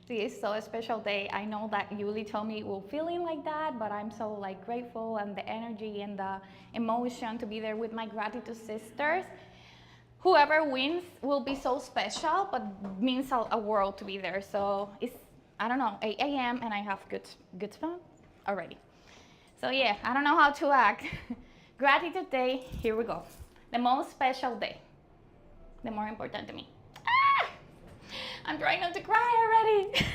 This is so a special day. I know that Yuli told me we're feeling like that, but I'm so like grateful and the energy and the emotion to be there with my gratitude sisters. Whoever wins will be so special, but means a world to be there. So it's, I don't know, 8 a.m. and I have good fun already. So yeah, I don't know how to act. Gratitude day, here we go. The most special day, the more important to me. Ah! I'm trying not to cry already.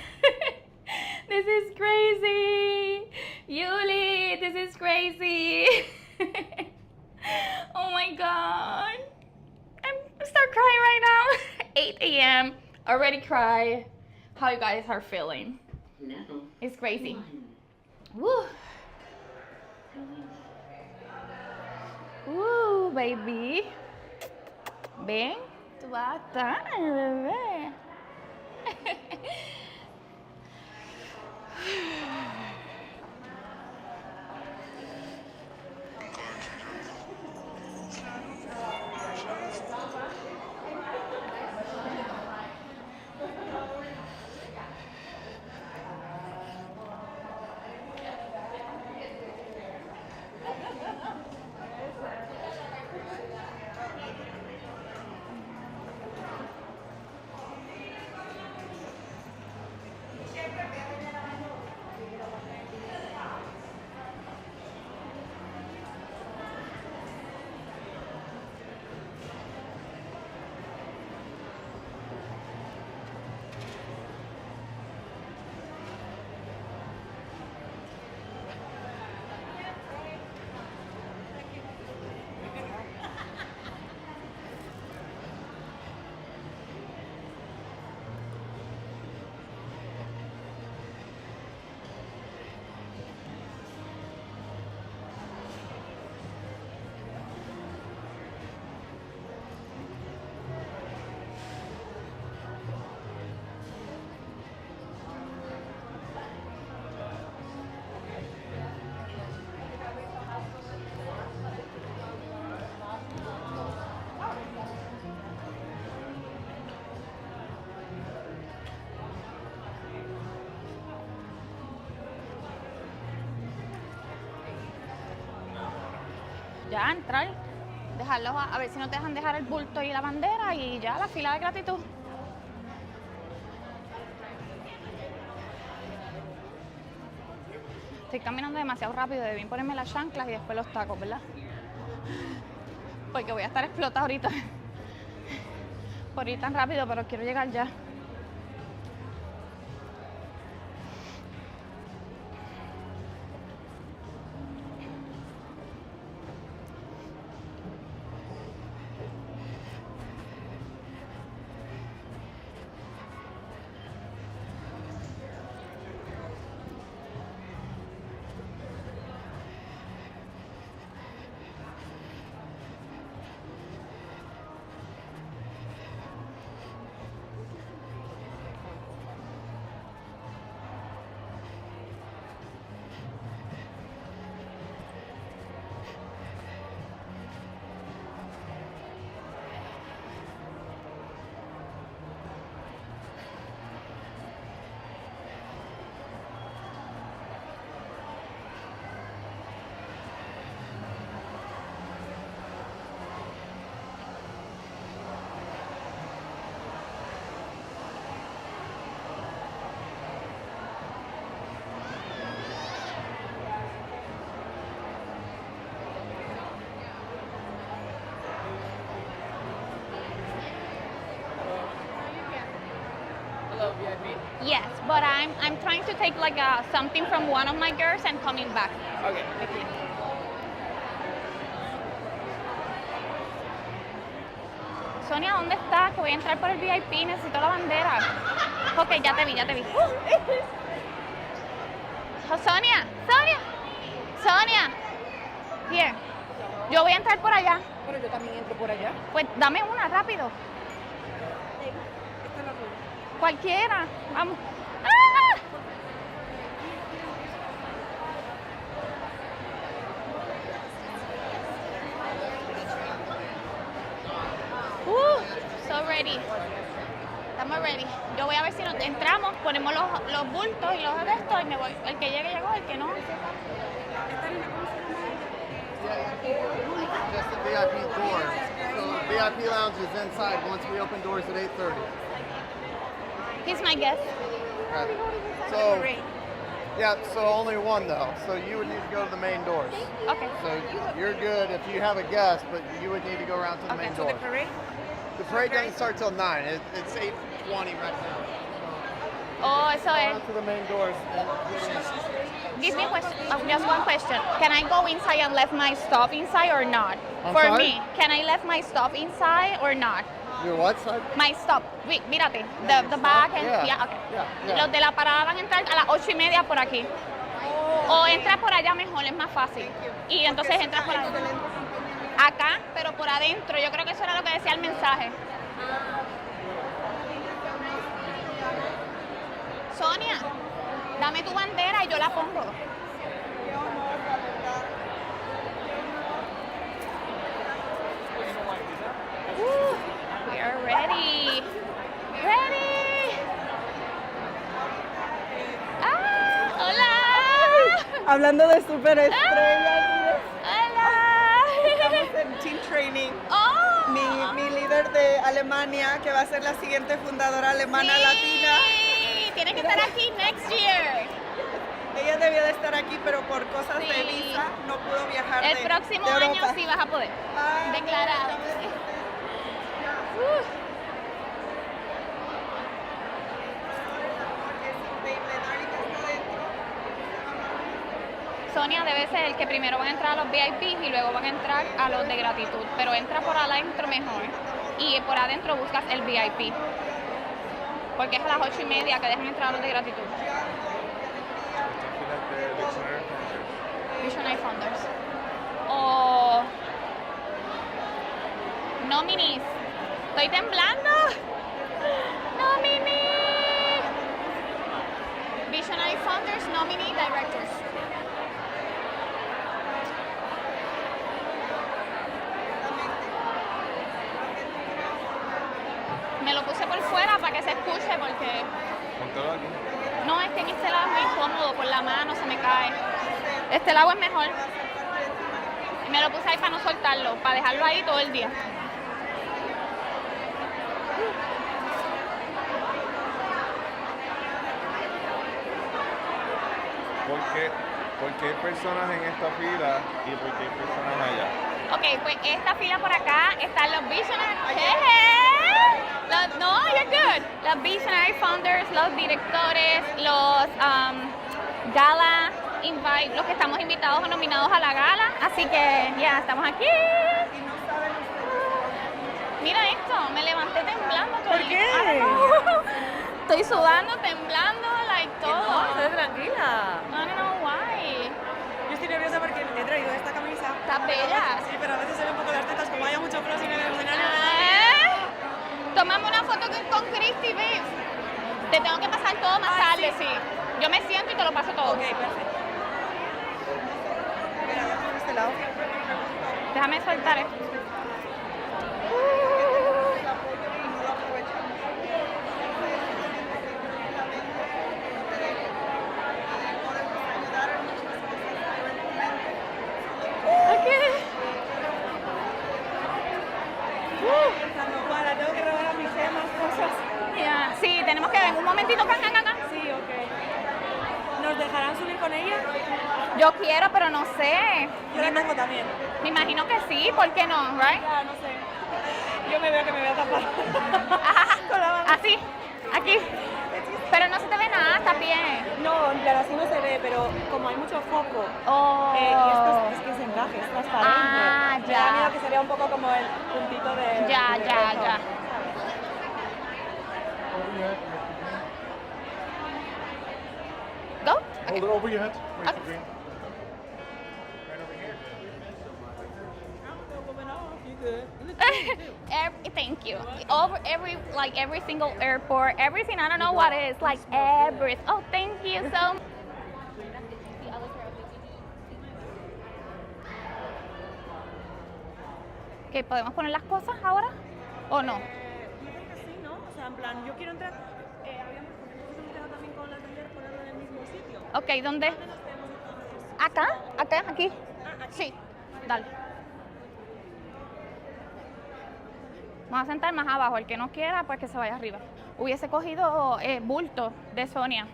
This is crazy. Yuli, this is crazy. Oh my God. I'm start crying right now. 8 a.m. Already cry. How you guys are feeling? It's crazy. Woo. Baby. Ven, tú vas a estar, bebé. Ya, entrar, dejarlos a ver si no te dejan dejar el bulto y la bandera y ya la fila de gratitud. Estoy caminando demasiado rápido, debí ponerme las chanclas y después los tacos, ¿verdad? Porque voy a estar explotada ahorita. Por ir tan rápido, pero quiero llegar ya. Yes, but I'm trying to take like something from one of my girls and coming back. Okay. Sonia, ¿dónde estás? Que voy a entrar por el VIP, necesito la bandera. Ok, ya te vi, ya te vi. Oh, Sonia, Sonia, Sonia. Here. Yo voy a entrar por allá. Pero yo también entro por allá. Pues dame una, rápido. Esta es la tuya. Cualquiera. Vamos. ¡Ah! So ready. Estamos ready. Yo voy a ver si nos entramos, ponemos los bultos y los de estos y me voy. El que llegue, llegó, el que no. Just the VIP doors. So the VIP lounge is inside once we open doors at 8:30. He's my guest. Okay. So, yeah, so only one though. So you would need to go to the main doors. Okay. So you're good if you have a guest, but you would need to go around to the main door. The parade doesn't start till 9. It's 8:20 right now. Oh, eso Go es. around to the main doors and get in. Give me a question. Just one question. Can I go inside and left my stuff inside or not? I'm For sorry? me, can I left my stuff inside or not? Your what side? My stuff. Mírate. The bag and Yeah. okay. Yeah. Los de la parada van a entrar a las 8:30 por aquí. O entra por allá mejor, es más fácil. Y entonces entras por allá. Acá, pero por adentro. Yo creo que eso era lo que decía el mensaje. Sonia, dame tu bandera y yo la pongo. We are ready. Ready. Ah, hola. Hablando de superestrellas, Hola. estamos en Team Training. Oh. Mi líder de Alemania, que va a ser la siguiente fundadora alemana Sí, latina. tiene que estar aquí next year. Ella debía de estar aquí, pero por cosas de Sí. visa no pudo viajar El de próximo de año Europa. sí vas a poder. Ay, Declarado. Sonia debe ser el que primero van a entrar a los VIP y luego van a entrar a los de gratitud. Pero entra por adentro mejor. Y por adentro buscas el VIP. Porque es a las 8:30 que dejan entrar a los de gratitud. Visionary Founders. O nominees. Estoy temblando. Nominee. Visionary Founders, nominee, directors. Me lo puse por fuera para que se escuche porque... Póntelo aquí. No, es que en este lado es muy incómodo, con la mano se me cae. Este lado es mejor. Y me lo puse ahí para no soltarlo, para dejarlo ahí todo el día. ¿Por qué hay personas en esta fila y por qué hay personas allá? Ok, pues esta fila por acá están los Visionary... No, you're good. Los Visionary Founders, los directores, los Gala Invite, los que estamos invitados o nominados a la gala. Así que ya, estamos aquí. Mira esto, me levanté temblando todo el día. qué? I don't know. Estoy sudando, temblando, like todo. Estoy tranquila. I don't know why. Yo estoy nerviosa porque he traído esta camisa. Está bella. Sí, pero a veces se ven un poco las tetas, como haya mucho frost en el escenario. Tómame una foto con Christy, babe. Te tengo que pasar todo más tarde, sí. Yo me siento y te lo paso todo. Ok, perfecto. Mira, ya por este lado. Déjame soltar esto. Para, tengo que robar a mis gemas, cosas. Ya, sí, tenemos que ver en un momentito acá. Sí, ok. ¿Nos dejarán subir con ella? Yo quiero, pero no sé. Yo la tengo también. Me imagino que sí, ¿por qué no? Right? Ya, no sé. Yo me veo que me voy a tapar. Con la mano. Así, aquí. Pero no se te ve nada, está bien. No, claro, así no se ve, pero como hay mucho foco, Oh. y esto es que es encaje, es transparente. Ah, Me ya. da miedo que sería un poco como el puntito de... Ya, de ya, rojo. ya. Go? Hold it over your head. Wait Okay. for green. Thank you. Over every single airport, everything. I don't know what it is. Like every. Oh, thank you so much. Ok, ¿podemos poner las cosas ahora? ¿O no? Yo creo que sí, ¿no? O sea, en plan, yo quiero entrar, habíamos quedado también con las venderas ponerlo en el mismo sitio. Ok, ¿dónde? ¿Dónde nos tenemos entonces? ¿Acá? ¿Acá? ¿Aquí? Ah, aquí. Sí, dale. Vamos a sentar más abajo. El que no quiera, pues que se vaya arriba. Hubiese cogido bulto de Sonia.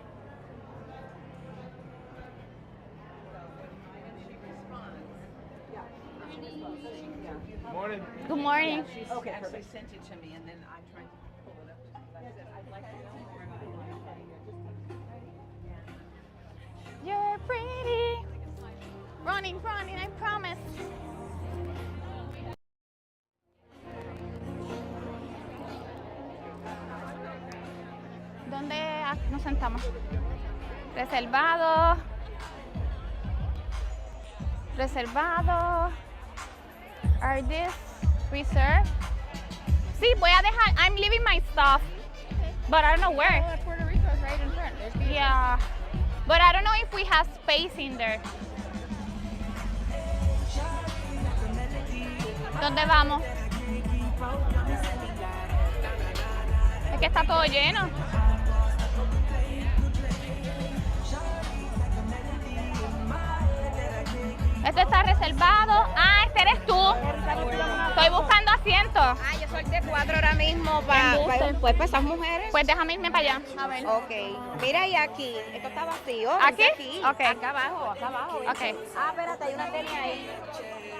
Morning. Good morning. Okay, actually sent it to me, and then I tried to pull it up. You're pretty. Running, running, I promise. ¿Dónde nos sentamos? Reservado. Reservado. Are this reserved? Sí, voy a dejar. I'm leaving my stuff. But I don't know where. Oh, Puerto Rico is right in front. There's beauty. Yeah. But I don't know if we have space in there. ¿Dónde vamos? Es que está todo lleno. Este está reservado. Ah, este eres tú. Estoy buscando asientos. Ah, yo soy de 4 ahora mismo Embuste. pues esas mujeres. Pues déjame irme para allá. A ver. Ok, mira y aquí, esto está vacío. ¿Aquí? Aquí. Ok. Acá abajo, ¿viste? Ok. Ah, espérate, hay una tele ahí.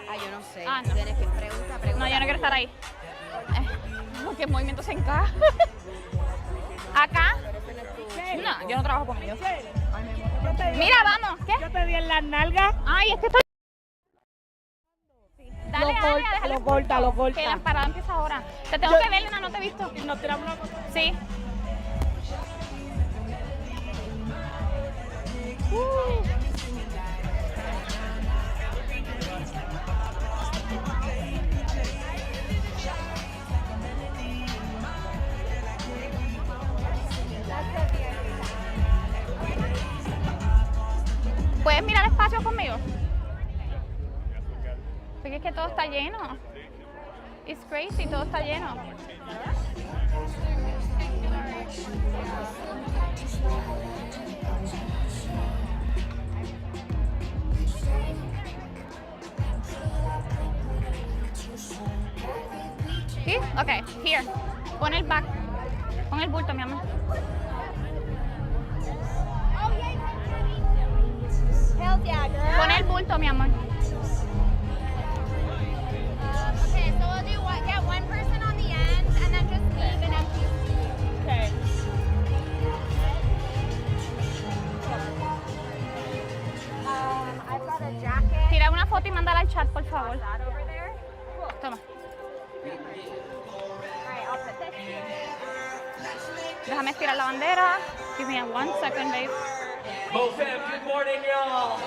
Ah, yo no sé. Ah, no. Tienes que preguntar. No, yo no quiero estar ahí. Porque el movimiento se encaja. ¿Acá? No, yo no trabajo conmigo. Mira, vamos. ¿Qué? Yo te di en las nalgas. Ay, es que estoy... Dale, dale, déjale. Lo corta, lo corta. Que la parada empieza ahora. Te tengo que ver, Lina, no te he visto. Nos tiramos una cosa. Sí. ¿Puedes mirar espacio conmigo? Porque es que todo está lleno. It's crazy, todo está lleno. ¿Sí? Ok, here. Pon el back. Pon el bulto, mi amor. Pon el bulto, mi amor. Okay, so we'll do what? Get one person on the end and then just leave an empty. Okay. I've got a jacket. Tira una foto y mándala al chat, por favor. That over there. Toma. Alright, I'll put this here. Déjame estirar la bandera. Give me 1 second, babe. Good morning, y'all.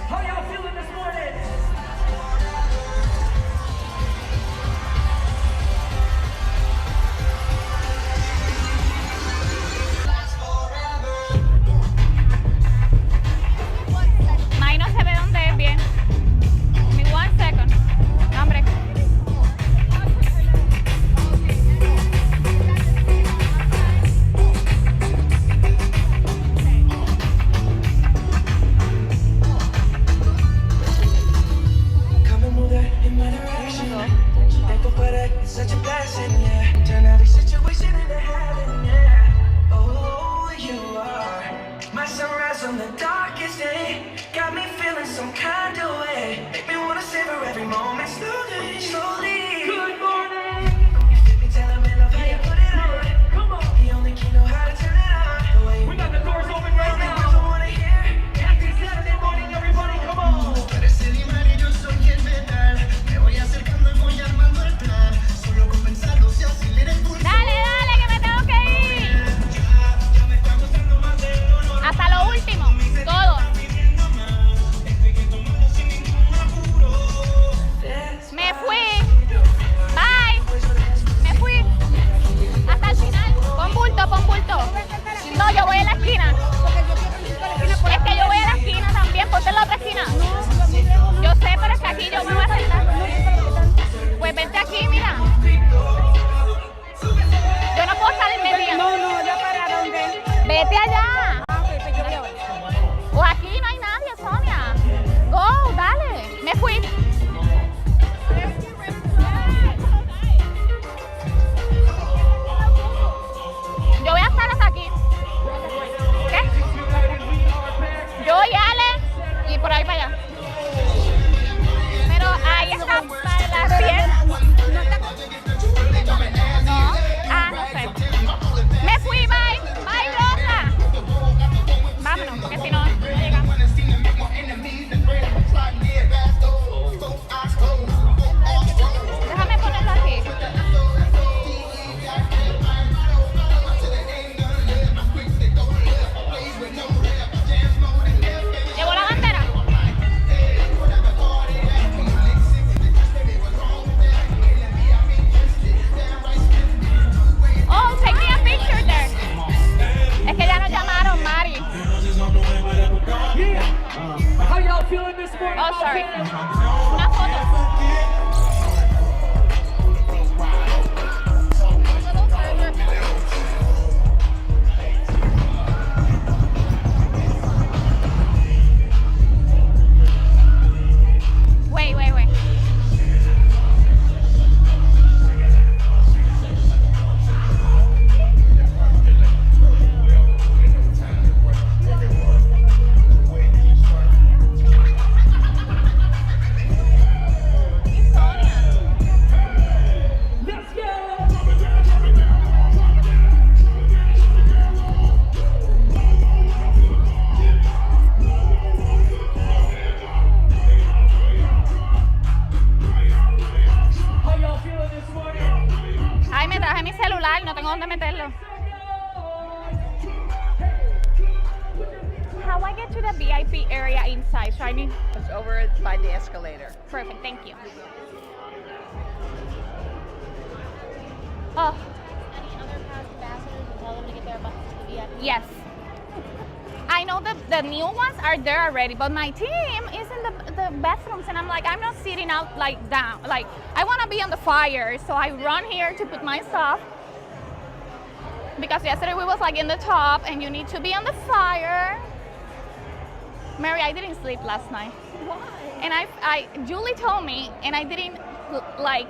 How y'all feeling this morning? Ahí no se ve dónde es bien. Give me 1 second. No, hombre. Come and move that in my direction. Thankful for that, it's such a blessing, yeah. Turn every situation into heaven, yeah. Oh, you are my sunrise on the darkest day. Got me feeling some kind of way. Make me wanna savor every moment slowly, slowly. Good morning. You fit me, telling me love how you put it on. Come on. The only key know how to turn it on. The way you We got the doors open right only now. words I wanna hear. Happy Saturday morning, everybody. Come on. Parece el imán y yo soy el metal. Me voy acercando y voy armando el plan. Solo con pensarlo se acelera el pulso. Dale, dale, que me tengo que ir. Ya me está gustando más de lo normal. Hasta lo último. Todo. Estoy que tomando sin ningún Vete allá. O aquí no hay nadie, Sonia. Go, dale. Me fui. Yo voy a estar hasta aquí. ¿Qué? Yo y Ale y por ahí para allá. Pero ahí está para las piernas. No. Ah, no sé. Me fui, bye. Bye, Rosa. Vámonos, porque si no, no llegamos. Déjame ponerlo aquí. ¿Llegó la bandera? Oh, take me a picture there. Es que ya nos llamaron, Mari. How y'all feeling this morning? Oh, sorry. Una foto. Wait, wait, wait. Let's go! How y'all feeling this morning? Ay, me traje mi celular, no tengo dónde meterlo. How I get to the VIP area inside? So I need... It's over by the escalator. Perfect, thank you. Oh, Any other past ambassadors and tell them to get their buses to the VIP? yes. I know the new ones are there already, but my team is in the bathrooms, and I'm like, I'm not sitting out like down. Like, I want to be on the fire, so I run here to put my stuff. Because yesterday we was like in the top, and you need to be on the fire. Mary, I didn't sleep last night. Why? And Julie told me, and I didn't like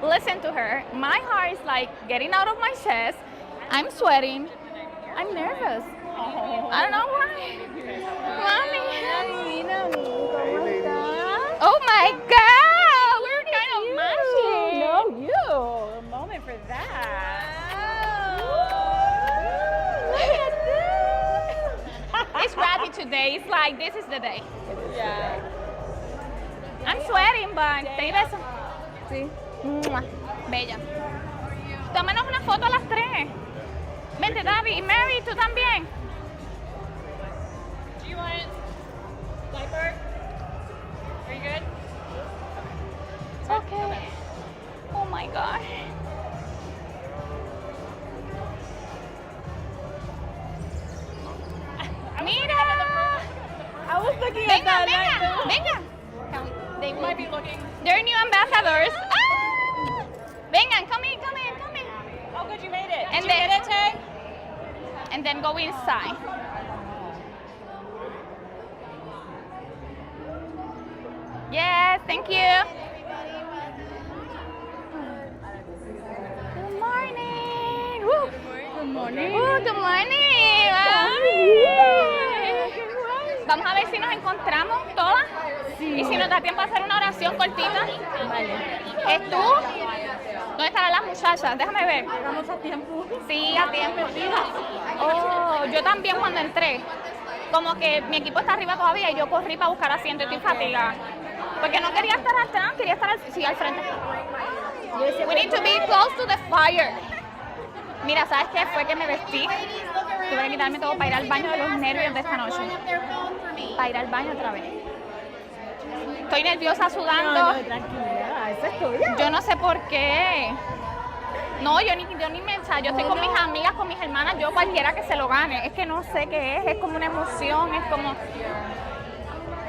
listen to her. My heart is like getting out of my chest. I'm sweating. I'm nervous. I don't know why. Mommy. Oh my God, we're kind of matching. No, you. A moment for that. It's gratitude day. It's like this is the day. Yeah. I'm sweating, but te beso. Sí. Mua. Bella. Tómenos una foto a las 3. Vente, David. Y Mary, tú también. Do you want diaper? Are you good? Okay. Oh my God. Mira. I was looking Venga, at venga, that. venga. They might be looking. They're new ambassadors. Ah! Vengan, come in, come in, come in. Oh, good, you made it. And Did you then- get it, Tay? And then go inside. Yes, thank you. Good morning. Woo. Good morning. Good morning. Vamos a ver si nos encontramos todas. Y si nos da tiempo a hacer una oración cortita. Vale. ¿Es tú? ¿Dónde estarán las muchachas? Déjame ver. Vamos a tiempo. Sí, a tiempo. Oh, yo también cuando entré. Como que mi equipo está arriba todavía y yo corrí para buscar asiento y estoy fatigada. Porque no quería estar atrás, quería estar sí, al frente. We need to be close to the fire. Mira, ¿sabes qué? Fue que me vestí. Tuve que quitarme todo para ir al baño de los nervios de esta noche. Para ir al baño otra vez. Estoy nerviosa, sudando. No, tranquila. Eso es tuyo. Yo no sé por qué. No, yo ni me... O sea, yo estoy con mis amigas, con mis hermanas, yo cualquiera que se lo gane. Es que no sé qué es como una emoción, es como...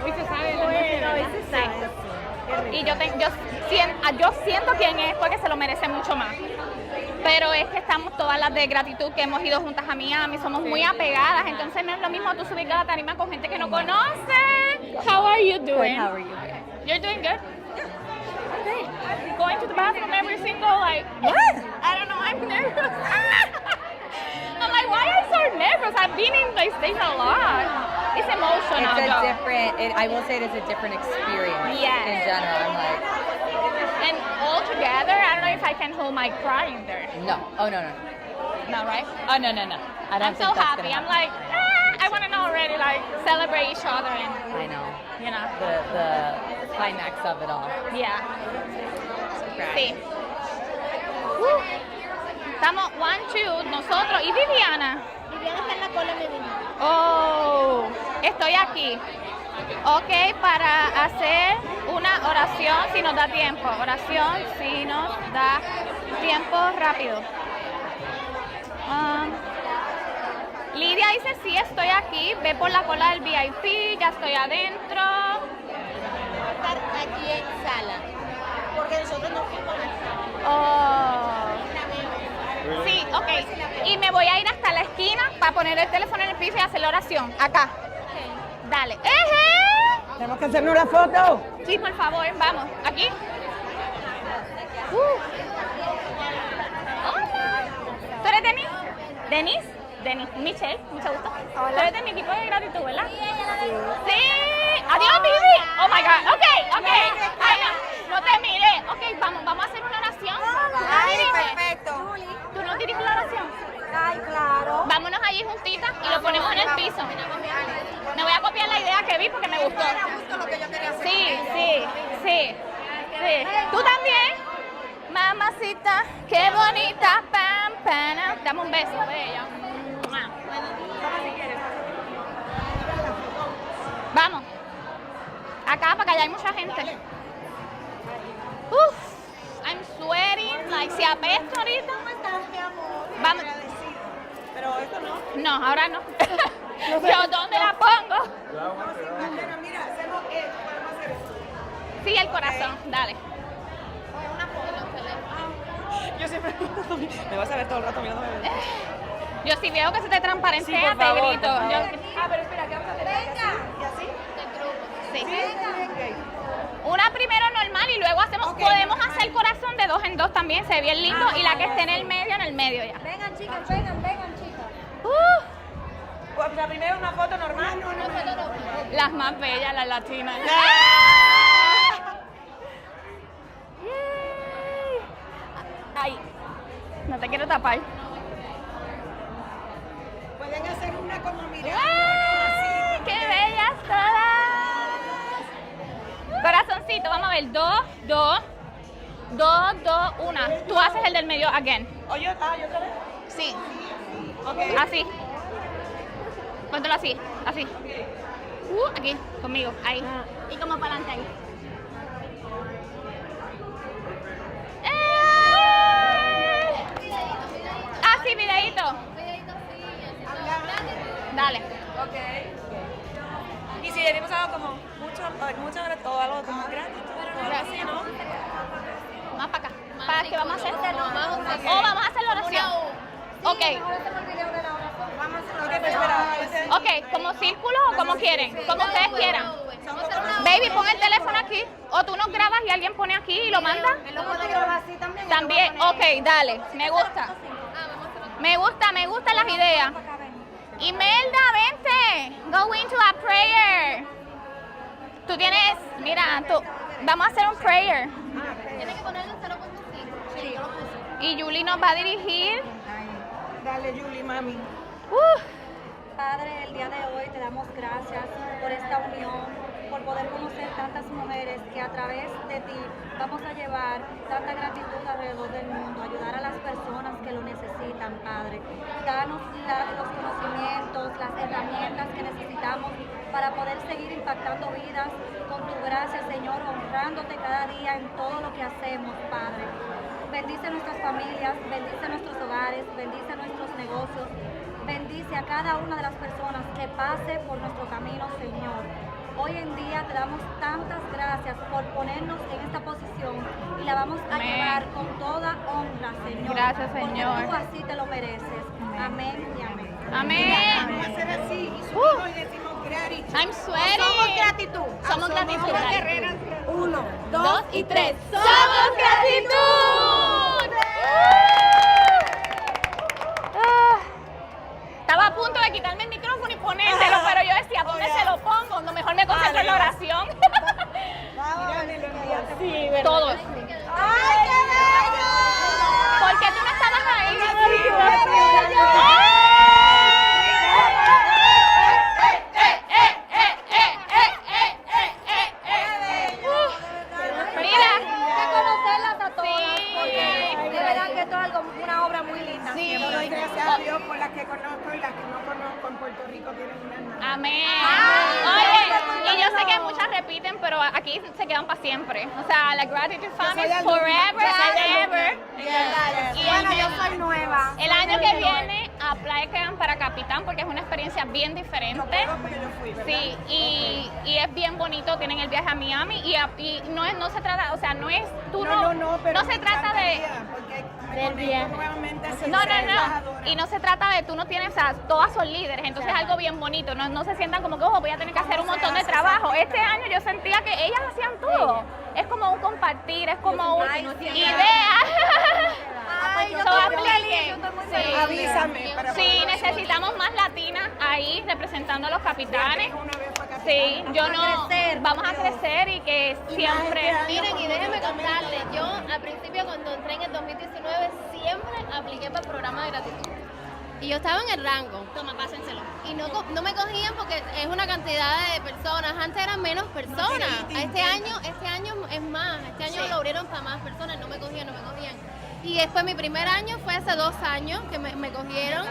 Hoy se sabe. Bueno, hoy se sabe. Y yo siento quién es porque se lo merece mucho más. Pero es que estamos todas las de gratitud que hemos ido juntas a Miami, somos muy apegadas, entonces no es lo mismo tú subir a la tarima con gente que no conoce. How are you doing? How are you doing? You're doing good? Great. Going to the bathroom every single, like, What? I don't know, I'm nervous. I'm like, why are you so nervous? I've been in the States a lot. It's emotional, It's a though. different, I will say it is a different experience Yes. in general. I'm like, And all together, I don't know if I can hold my crying there. no. Oh, no. No, right? Oh, no. I don't I'm think so that's happy. gonna I'm happen. like, I want to know already, like, celebrate each other and, I know. you know, The climax of it all. yeah. Right. Sí. Estamos 1, 2, nosotros y Viviana. Viviana está en la cola, mi vida. Oh, estoy aquí. Ok, para hacer una oración si nos da tiempo. Oración si nos da tiempo rápido. Lidia dice, sí, estoy aquí. Ve por la cola del VIP, ya estoy adentro. Estar aquí en sala. Porque nosotros no fuimos a Oh. Sí, ok. Y me voy a ir hasta la esquina para poner el teléfono en el piso y hacer la oración. Acá. Dale. ¡Eje! Tenemos que hacernos una foto. Sí, por favor, vamos. Aquí. Hola. ¿Tú eres Denis? ¿Denis? Denis. Michelle, mucho gusto. Hola. ¿Tú eres de mi equipo de gratitud, verdad? Sí. Adiós, Vivi. Oh my God. Ok. Ay, no te mire. Ok, vamos a hacer una oración. Ay, Dime. perfecto. ¿Tú no diriges la oración? Ay, claro. Vámonos allí juntitas y lo ponemos en el piso. Me voy a copiar la idea que vi porque me gustó. Sí. ¿Tú también? Mamacita, qué bonita, pam, pam. Dame un beso, bella. Vamos. Acá, para que allá hay mucha gente. I'm sweating, like si apesto ahorita. Vamos. Pero esto no. No, ahora no. Yo, ¿dónde la pongo? Mira, hacemos podemos hacer esto. Sí, el corazón, dale. Yo siempre me vas a ver todo el rato mirándome. Yo si veo que se te transparentea, Sí, por te favor, grito. por favor. Yo- Pero espera, ¿qué vamos a hacer? ¿Y así? sí. Una primero normal y luego hacemos, podemos hacer corazón de 2 en 2 también, se ve bien lindo. Y la que esté en el medio ya. Vengan, chicas, vengan, chicas. Pues la primera una foto normal. Las más bellas, las latinas. Ay, no te quiero tapar. Pueden hacer una como ¡Ay, qué bellas todas! Corazoncito, vamos a ver. 2, 2, 1. Tú haces el del medio again. O yo otra vez. Sí. Ok. Así. Póntelo así. Aquí, conmigo. Ahí. Y como para adelante ahí. Sí, videíto. Dale. Y si decimos algo como mucho o algo como gratitud. Gracias. Más para acá. ¿Para qué vamos a hacer? Vamos a hacer la oración. Ok. Ok, ¿como círculo o como quieren? Como ustedes quieran. Baby, pon el teléfono aquí. O tú nos grabas y alguien pone aquí y lo manda. También, ok, dale. Me gustan las ideas. Imelda, vente. Go into a prayer. Tú tienes, mira, vamos a hacer un prayer. Tienes que ponerle 0.5. Sí, yo lo puse. Y Julie nos va a dirigir. Dale, Julie, mami. Padre, el día de hoy te damos gracias por esta unión, por poder conocer tantas mujeres que a través de ti vamos a llevar tanta gratitud alrededor del mundo, ayudar a las personas que lo necesitan, Padre. Danos los conocimientos, las herramientas que necesitamos para poder seguir impactando vidas con tu gracia, Señor, honrándote cada día en todo lo que hacemos, Padre. Bendice nuestras familias, bendice nuestros hogares, bendice nuestros negocios. Bendice a cada una de las personas que pase por nuestro camino, Señor. Hoy en día te damos tantas gracias por ponernos en esta posición y la vamos a Amén. llevar con toda honra, Señor. Gracias, Señor. Porque tú así te lo mereces. Amén y amén. Amén. Vamos a hacer así y subimos y decimos gratitud. I'm sweating. Somos gratitud. Somos gratitud. Guerreras. 1, 2 y 3. ¡Somos gratitud! Estaba a punto de quitarme el micrófono y ponértelo, pero yo decía, ¿dónde se lo pongo? No, mejor me concentro en la oración. Sí, ¿verdad? Todos. ¡Ay, qué bello! ¿Por qué tú no estabas ahí? Mira. Hay que conocerlas a todas, Sí. porque de verdad que esto es algo, una obra muy linda. Sí. Yo doy gracias a Dios por las que conozco y las que no conozco en Puerto Rico tienen una hermana. Amén. Oye, y yo sé que muchas repiten, pero aquí se quedan para siempre. O sea, la Gratitude Fam is forever and ever. Y Bueno, yo soy nueva. el año que viene aplican para capitán porque es una experiencia bien diferente. Porque yo fui, ¿verdad? Sí, y es bien bonito, tienen el viaje a Miami y no se trata, o sea, no es, tú pero no se trata de... del viaje. Nuevamente así No, ser embajadora. y no se trata de, tú no tienes, o sea, todas son líderes, entonces es algo bien bonito, no se sientan como que, ojo, voy a tener que hacer un montón de trabajo. Este año yo sentía que ellas hacían todo, es como un compartir, es como una idea. Ay, yo So, estoy muy apliquen. feliz, yo estoy muy Sí. feliz. Avísame para Sí, poder necesitamos más latinas ahí representando a los capitanes. Una vez fue capitán. Sí, yo no, a crecer, vamos a crecer y que siempre... Miren, y déjenme contarles, yo al principio cuando entré en el 2019 siempre apliqué para el programa de gratitud. Y yo estaba en el rango. Toma, pásenselo. Y no me cogían porque es una cantidad de personas. Antes eran menos personas. Este año es más. Este año lo abrieron para más personas. No me cogían. Y después mi primer año fue hace 2 años que me cogieron.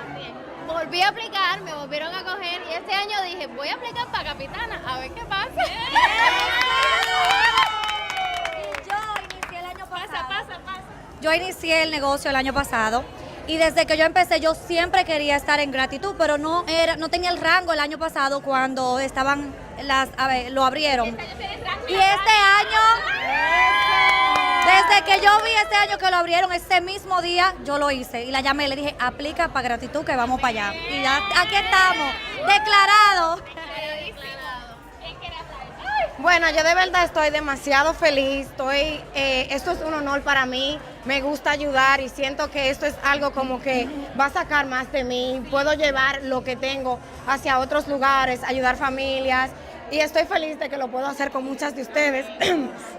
Volví a aplicar, me volvieron a coger. Y este año dije, voy a aplicar para capitana. A ver qué pasa. Yo inicié el año pasado. Yo inicié el negocio el año pasado y desde que yo empecé yo siempre quería estar en gratitud, pero no tenía el rango el año pasado cuando estaban lo abrieron. Y este año, desde que yo vi este año que lo abrieron, ese mismo día yo lo hice y la llamé y le dije, aplica para gratitud que vamos para allá. Y ya aquí estamos, declarado. Bueno, yo de verdad estoy demasiado feliz, esto es un honor para mí, me gusta ayudar y siento que esto es algo como que va a sacar más de mí, puedo llevar lo que tengo hacia otros lugares, ayudar familias y estoy feliz de que lo puedo hacer con muchas de ustedes.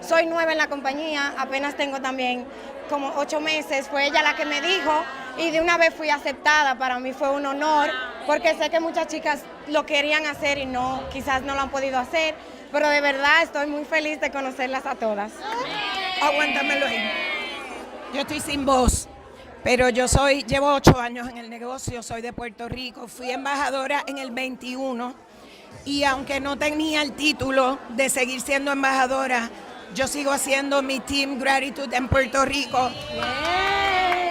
Soy nueva en la compañía, apenas tengo también como 8 meses, fue ella la que me dijo y de una vez fui aceptada, para mí fue un honor porque sé que muchas chicas lo querían hacer y quizás no lo han podido hacer. Pero de verdad estoy muy feliz de conocerlas a todas. Aguántamelo ahí. Yo estoy sin voz, pero llevo 8 años en el negocio, soy de Puerto Rico, fui embajadora en el 21 y aunque no tenía el título de seguir siendo embajadora, yo sigo haciendo mi Team Gratitude en Puerto Rico.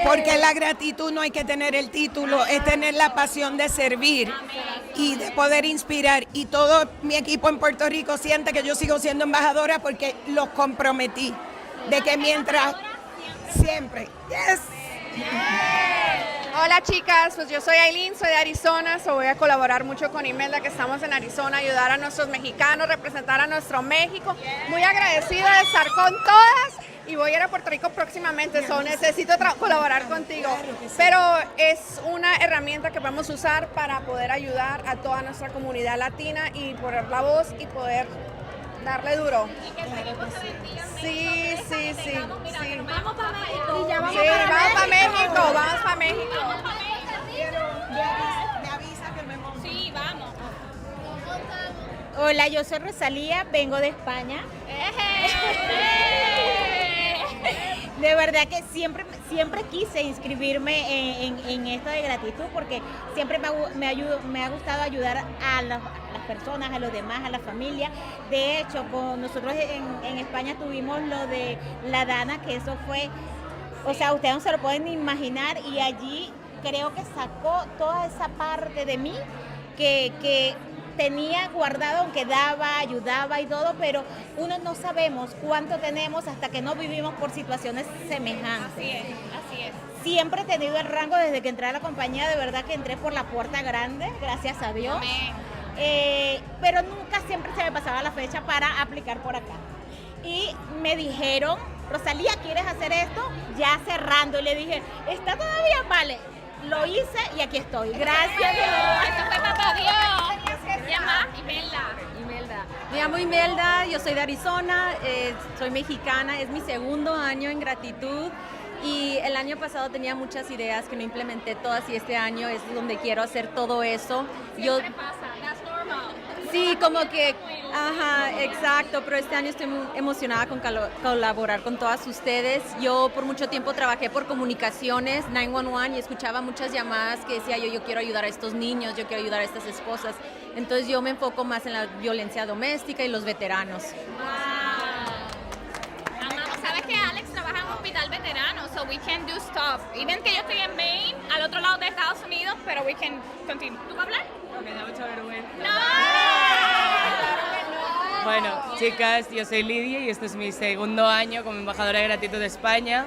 Porque la gratitud no hay que tener el título, es tener la pasión de servir y de poder inspirar. Y todo mi equipo en Puerto Rico siente que yo sigo siendo embajadora porque los comprometí. De que mientras siempre. Yes. Hola chicas, pues yo soy Aileen, soy de Arizona, voy a colaborar mucho con Imelda que estamos en Arizona, ayudar a nuestros mexicanos, representar a nuestro México. Muy agradecida de estar con todas y voy a ir a Puerto Rico próximamente, necesito colaborar contigo. Pero es una herramienta que podemos usar para poder ayudar a toda nuestra comunidad latina y poner la voz y poder darle duro. Sí. Vamos para México. Vamos para México. Me avisa que me monto. Sí, vamos. Hola, yo soy Rosalía, vengo de España. De verdad que siempre quise inscribirme en esto de gratitud porque siempre me ha gustado ayudar a las personas, a los demás, a la familia. De hecho, con nosotros en España tuvimos lo de la Dana, que eso fue, o sea, ustedes no se lo pueden ni imaginar y allí creo que sacó toda esa parte de mí que tenía guardado, aunque daba, ayudaba y todo, pero uno no sabemos cuánto tenemos hasta que no vivimos por situaciones semejantes. Así es. Siempre he tenido el rango desde que entré a la compañía, de verdad que entré por la puerta grande, gracias a Dios. Pero nunca siempre se me pasaba la fecha para aplicar por acá. Y me dijeron, Rosalía, ¿quieres hacer esto? Ya cerrando. Y le dije, ¿está todavía? Vale. Lo hice y aquí estoy. Gracias. Esto fue papá Dios. ¿Quién más? Imelda. Me llamo Imelda, yo soy de Arizona, soy mexicana, es mi segundo año en gratitud y el año pasado tenía muchas ideas que no implementé todas y este año es donde quiero hacer todo eso. Siempre pasa, that's normal. Sí, como que, ajá, exacto, pero este año estoy muy emocionada con colaborar con todas ustedes. Yo por mucho tiempo trabajé por comunicaciones, 911, y escuchaba muchas llamadas que decía yo quiero ayudar a estos niños, yo quiero ayudar a estas esposas. Entonces yo me enfoco más en la violencia doméstica y los veteranos. Amamos, ¿sabes que Alex trabaja en un hospital veterano? So we can do stuff. Even que yo estoy en Maine, al otro lado de Estados Unidos, pero we can continue. ¿Tú vas a hablar? Bueno, chicas, yo soy Lidia y este es mi segundo año como embajadora de gratitud de España.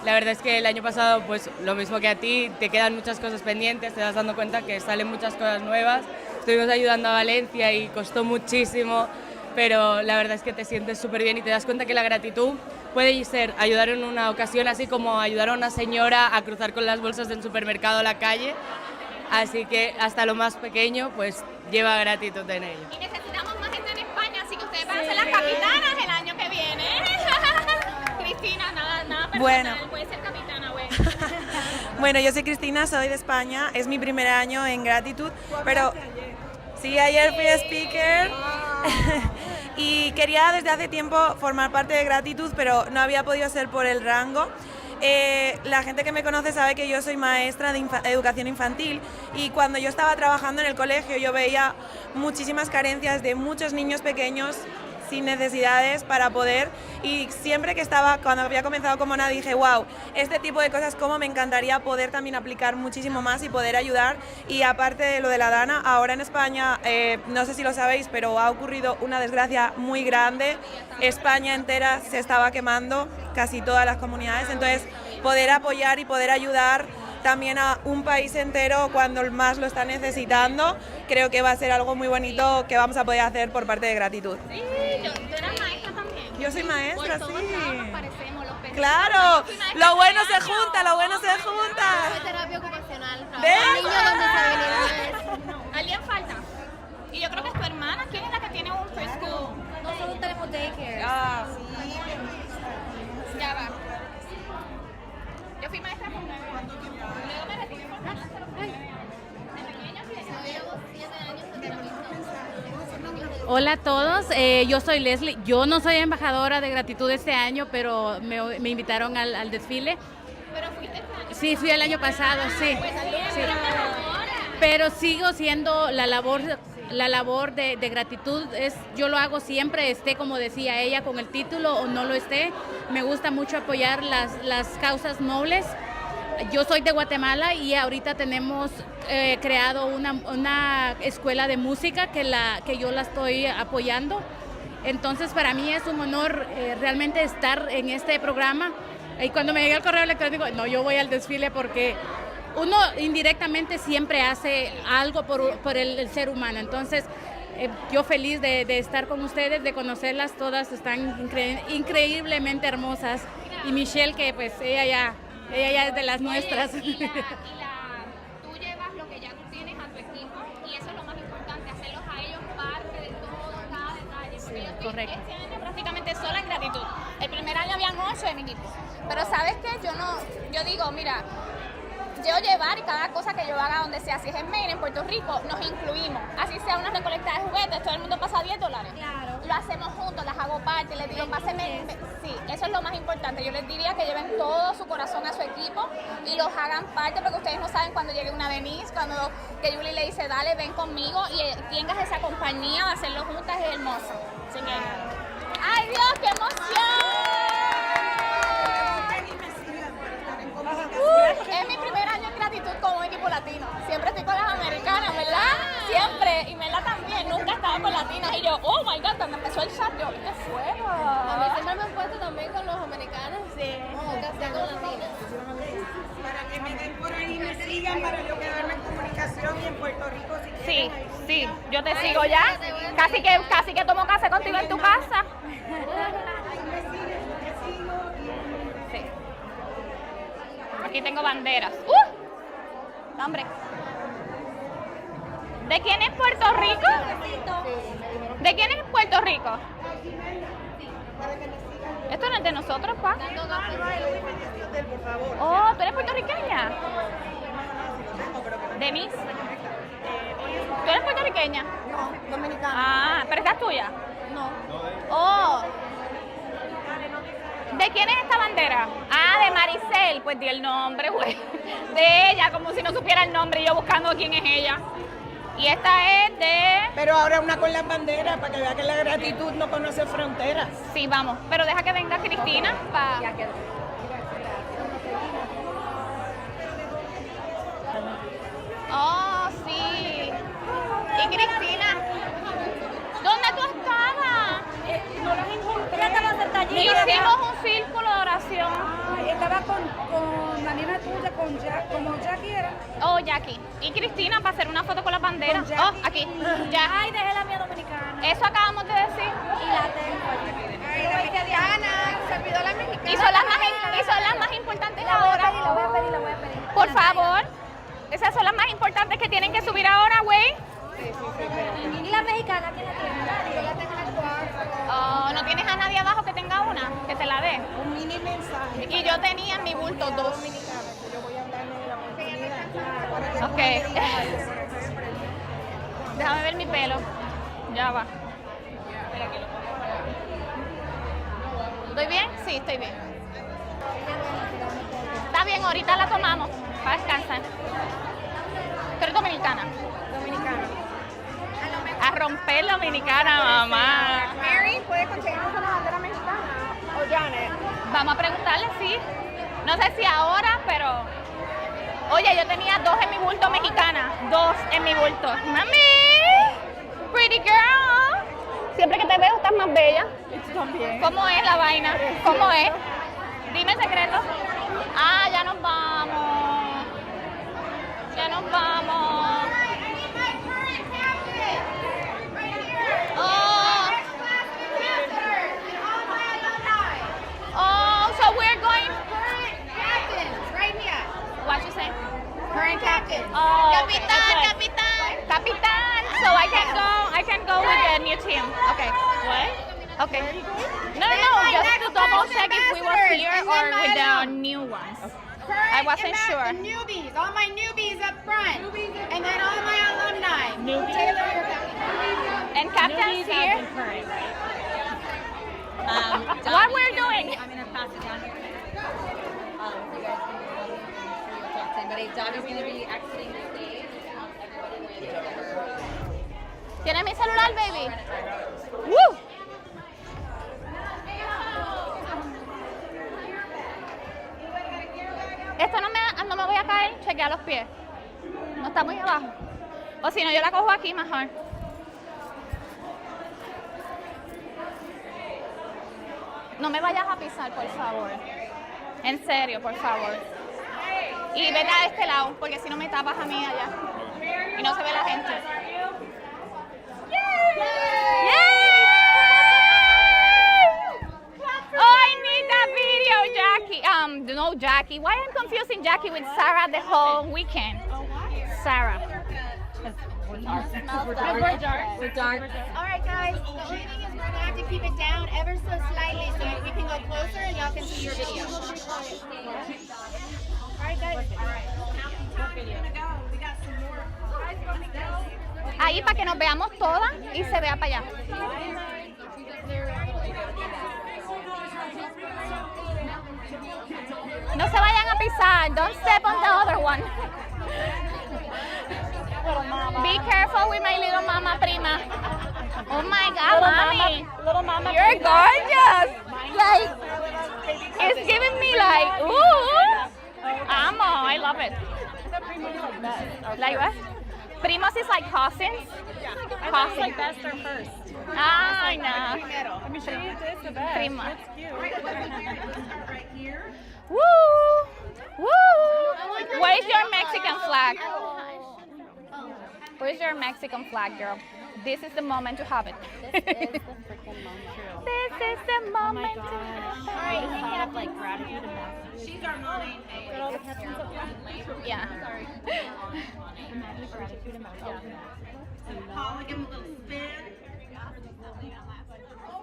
La verdad es que el año pasado, pues lo mismo que a ti, te quedan muchas cosas pendientes, te das dando cuenta que salen muchas cosas nuevas. Estuvimos ayudando a Valencia y costó muchísimo, pero la verdad es que te sientes súper bien y te das cuenta que la gratitud puede ser ayudar en una ocasión, así como ayudar a una señora a cruzar con las bolsas del supermercado a la calle. Así que hasta lo más pequeño, pues lleva gratitud en ello. Y necesitamos más gente en España, así que ustedes van a ser las capitanas el año que viene. Cristina, nada personal, Bueno. puede ser capitana, güey. Bueno, yo soy Cristina, soy de España, es mi primer año en gratitud, pero sí, ayer fui speaker y quería desde hace tiempo formar parte de gratitud, pero no había podido ser por el rango. La gente que me conoce sabe que yo soy maestra de educación infantil y cuando yo estaba trabajando en el colegio yo veía muchísimas carencias de muchos niños pequeños sin necesidades para poder, y siempre que estaba, cuando había comenzado como nada, dije wow, este tipo de cosas como me encantaría poder también aplicar muchísimo más y poder ayudar. Y aparte de lo de la Dana, ahora en España, no sé si lo sabéis, pero ha ocurrido una desgracia muy grande. España entera se estaba quemando, casi todas las comunidades, entonces poder apoyar y poder ayudar también a un país entero cuando más lo está necesitando, creo que va a ser algo muy bonito que vamos a poder hacer por parte de gratitud. Sí, tú eras maestra también. Yo soy maestra, por todos sí. lados nos parecemos, los pendejos. Claro, Yo fui maestra lo bueno hace se años. junta, lo bueno se junta. Fue terapia ocupacional. ¿Ves? Niños con disabilidades. ¿Alguien falta? Y yo creo que es tu hermana. ¿Quién es la que tiene un preschool? Nosotros tenemos daycare. Ya va. Yo fui maestra por 9 años. Luego me retiré por maestra por 9 años. De pequeña fui Llevo 7 años en terapia. Hola a todos, yo soy Leslie. Yo no soy embajadora de gratitud este año, pero me invitaron al desfile. Pero fuiste este año. Sí, fui el año pasado, sí. Pues Sí. embajadora. Pero sigo siendo la labor de gratitud, yo lo hago siempre, esté como decía ella con el título o no lo esté. Me gusta mucho apoyar las causas nobles. Yo soy de Guatemala y ahorita tenemos creado una escuela de música que yo la estoy apoyando. Entonces para mí es un honor realmente estar en este programa. Y cuando me llega el correo electrónico, no, yo voy al desfile porque uno indirectamente siempre hace algo por el ser humano. Entonces, yo feliz de estar con ustedes, de conocerlas todas, están increíblemente hermosas. Y Michelle, que pues ella ya es de las nuestras. Tú llevas lo que ya tú tienes a tu equipo y eso es lo más importante, hacerlos a ellos parte de todo, cada detalle. Porque yo estoy Correcto. este año prácticamente sola en gratitud. El primer año habían 8 de mi equipo. Pero ¿sabes qué? Yo digo, mira, yo llevar y cada cosa que yo haga donde sea, si es en Maine, en Puerto Rico, nos incluimos. Así sea una recolecta de juguetes, todo el mundo pasa $10. Claro. Lo hacemos juntos, las hago parte, les digo, pásenme. Sí, eso es lo más importante. Yo les diría que lleven todo su corazón a su equipo y los hagan parte, porque ustedes no saben cuando llegue una Denise, cuando que Julie le dice, dale, ven conmigo, y tengas esa compañía de hacerlo juntas, es hermoso. Así que, ¡ay Dios, qué emoción! Es mi primer año en gratitud con un equipo latino. Siempre estoy con las americanas, ¿verdad? Siempre. Y Mela también. yo, oh my God, cuando empezó el chat, yo, ¿qué fue? A mí siempre me han puesto también con los americanos. Sí. Casi con latinas. Para que me den por ahí, me sigan para yo quedarme en comunicación y en Puerto Rico si Sí, quieren. sí, yo te sigo ya. Casi que tomo café contigo en tu casa. Sí. Aquí tengo banderas. ¡Hombre! ¿De quién es Puerto Rico? ¿De quién es Puerto Rico? Esto no es de nosotros, pa. Oh, ¿tú eres puertorriqueña? ¿De Miss? ¿Tú eres puertorriqueña? No, dominicana. Ah, ¿pero esta es tuya? No. Oh. ¿De quién es esta bandera? Ah, de Maricel. Pues di el nombre, güey. De ella, como si no supiera el nombre y yo buscando quién es ella. Y esta es de... Pero ahora una con las banderas para que vea que la gratitud no conoce fronteras. Sí, vamos. Pero deja que venga Cristina para... Oh, sí. Y Cristina, ¿dónde tú estabas? No los encontré, estaban sentaditos. Hicimos un círculo de oración. Estaba con la nena tuya, como Jackie era. Oh, Jackie. Y Cristina para hacer una foto con las banderas. Oh, aquí. Ya. Ay, dejé la mía dominicana. Eso acabamos de decir. Y la tengo allí. Ay, la mexicana, se olvidó la mexicana. Y son las más importantes La voy a ahora. pedir, la voy a pedir, la voy a pedir. Por favor. Esas son las más importantes que tienen que subir ahora, güey. ¿Y la mexicana quién la tiene? Yo la tengo en el cuarto. Oh, ¿no tienes a nadie abajo que tenga una? Que te la dé. Un mini mensaje. Y yo tenía en mi bulto 2. Yo voy a hablarle de la oportunidad. Ok. Déjame ver mi pelo. Ya va. ¿Estoy bien? Sí, estoy bien. Está bien, ahorita la tomamos para descansar. ¿Tú eres dominicana? Dominicana. A romper dominicana, mamá. Mary, ¿puede conseguirnos una bandera mexicana? O Janet. Vamos a preguntarle, sí. No sé si ahora, pero... Oye, yo tenía 2 en mi bulto mexicana. 2 en mi bulto. Mami, pretty girl. Siempre que te veo estás más bella. También. ¿Cómo es la vaina? ¿Cómo es? Dime el secreto. Ah, ya nos vamos. Ya nos vamos. Oh, so we're going. Right here. What you say? Current captain. Oh, Capitán, okay. Capitán. So I can go with the new team. Okay. What? Okay. No, just to double check if we were here or with the new ones. I wasn't sure. The newbies, all my newbies up front, and then all my alumni. And captain's here. What we're doing? I'm going to pass it down here. You guys can make sure your captain. But Dottie is going to be exiting the stage. ¿Tienes mi celular, baby? Woo! Esto no me voy a caer, chequea los pies. No está muy abajo. O si no, yo la cojo aquí mejor. No me vayas a pisar, por favor. En serio, por favor. Y vete a este lado, porque si no me tapas a mí allá. Y no se ve la gente. Yay! Oh, I need that video, Jackie. No, Jackie. Why am I confusing Jackie with Sarah the whole weekend? Sarah. We're dark. All right, guys. The only thing is we're gonna have to keep it down ever so slightly so we can go closer and y'all can see your video. All right, guys. Ahí para que nos veamos todas y se vea para allá. No se vayan a pisar. Don't step on the other one. Be careful with my little mama prima. Oh my God, mommy. Little mama. You're gorgeous. Like, it's giving me like, ooh. Amo, I love it. Like what? Primos is like cousins. Cousins. Like best or first. Ah, I know. Let me show you. It's the best. Primo. That's cute. Woo! Woo! Where's your Mexican flag? Where's your Mexican flag, girl? This is the moment to have it. This is the freaking moment. This is the moment to All have right, it. we have like gratitude and gratitude. She's our mommy. Yeah. Imagine gratitude and gratitude. Paula, give him a little spin.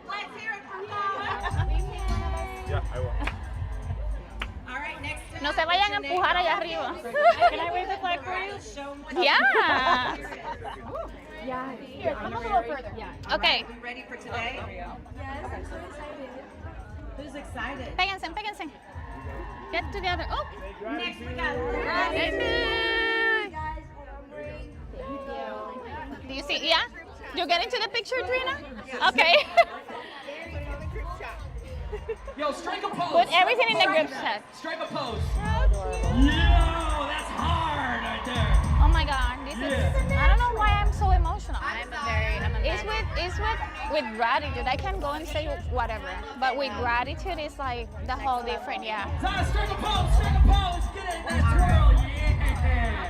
Let's hear it from Paula. Yeah, I will. All right, next. No se vayan a empujar allá arriba. Can I wave the flag for you? Yeah. Yeah. Here, come a little further. Yeah. Okay. We ready for today? Yes. I'm so excited. Who's excited? Péguense, péguense. Get together. Oh. Next we got Do you see? Yeah? You get into the picture, Trina? Okay. Yo, strike a pose. Put everything in the group chat. Strike a pose. Yo, that's hard right there. Oh my God, this is. I don't know why I'm so emotional. It's with gratitude. I can go and say whatever, but with gratitude, it's like the whole different. Yeah. Zara, strike a pose. Strike a pose. Get it. Let's twirl. Yeah.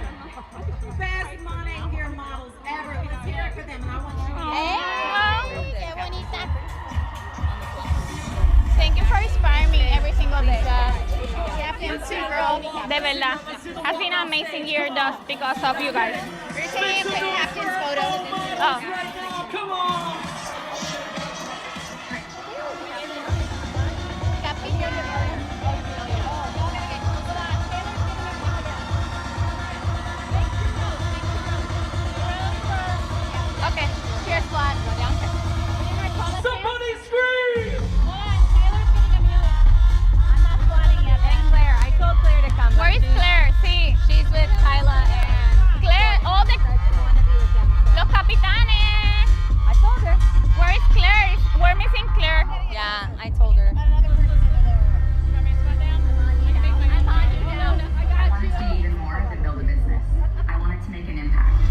best money gear models ever. Let's hear it for them. And I want you to Qué bonita. Thank you for inspiring me every single day. You too, girl. De verdad. Has been an amazing year just because of you guys. We're taking a captain's photo. Oh. Come on. Okay. Cheers, Vlad. Somebody scream! I told Claire to come. Where is Claire? Sí. She's with Kyla and Claire, all the los capitanes. I told her. Where is Claire? We're missing Claire. Yeah, I told her. I wanted to do even more than build a business. I wanted to make an impact.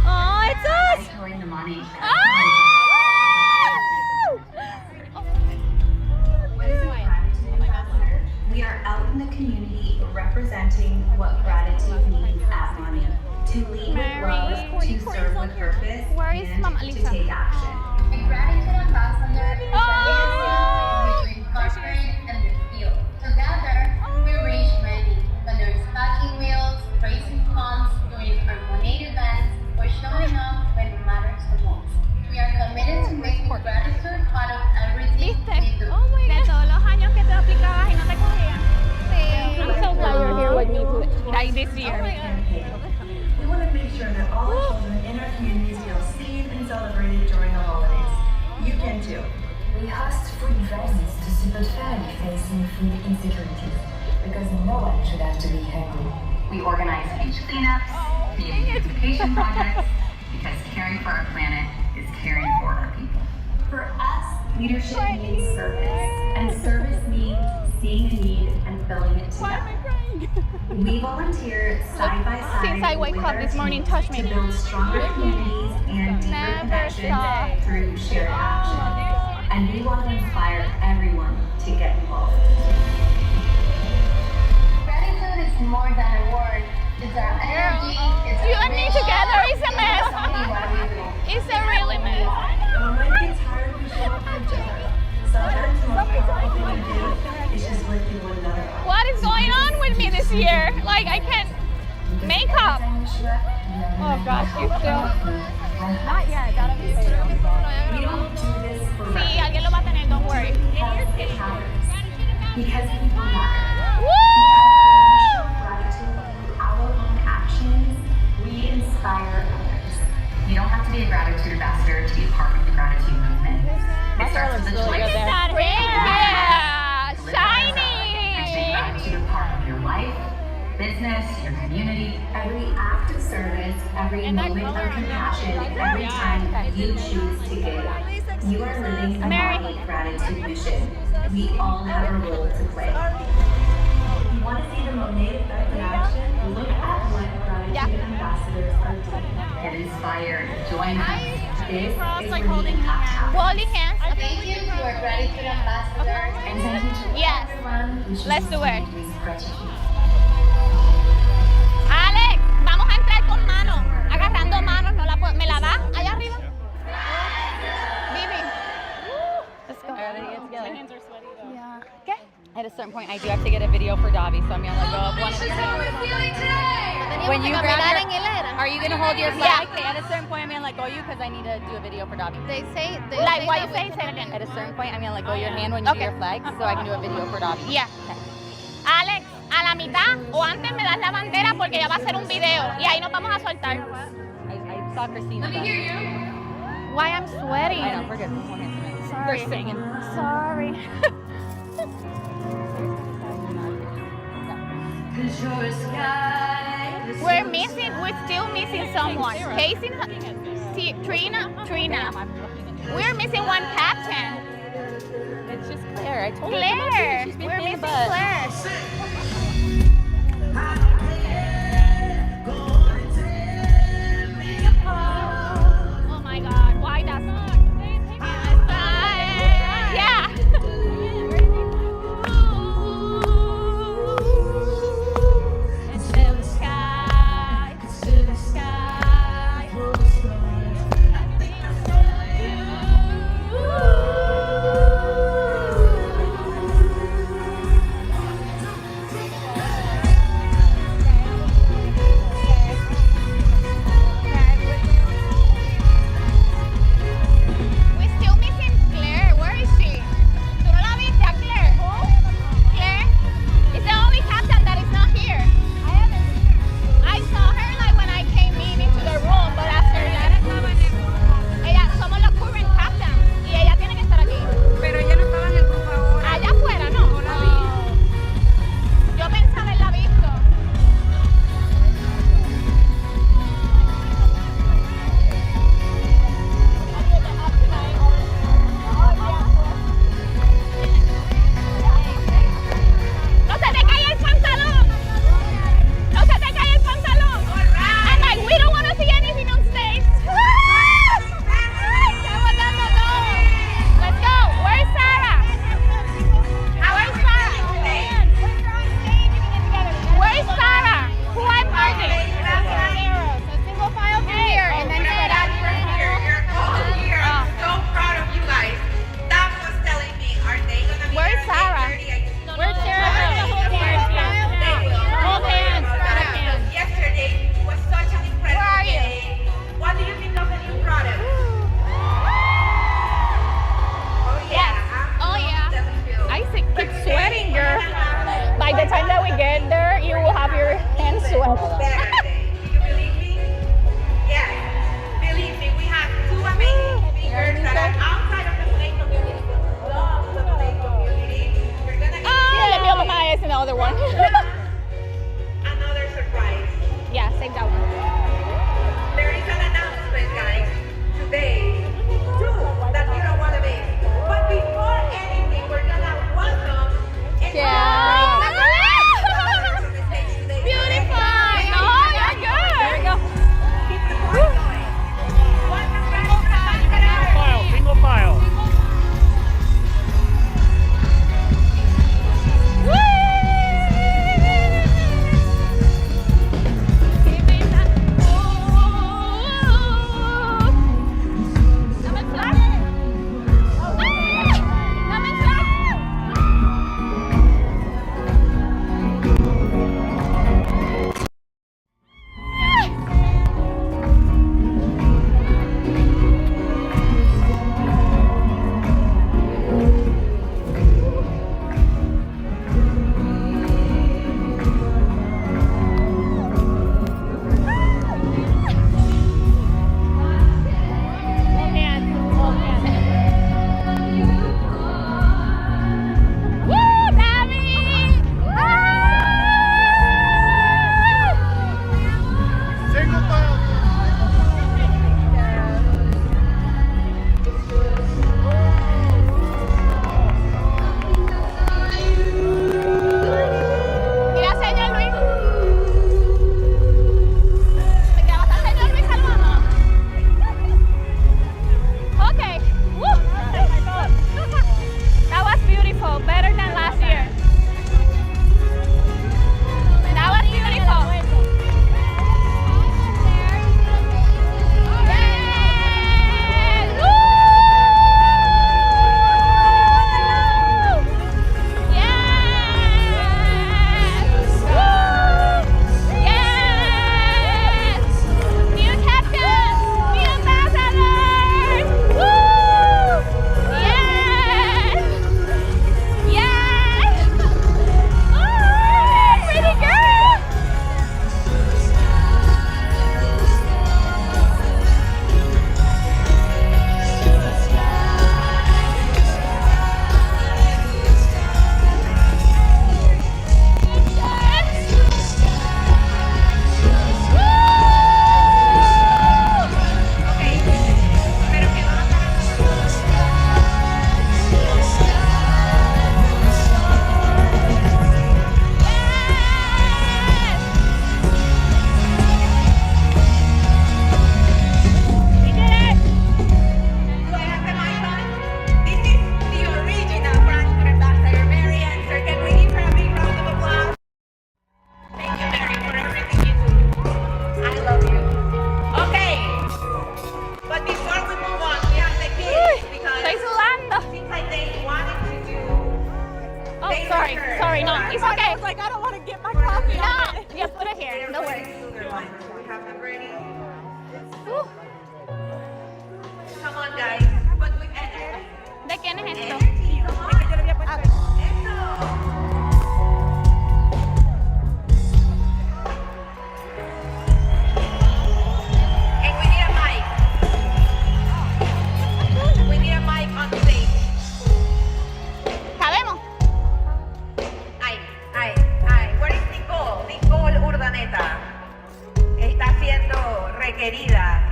Oh, it's us! I joined the Money. We are out in the community representing what gratitude means at Money. To lead with love, to serve with purpose, and to take action. A gratitude ambassador is between corporate and the field. Together, we reach many, whether it's packing meals, raising funds, doing our Money events, or showing up when it matters the most. We are committed to making gratitude part of everything we do. De todos los años que te aplicabas y no te cogían. Sí. I'm so glad you're here with me today. Like this year. We want to make sure that all the children in our communities feel seen and celebrated during the holidays. You can too. We host food drives to support families facing food insecurities, because no one should have to be hungry. We organize beach cleanups, community beautification projects, because caring for our planet is caring for our people. For us, leadership means service, and service means seeing a need and filling it together. We volunteer side by side Since I wake with up our this morning, teams touch me. to build stronger communities and deeper Never connections stop. through shared action. And we want to inspire everyone to get involved. Gratitude is more than a word. It's our energy. It's You and me together is a mess. It's a really mess. When life gets hard, we show up for each other. Sometimes the most powerful thing we do is just lifting one another up. What is going on with me this year? Like I can't make up. Oh gosh, you still. Not yet. Gotta be later. We don't do this for Sí, alguien lo va a tener. Don't worry. it matters. Because people matter. Woo! Gratitude through our own actions, we inspire others. You don't have to be a gratitude ambassador to be a part of the gratitude movement. It starts with a choice. Look at that hair! Live yourself and make Shiny! gratitude a part of your life, business, your community. Every act of service, every moment of compassion, every time you choose to give, you are living a Money gratitude mission. We all have a role to play. Want to see the Monet effect in action? Look at what gratitude ambassadors are doing. Get inspired. Join us. This is where you have to. Holding hands. Thank you to our gratitude ambassadors and thank you to everyone who chooses Let's do it. to increase gratitude. Alex, vamos a entrar con manos, agarrando manos, no la ¿me la da allá arriba? Vivi. Let's go. My hands are sweaty though. Yeah. ¿Qué? At a certain point, I do have to get a video for Dobby, so I'm gonna let go of one of your hands. When you grab your, are you gonna hold your flag? Okay, at a certain point, I'm gonna let go of you because I need to do a video for Dobby. They say, Like, why you say it again? At a certain point, I'm gonna let go of your hand when you do your flag, so I can do a video for Dobby. Yeah. Alex, a la mitad o antes me das la bandera porque ya va a ser un video y ahí nos vamos a soltar. I saw Christina. Why I'm sweating? I know, we're good. One more hand. Sorry. They're singing. Sorry. We're still missing someone. Casey, Trina. We're missing one captain. It's just Claire. I told Claire. She's been We're in the missing butt. Claire. Oh my God, why that song? Yeah.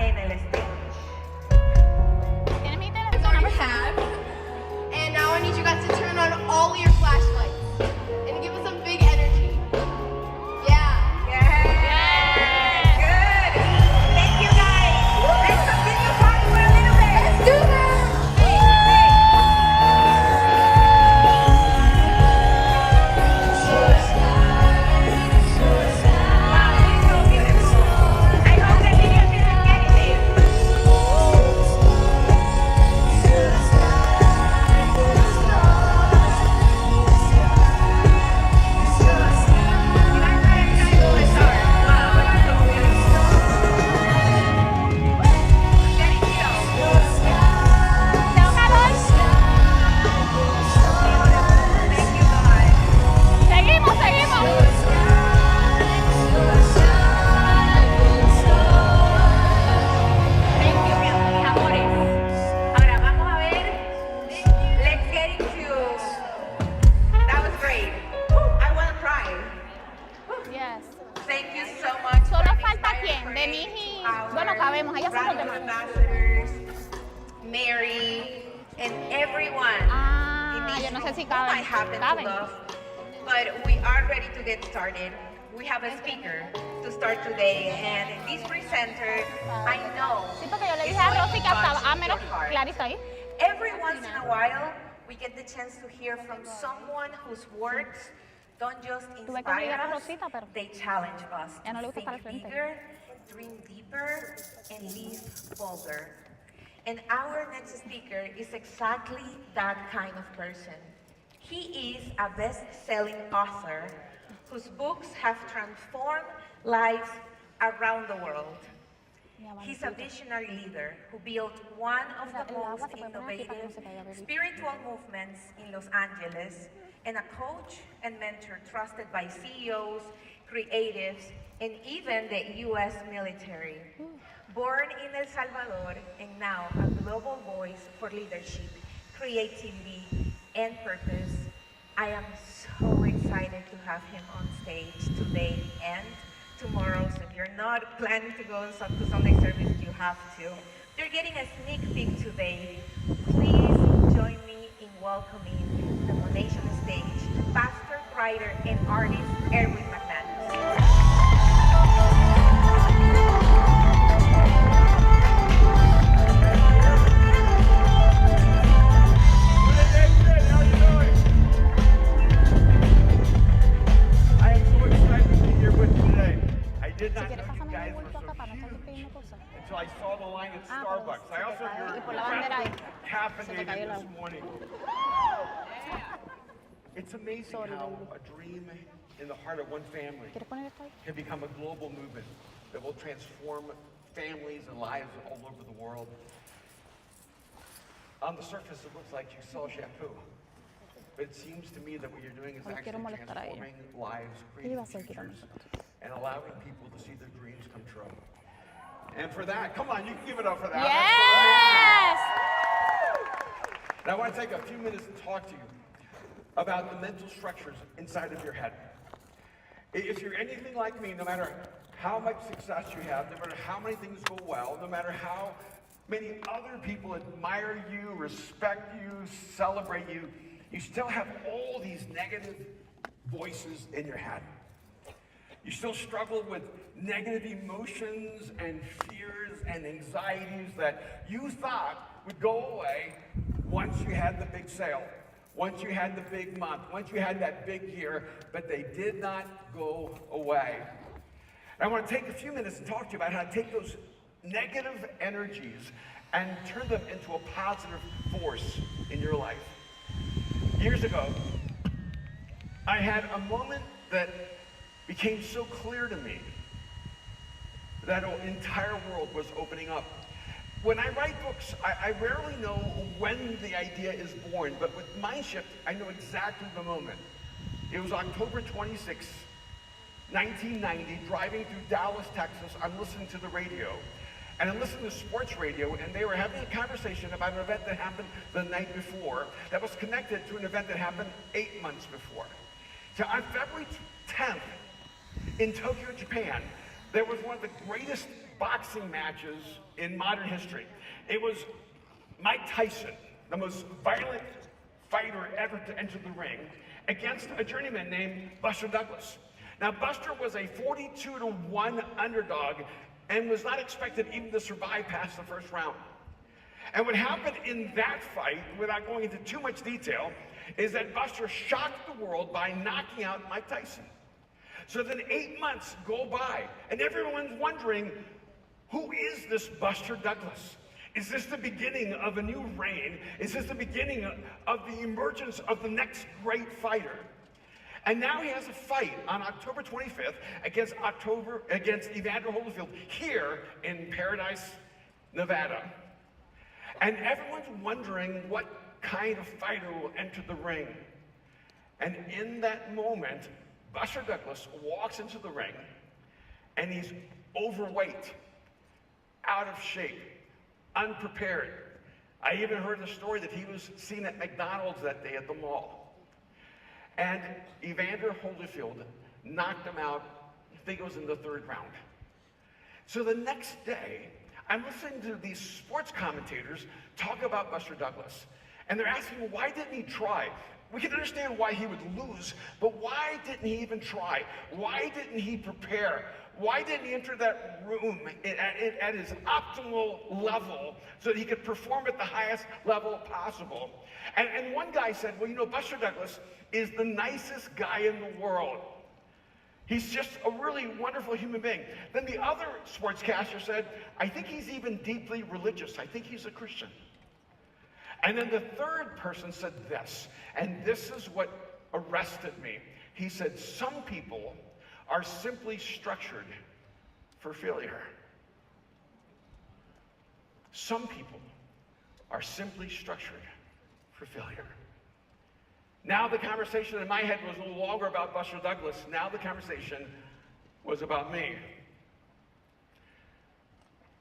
en el stage. ¿Tienes mi teléfono? And now I need you guys to turn on all your flashlights and give us some big energy. Yeah. Yeah. Good. Thank you guys. Let's continue the party for a little bit. Let's do this. Hey, hey. Wow, it's so beautiful. I hope the video isn't getting there. Seguimos, seguimos. Thank you, mis amores. Ahora vamos a ver. Let's get into. That was great. I want to cry. Yes. Thank you so much. Solo for falta inspiring quién, de mí y... our Bueno, cabemos, allá son los brand demás. ambassadors, Mary, and everyone. Ah, yo no sé si I caben. happen to Caben. love, but we are ready to get started. We have a speaker to start today, and this presenter, I know, Sí, porque yo le is dije a going Rosy to que estaba... touch Ah, menos your heart. clarita ahí. Every once in a while, we get the chance to hear from someone whose words don't just Tuve que obligar inspire a us, Rosita, pero they challenge us ya no le to gusta estar al think frente. bigger, dream deeper, and live bolder. And our next speaker is exactly that kind of person. He is a best-selling author whose books have transformed lives around the world. He's a visionary leader who built one of the most innovative spiritual movements in Los Angeles, and a coach and mentor trusted by CEOs, creatives, and even the US military. Born in El Salvador and now a global voice for leadership, creativity, and purpose, I am so excited to have him on stage today and tomorrow. So if you're not planning to go to Sunday service, you have to. You're getting a sneak peek today. Please join me in welcoming the Monations stage, pastor, writer, and artist Erwin McManus. I did not know you guys were so huge until I saw the line at Starbucks. I also heard incredible caffeinated this morning. It's amazing how a dream in the heart of one family can become a global movement that will transform families and lives all over the world. On the surface, it looks like you sell shampoo. But it seems to me that what you're doing is actually transforming lives, creating futures, and allowing people to see their dreams come true. And for that, come on, you can give it up for that. Yes! And I want to take a few minutes to talk to you about the mental structures inside of your head. If you're anything like me, no matter how much success you have, no matter how many things go well, no matter how many other people admire you, respect you, celebrate you, you still have all these negative voices in your head. You still struggle with negative emotions and fears and anxieties that you thought would go away once you had the big sale, once you had the big month, once you had that big year, but they did not go away. And I want to take a few minutes and talk to you about how to take those negative energies and turn them into a positive force in your life. Years ago, I had a moment that became so clear to me that an entire world was opening up. When I write books, I rarely know when the idea is born, but with Mindshift, I know exactly the moment. It was October 26, 1990, driving through Dallas, Texas. I'm listening to the radio, and I'm listening to sports radio, and they were having a conversation about an event that happened the night before that was connected to an event that happened 8 months before. So on February 10th, in Tokyo, Japan, there was one of the greatest boxing matches in modern history. It was Mike Tyson, the most violent fighter ever to enter the ring, against a journeyman named Buster Douglas. Now, Buster was a 42-1 underdog and was not expected even to survive past the first round. And what happened in that fight, without going into too much detail, is that Buster shocked the world by knocking out Mike Tyson. So then 8 months go by, and everyone's wondering, who is this Buster Douglas? Is this the beginning of a new reign? Is this the beginning of the emergence of the next great fighter? And now he has a fight on October 25th against Evander Holyfield here in Paradise, Nevada. And everyone's wondering what kind of fighter will enter the ring. And in that moment, Buster Douglas walks into the ring, and he's overweight, out of shape, unprepared. I even heard the story that he was seen at McDonald's that day at the mall. And Evander Holyfield knocked him out, I think it was in the 3rd round. So the next day, I'm listening to these sports commentators talk about Buster Douglas. And they're asking, well, why didn't he try? We can understand why he would lose, but why didn't he even try? Why didn't he prepare? Why didn't he enter that room at his optimal level so that he could perform at the highest level possible? And one guy said, well, you know, Buster Douglas is the nicest guy in the world. He's just a really wonderful human being. Then the other sportscaster said, I think he's even deeply religious. I think he's a Christian. And then the third person said this, and this is what arrested me. He said, some people are simply structured for failure. Some people are simply structured for failure. Now the conversation in my head was no longer about Buster Douglas. Now the conversation was about me.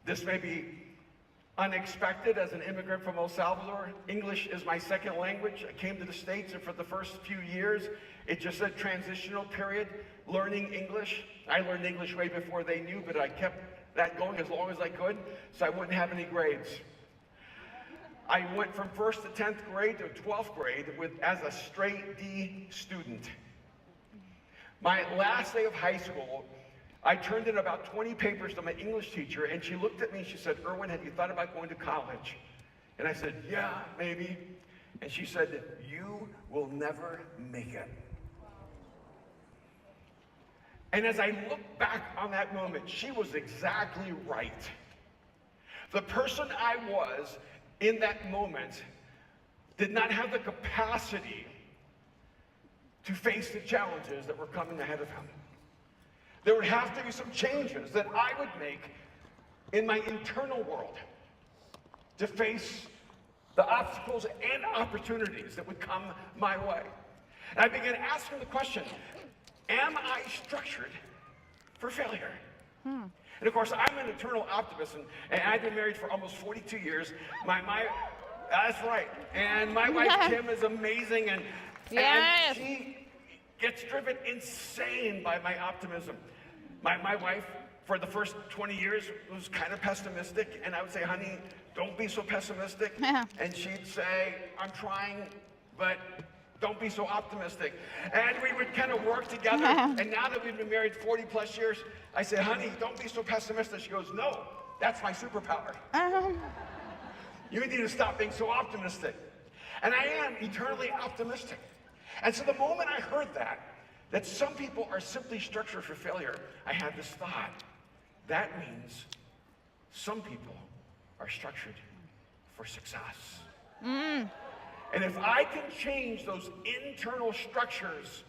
This may be unexpected as an immigrant from El Salvador. English is my second language. I came to the States, and for the first few years, it just said transitional period, learning English. I learned English way before they knew, but I kept that going as long as I could, so I wouldn't have any grades. I went from 1st to 10th grade to 12th grade as a straight D student. My last day of high school, I turned in about 20 papers to my English teacher, and she looked at me and she said, Erwin, have you thought about going to college? And I said, yeah, maybe. And she said, you will never make it. And as I look back on that moment, she was exactly right. The person I was in that moment did not have the capacity to face the challenges that were coming ahead of him. There would have to be some changes that I would make in my internal world to face the obstacles and opportunities that would come my way. And I began asking the question, am I structured for failure? And of course, I'm an eternal optimist, and I've been married for almost 42 years. That's right. And my wife, Kim, is amazing, and she gets driven insane by my optimism. My wife, for the first 20 years, was kind of pessimistic, and I would say, honey, don't be so pessimistic. And she'd say, I'm trying, but don't be so optimistic. And we would kind of work together, and now that we've been married 40 plus years, I say, honey, don't be so pessimistic. She goes, no, that's my superpower. You need to stop being so optimistic. And I am eternally optimistic. And so the moment I heard that some people are simply structured for failure, I had this thought. That means some people are structured for success. And if I can change those internal structures,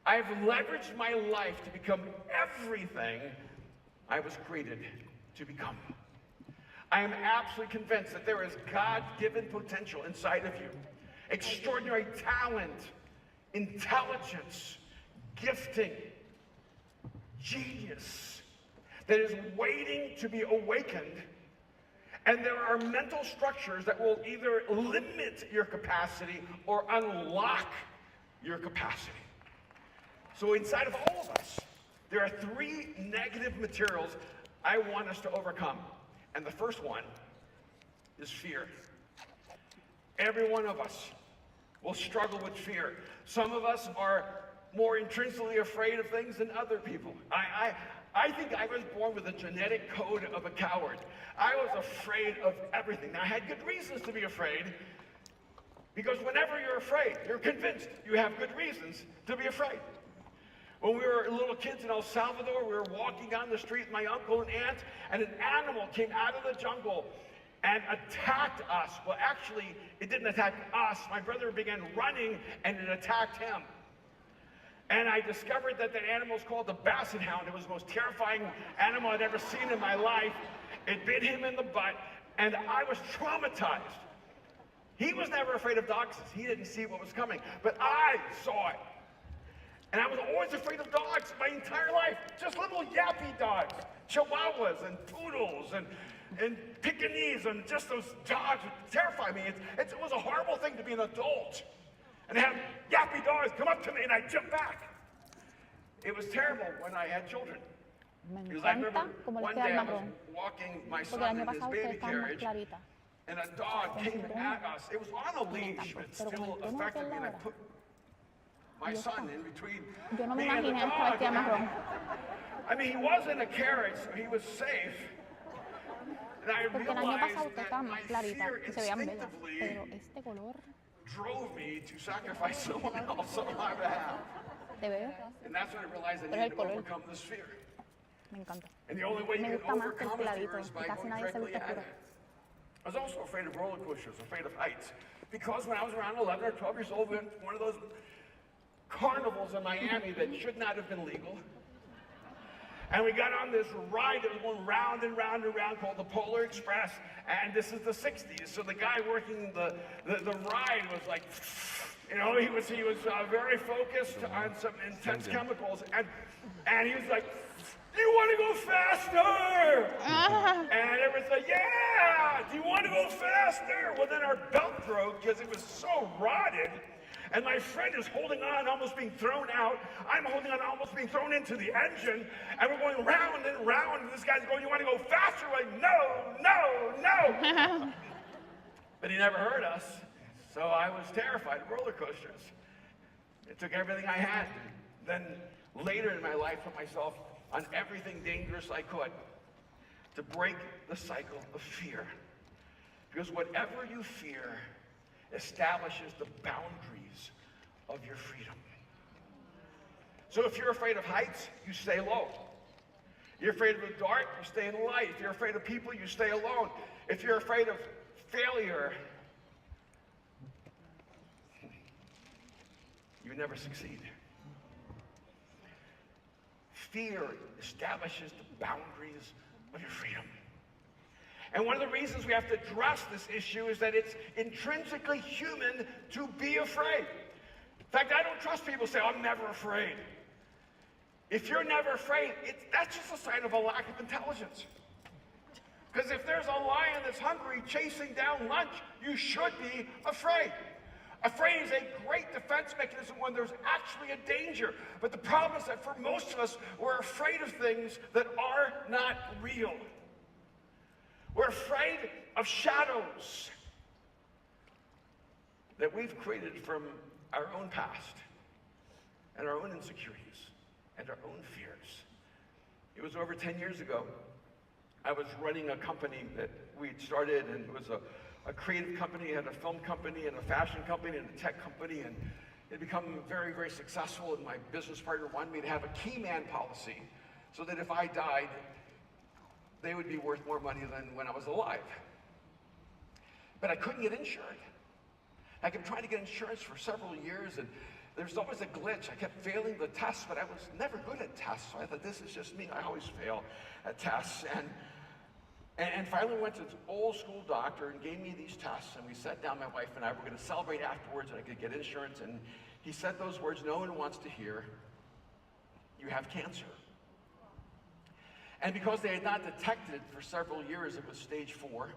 I've leveraged my life to become everything I was created to become. I am absolutely convinced that there is God-given potential inside of you, extraordinary talent, intelligence, gifting, genius that is waiting to be awakened. And there are mental structures that will either limit your capacity or unlock your capacity. So inside of all of us, there are 3 negative materials I want us to overcome. And the first one is fear. Every one of us will struggle with fear. Some of us are more intrinsically afraid of things than other people. I think I was born with a genetic code of a coward. I was afraid of everything. Now, I had good reasons to be afraid, because whenever you're afraid, you're convinced you have good reasons to be afraid. When we were little kids in El Salvador, we were walking down the street with my uncle and aunt, and an animal came out of the jungle and attacked us. Well, actually, it didn't attack us. My brother began running, and it attacked him. And I discovered that that animal is called the basset hound. It was the most terrifying animal I'd ever seen in my life. It bit him in the butt, and I was traumatized. He was never afraid of dogs. He didn't see what was coming, but I saw it. And I was always afraid of dogs my entire life. Just little yappy dogs, chihuahuas and poodles and Pekingese, and just those dogs would terrify me. It was a horrible thing to be an adult and have yappy dogs come up to me and I'd jump back. It was terrible when I had children. Because I remember one day I was walking my son in his baby carriage, and a dog came at us. It was on a leash, but still affected me, and I put my son in between me and the dog. I mean, he was in a carriage, so he was safe. And I realized that my fear instinctively drove me to sacrifice someone else on my behalf. And that's when I realized I needed to overcome this fear. And the only way you can overcome fear is by going directly at it. I was also afraid of roller coasters, afraid of heights. Because when I was around 11 or 12 years old, we went to one of those carnivals in Miami that should not have been legal. And we got on this ride that was going round and round and round called the Polar Express. And this is the 60s. So the guy working the ride was like, you know, he was very focused on some intense chemicals. And he was like, do you want to go faster? And everyone said, yeah, do you want to go faster? Well, then our belt broke because it was so rotted. And my friend is holding on, almost being thrown out. I'm holding on, almost being thrown into the engine. And we're going round and round. And this guy's going, you want to go faster? We're like, no. But he never heard us. So I was terrified of roller coasters. It took everything I had. Then later in my life, put myself on everything dangerous I could to break the cycle of fear. Because whatever you fear establishes the boundaries of your freedom. So if you're afraid of heights, you stay low. You're afraid of the dark, you stay in the light. If you're afraid of people, you stay alone. If you're afraid of failure, you never succeed. Fear establishes the boundaries of your freedom. And one of the reasons we have to address this issue is that it's intrinsically human to be afraid. In fact, I don't trust people who say, I'm never afraid. If you're never afraid, that's just a sign of a lack of intelligence. Because if there's a lion that's hungry chasing down lunch, you should be afraid. Afraid is a great defense mechanism when there's actually a danger. But the problem is that for most of us, we're afraid of things that are not real. We're afraid of shadows that we've created from our own past and our own insecurities and our own fears. It was over 10 years ago. I was running a company that we'd started, and it was a creative company, it had a film company and a fashion company and a tech company, and it had become very, very successful, and my business partner wanted me to have a key man policy so that if I died, they would be worth more money than when I was alive. But I couldn't get insured. I kept trying to get insurance for several years, and there was always a glitch. I kept failing the tests, but I was never good at tests, so I thought, this is just me. I always fail at tests. And finally went to this old school doctor and gave me these tests, and we sat down, my wife and I were going to celebrate afterwards, and I could get insurance, and he said those words no one wants to hear: you have cancer. And because they had not detected it for several years, it was stage 4,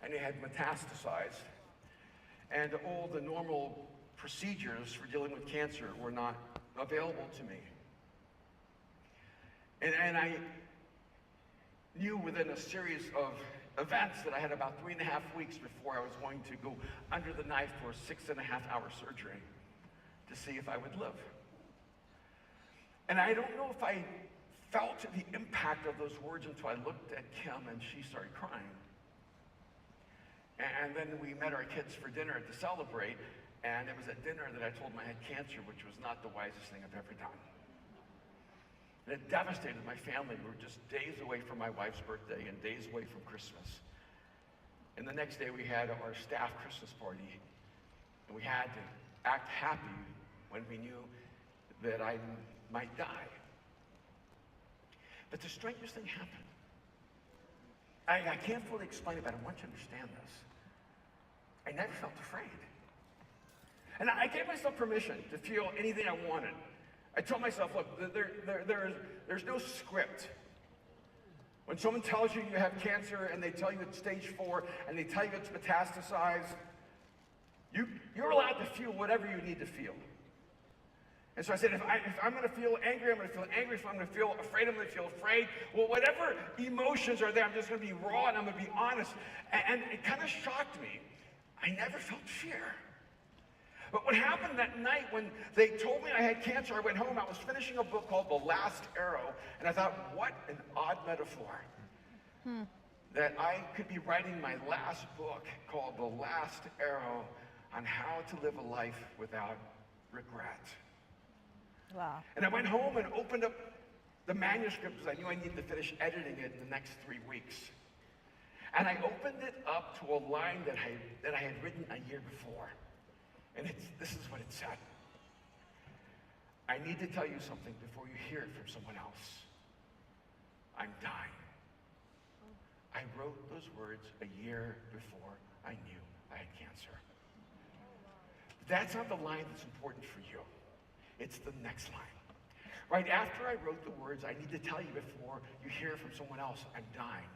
and it had metastasized, and all the normal procedures for dealing with cancer were not available to me. And I knew within a series of events that I had about 3.5 weeks before I was going to go under the knife for a 6.5-hour surgery to see if I would live. And I don't know if I felt the impact of those words until I looked at Kim and she started crying. And then we met our kids for dinner to celebrate, and it was at dinner that I told them I had cancer, which was not the wisest thing I've ever done. And it devastated my family. We were just days away from my wife's birthday and days away from Christmas. And the next day we had our staff Christmas party, and we had to act happy when we knew that I might die. But the strangest thing happened. I can't fully explain it, but I want you to understand this. I never felt afraid. And I gave myself permission to feel anything I wanted. I told myself, look, there's no script. When someone tells you you have cancer and they tell you it's stage 4 and they tell you it's metastasized, you're allowed to feel whatever you need to feel. And so I said, if I'm going to feel angry, I'm going to feel angry. If I'm going to feel afraid, I'm going to feel afraid. Well, whatever emotions are there, I'm just going to be raw and I'm going to be honest. And it kind of shocked me. I never felt fear. But what happened that night when they told me I had cancer, I went home, I was finishing a book called The Last Arrow, and I thought, what an odd metaphor. That I could be writing my last book called The Last Arrow on how to live a life without regret. Wow. And I went home and opened up the manuscript because I knew I needed to finish editing it in the next 3 weeks. And I opened it up to a line that I had written a year before. And this is what it said. I need to tell you something before you hear it from someone else. I'm dying. I wrote those words a year before I knew I had cancer. That's not the line that's important for you. It's the next line. Right after I wrote the words, I need to tell you before you hear from someone else, I'm dying,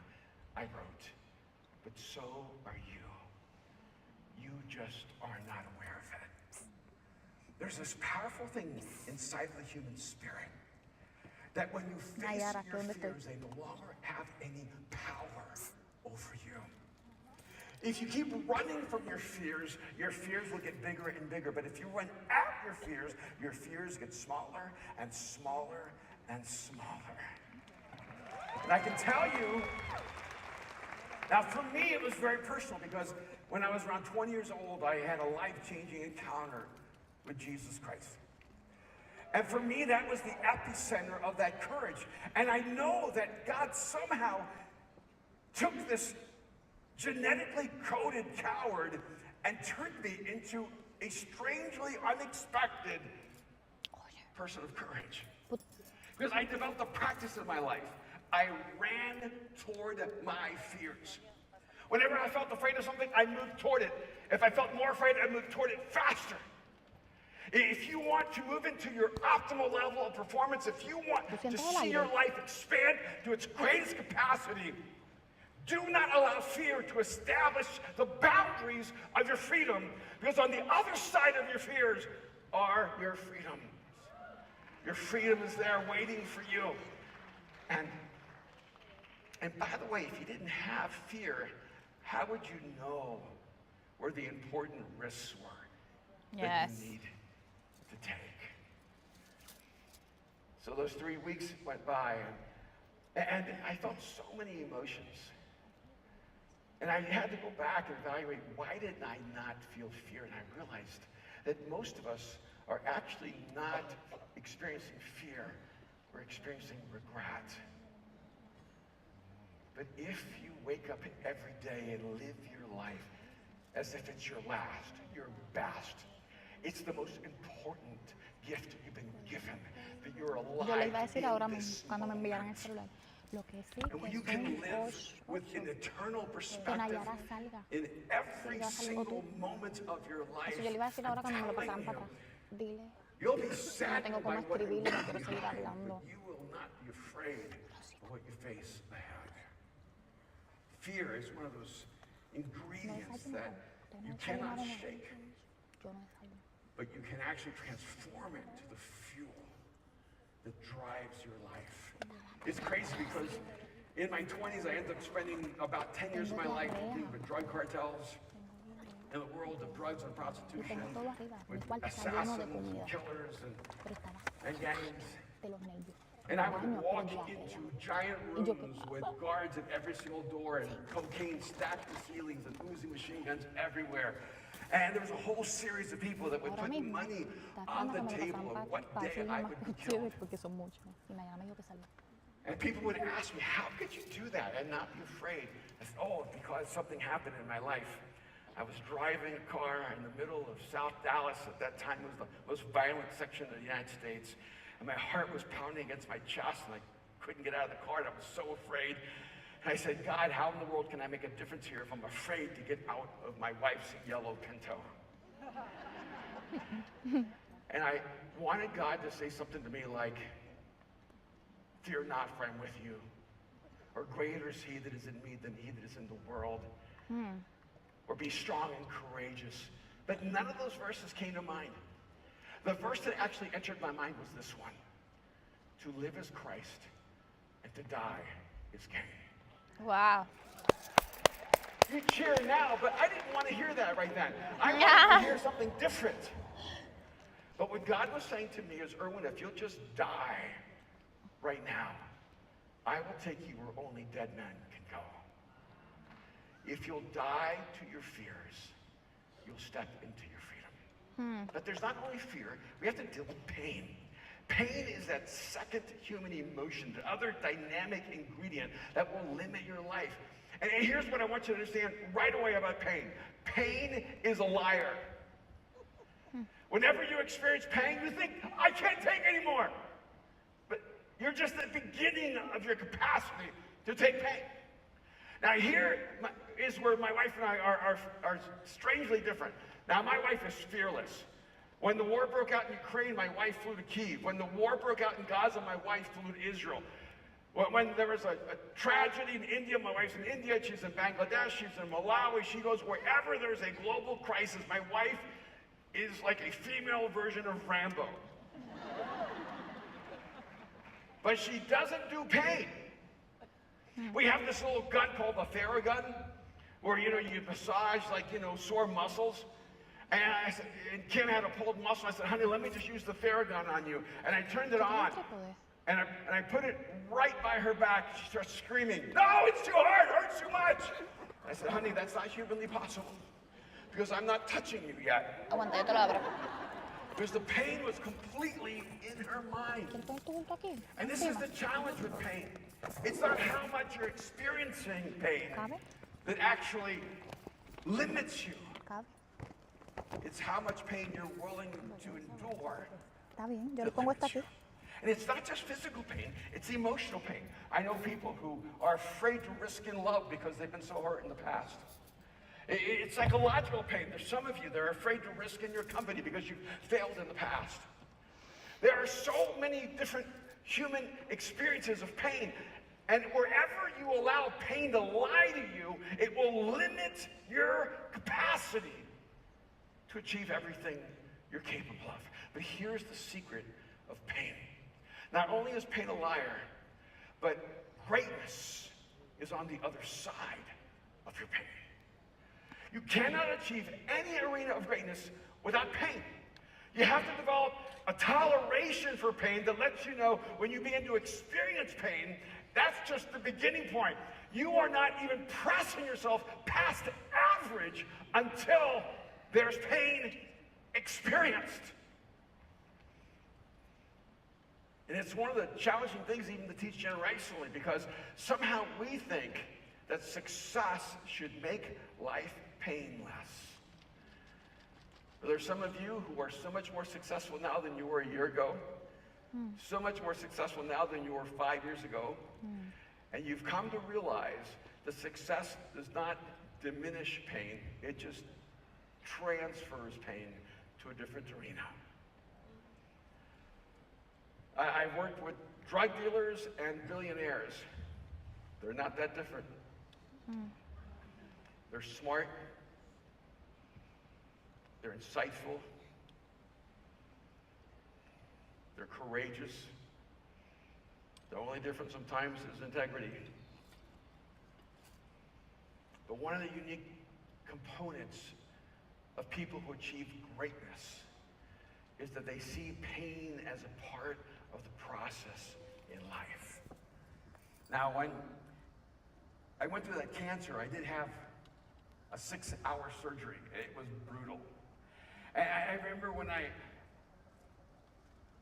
I wrote, but so are you. You just are not aware of it. There's this powerful thing inside of the human spirit that when you face your fears, they no longer have any power over you. If you keep running from your fears will get bigger and bigger. But if you run at your fears get smaller and smaller and smaller. And I can tell you, now for me it was very personal because when I was around 20 years old, I had a life-changing encounter with Jesus Christ. And for me, that was the epicenter of that courage. And I know that God somehow took this genetically coded coward and turned me into a strangely unexpected person of courage. Because I developed a practice in my life. I ran toward my fears. Whenever I felt afraid of something, I moved toward it. If I felt more afraid, I moved toward it faster. If you want to move into your optimal level of performance, if you want to see your life expand to its greatest capacity, do not allow fear to establish the boundaries of your freedom, because on the other side of your fears are your freedoms. Your freedom is there waiting for you. And by the way, if you didn't have fear, how would you know where the important risks were that you need to take? So those 3 weeks went by, and I felt so many emotions. And I had to go back and evaluate, why did I not feel fear? And I realized that most of us are actually not experiencing fear, we're experiencing regret. But if you wake up every day and live your life as if it's your last, your best, it's the most important gift you've been given, that you're alive in this moment. And when you can live with an eternal perspective in every single moment of your life, I'm telling you, you'll be saddened by what you leave behind, but you will not be afraid of what you face ahead. Fear is one of those ingredients that you cannot shake, but you can actually transform it to the fuel that drives your life. It's crazy because In my 20s, I ended up spending about 10 years of my life dealing with drug cartels, in the world of drugs and prostitution, with assassins and killers and gangs. And I would walk into giant rooms with guards at every single door and cocaine stacked to the ceilings and Uzi machine guns everywhere. And there was a whole series of people that would put money on the table of what day I would be killed. And people would ask me, how could you do that and not be afraid? I said, oh, because something happened in my life. I was driving a car in the middle of South Dallas. At that time, it was the most violent section of the United States. And my heart was pounding against my chest, and I couldn't get out of the car, and I was so afraid. And I said, God, how in the world can I make a difference here if I'm afraid to get out of my wife's yellow Pinto? And I wanted God to say something to me like, fear not, for I'm with you. Or greater is he that is in me than he that is in the world. Or be strong and courageous. But none of those verses came to mind. The verse that actually entered my mind was this one. To live as Christ and to die is gain. Wow. You cheer now, but I didn't want to hear that right then. I wanted to hear something different. But what God was saying to me is, Erwin, if you'll just die right now, I will take you where only dead men can go. If you'll die to your fears, you'll step into your freedom. But there's not only fear, we have to deal with pain. Pain is that second human emotion, the other dynamic ingredient that will limit your life. And here's what I want you to understand right away about pain. Pain is a liar. Whenever you experience pain, you think, I can't take anymore. But you're just at the beginning of your capacity to take pain. Now here is where my wife and I are strangely different. Now my wife is fearless. When the war broke out in Ukraine, my wife flew to Kyiv. When the war broke out in Gaza, my wife flew to Israel. When there was a tragedy in India, my wife's in India, she's in Bangladesh, she's in Malawi, she goes wherever there's a global crisis. My wife is like a female version of Rambo. But she doesn't do pain. We have this little gun called the Theragun, where, you massage, sore muscles. And Kim had a pulled muscle. I said, honey, let me just use the Theragun on you. And I turned it on, and I put it right by her back. She starts screaming, no, it's too hard, it hurts too much. I said, honey, that's not humanly possible, because I'm not touching you yet. Because the pain was completely in her mind. And this is the challenge with pain. It's not how much you're experiencing pain that actually limits you. It's how much pain you're willing to endure. And it's not just physical pain, it's emotional pain. I know people who are afraid to risk in love because they've been so hurt in the past. It's psychological pain. There's some of you that are afraid to risk in your company because you've failed in the past. There are so many different human experiences of pain. And wherever you allow pain to lie to you, it will limit your capacity to achieve everything you're capable of. But here's the secret of pain. Not only is pain a liar, but greatness is on the other side of your pain. You cannot achieve any arena of greatness without pain. You have to develop a toleration for pain that lets you know when you begin to experience pain, that's just the beginning point. You are not even pressing yourself past average until there's pain experienced. And it's one of the challenging things even to teach generationally, because somehow we think that success should make life painless. There's some of you who are so much more successful now than you were a year ago, so much more successful now than you were 5 years ago, and you've come to realize that success does not diminish pain, it just transfers pain to a different arena. I've worked with drug dealers and billionaires. They're not that different. They're smart. They're insightful. They're courageous. The only difference sometimes is integrity. But one of the unique components of people who achieve greatness is that they see pain as a part of the process in life. Now, when I went through that cancer, I did have a 6-hour surgery. It was brutal. And I remember when I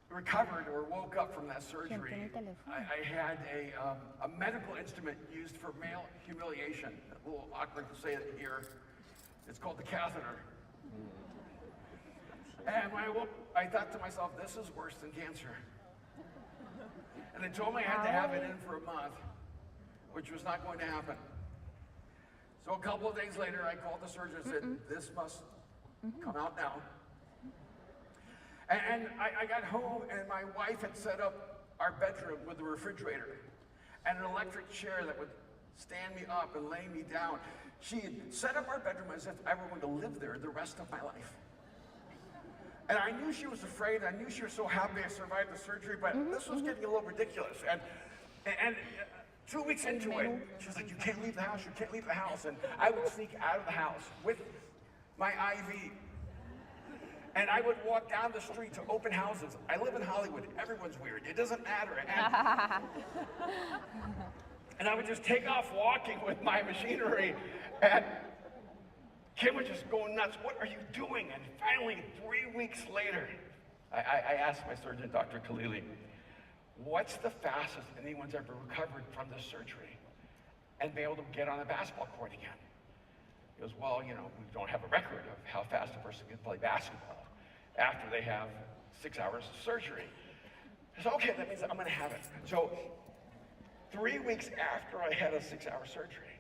recovered or woke up from that surgery, I had a medical instrument used for male humiliation. A little awkward to say it here. It's called the catheter. And when I woke, I thought to myself, this is worse than cancer. And they told me I had to have it in for a month, which was not going to happen. So a couple of days later, I called the surgeon and said, this must come out now. And I got home, and my wife had set up our bedroom with a refrigerator and an electric chair that would stand me up and lay me down. She had set up our bedroom as if I were going to live there the rest of my life. And I knew she was afraid. I knew she was so happy I survived the surgery, but this was getting a little ridiculous. And 2 weeks into it, she was like, you can't leave the house, you can't leave the house. And I would sneak out of the house with my IV. And I would walk down the street to open houses. I live in Hollywood. Everyone's weird. It doesn't matter. And I would just take off walking with my machinery. And Kim was just going nuts. What are you doing? And finally, 3 weeks later, I asked my surgeon, Dr. Khalili, what's the fastest anyone's ever recovered from this surgery and be able to get on a basketball court again? He goes, well, you know, we don't have a record of how fast a person can play basketball after they have 6 hours of surgery. I said, okay, that means I'm gonna have it. So 3 weeks after I had a 6-hour surgery,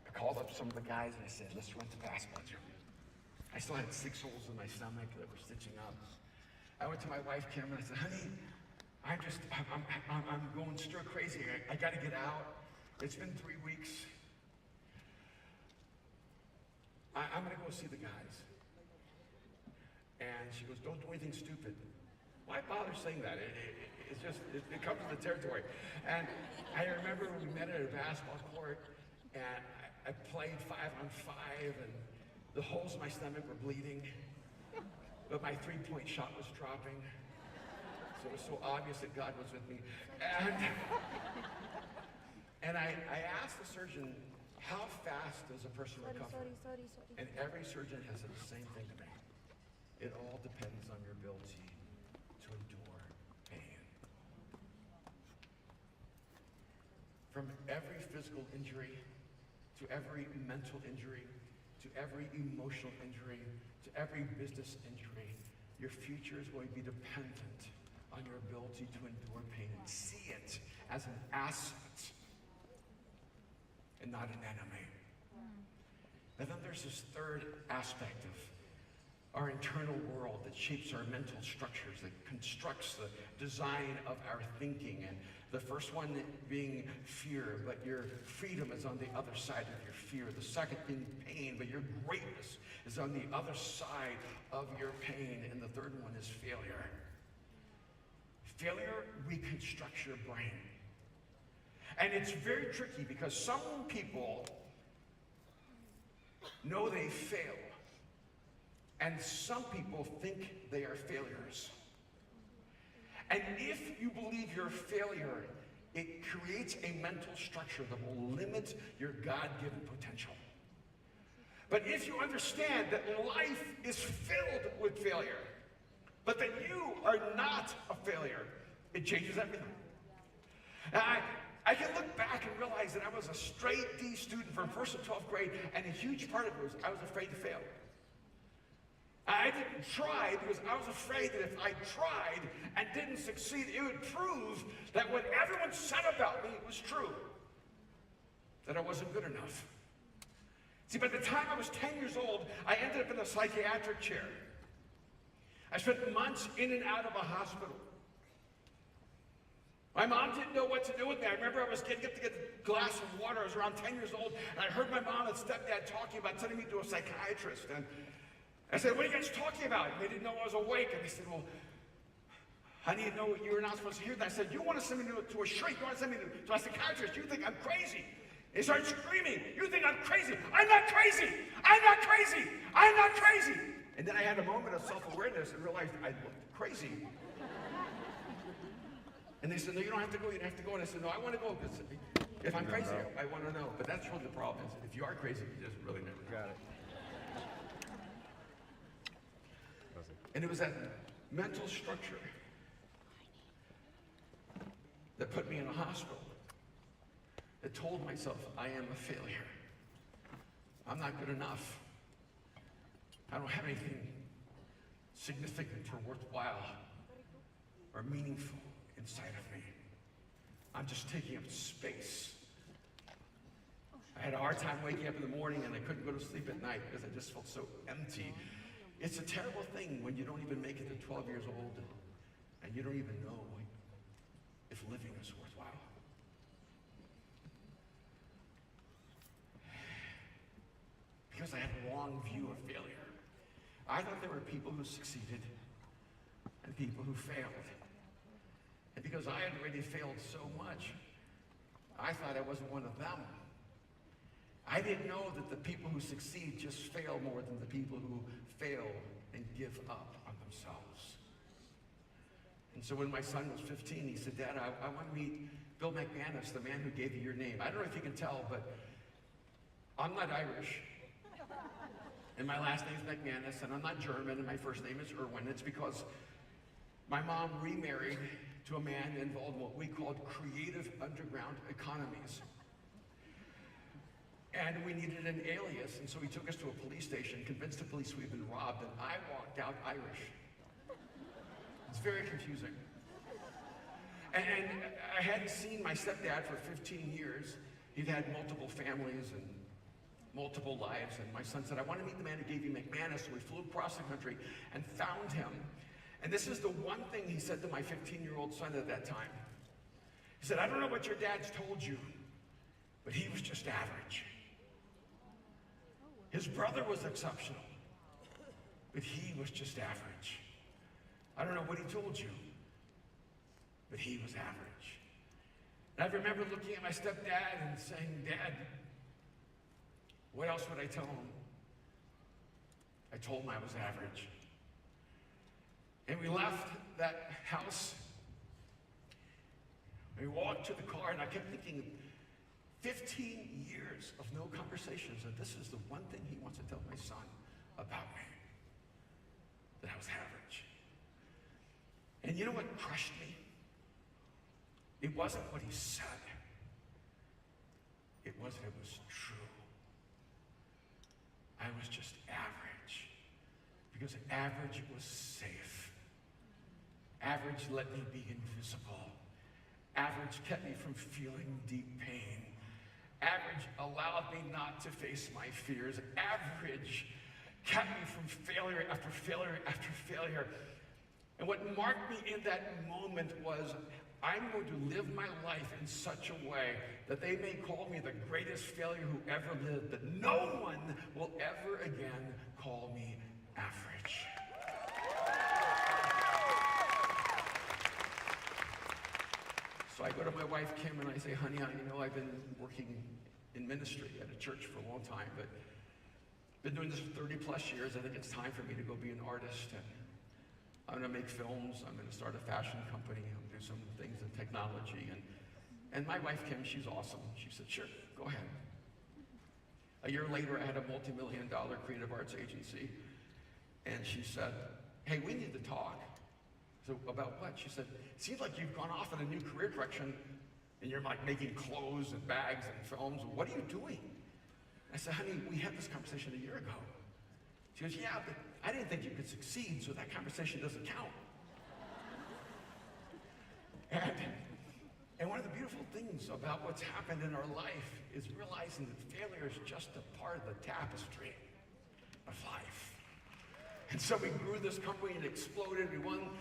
I called up some of the guys and I said, let's run to basketball gym. I still had 6 holes in my stomach that were stitching up. I went to my wife, Kim, and I said, honey, I'm going stir crazy. I gotta get out. It's been 3 weeks. I'm gonna go see the guys. And she goes, don't do anything stupid. Why bother saying that? It's just, it comes with the territory. And I remember we met at a basketball court, and I played 5-on-5, and the holes in my stomach were bleeding, but my 3-point shot was dropping. So it was so obvious that God was with me. And I asked the surgeon, how fast does a person recover? And every surgeon has said the same thing to me. It all depends on your ability to endure pain. From every physical injury, to every mental injury, to every emotional injury, to every business injury, your future is going to be dependent on your ability to endure pain and see it as an asset and not an enemy. And then there's this third aspect of our internal world that shapes our mental structures, that constructs the design of our thinking. And the first one being fear, but your freedom is on the other side of your fear. The second being pain, but your greatness is on the other side of your pain. And the third one is failure. Failure reconstructs your brain. And it's very tricky because some people know they fail, and some people think they are failures. And if you believe you're a failure, it creates a mental structure that will limit your God-given potential. But if you understand that life is filled with failure, but that you are not a failure, it changes everything. Now, I can look back and realize that I was a straight D student from 1st to 12th grade, and a huge part of it was I was afraid to fail. I didn't try because I was afraid that if I tried and didn't succeed, it would prove that what everyone said about me was true, that I wasn't good enough. See, by the time I was 10 years old, I ended up in a psychiatric chair. I spent months in and out of a hospital. My mom didn't know what to do with me. I remember I was getting up to get a glass of water. I was around 10 years old, and I heard my mom and stepdad talking about sending me to a psychiatrist. And I said, what are you guys talking about? And they didn't know I was awake. And they said, well, I need to know what you were not supposed to hear. And I said, you want to send me to a shrink. You want to send me to a psychiatrist. You think I'm crazy. He started screaming, "You think I'm crazy? I'm not crazy! I'm not crazy! I'm not crazy!" And then I had a moment of self-awareness and realized I looked crazy. And they said, "No, you don't have to go, you don't have to go." And I said, "No, I want to go because if I'm crazy, I want to know." But that's really the problem is if you are crazy, you just really never got it. And it was that mental structure that put me in a hospital, that told myself I am a failure. I'm not good enough. I don't have anything significant or worthwhile or meaningful inside of me. I'm just taking up space. I had a hard time waking up in the morning and I couldn't go to sleep at night because I just felt so empty. It's a terrible thing when you don't even make it to 12 years old and you don't even know if living is worthwhile. Because I had a wrong view of failure. I thought there were people who succeeded and people who failed. And because I had already failed so much, I thought I wasn't one of them. I didn't know that the people who succeed just fail more than the people who fail and give up on themselves. And so when my son was 15, he said, "Dad, I want to meet Bill McManus, the man who gave you your name." I don't know if you can tell, but I'm not Irish. And my last name is McManus, and I'm not German, and my first name is Irwin. It's because my mom remarried to a man involved in what we called creative underground economies. And we needed an alias, and so he took us to a police station, convinced the police we'd been robbed, and I walked out Irish. It's very confusing. And I hadn't seen my stepdad for 15 years. He'd had multiple families and multiple lives, and my son said, "I want to meet the man who gave you McManus." So we flew across the country and found him. And this is the one thing he said to my 15-year-old son at that time. He said, "I don't know what your dad's told you, but he was just average. His brother was exceptional, but he was just average. I don't know what he told you, but he was average." And I remember looking at my stepdad and saying, "Dad, what else would I tell him?" I told him I was average. And we left that house. We walked to the car, and I kept thinking, 15 years of no conversations, and this is the one thing he wants to tell my son about me, that I was average. And you know what crushed me? It wasn't what he said. It was true. I was just average, because average was safe. Average let me be invisible. Average kept me from feeling deep pain. Average allowed me not to face my fears. Average kept me from failure after failure after failure. And what marked me in that moment was, I'm going to live my life in such a way that they may call me the greatest failure who ever lived, but no one will ever again call me average. So I go to my wife, Kim, and I say, "Honey, you know, I've been working in ministry at a church for a long time, but been doing this for 30 plus years. I think it's time for me to go be an artist. And I'm going to make films. I'm going to start a fashion company. I'm going to do some things in technology." And my wife, Kim, she's awesome. She said, "Sure, go ahead." A year later, I had a multi-million-dollar creative arts agency. And she said, "Hey, we need to talk." So about what? She said, "It seems like you've gone off in a new career direction, and you're like making clothes and bags and films. What are you doing?" I said, "Honey, we had this conversation a year ago." She goes, "Yeah, but I didn't think you could succeed, so that conversation doesn't count." And one of the beautiful things about what's happened in our life is realizing that failure is just a part of the tapestry of life. And so we grew this company and exploded. We won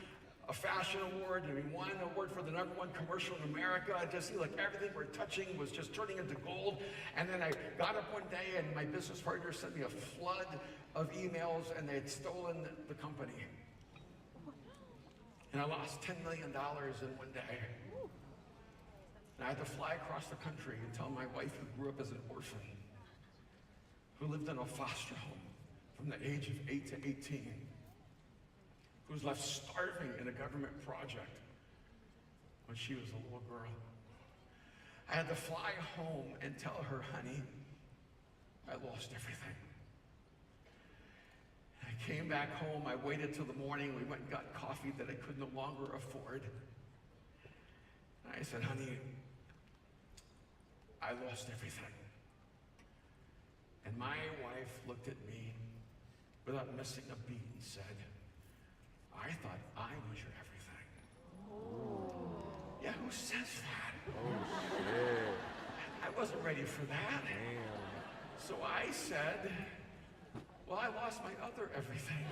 a fashion award, and we won an award for the #1 commercial in America. I just seemed like everything we're touching was just turning into gold. And then I got up one day, and my business partner sent me a flood of emails, and they had stolen the company. And I lost $10 million in one day. And I had to fly across the country and tell my wife, who grew up as an orphan, who lived in a foster home from the age of 8 to 18, who was left starving in a government project when she was a little girl. I had to fly home and tell her, honey, I lost everything. I came back home, I waited till the morning, we went and got coffee that I could no longer afford. And I said, honey, I lost everything. And my wife looked at me without missing a beat and said, I thought I was your everything. Yeah, who says that? Oh, shit. I wasn't ready for that. Damn. So I said, well, I lost my other everything.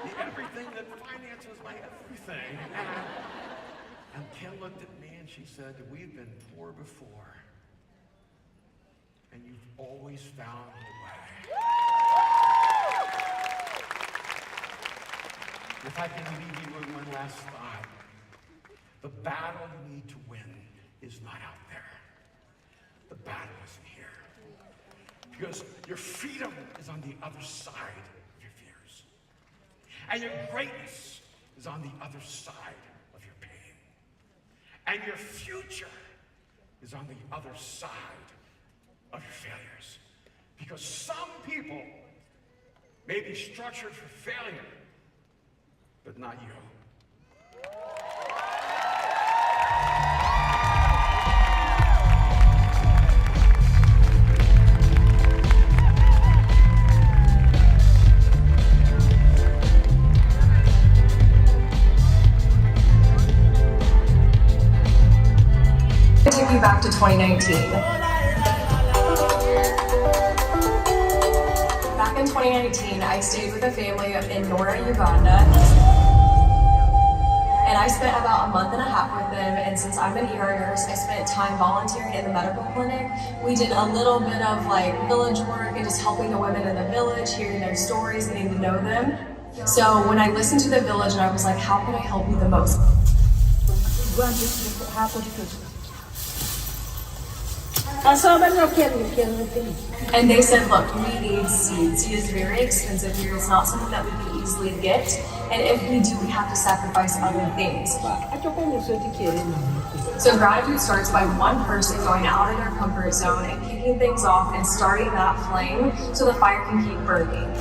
The everything that finances my everything. And Kim looked at me and she said, we've been poor before, and you've always found a way. If I can leave you with one last thought, the battle you need to win is not out there. The battle is in here. Because your freedom is on the other side of your fears. And your greatness is on the other side of your pain. And your future is on the other side of your failures. Because some people may be structured for failure, but not you. Take you back to 2019. Back in 2019, I stayed with a family in Nora, Uganda. And I spent about a month and a half with them, and since I'm an ER nurse, I spent time volunteering in the medical clinic. We did a little bit of like village work and just helping the women in the village, hearing their stories, getting to know them. So when I listened to the village, and I was like, how can I help you the most? And they said, look, we need seed. Seed is very expensive here. It's not something that we can easily get. And if we do, we have to sacrifice other things. So gratitude starts by one person going out of their comfort zone and kicking things off and starting that flame so the fire can keep burning.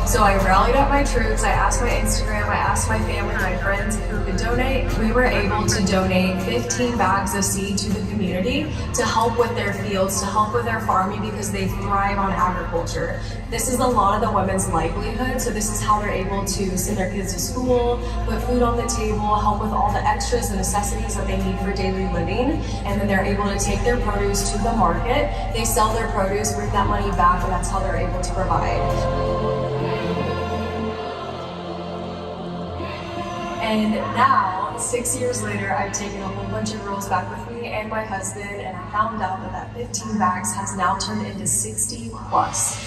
So I rallied up my troops, I asked my Instagram, I asked my family, my friends who could donate. We were able to donate 15 bags of seed to the community to help with their fields, to help with their farming because they thrive on agriculture. This is a lot of the women's livelihood, so this is how they're able to send their kids to school, put food on the table, help with all the extras and necessities that they need for daily living, and then they're able to take their produce to the market. They sell their produce, bring that money back, and that's how they're able to provide. And now, 6 years later, I've taken a whole bunch of girls back with me and my husband, and I found out that that 15 bags has now turned into 60 plus.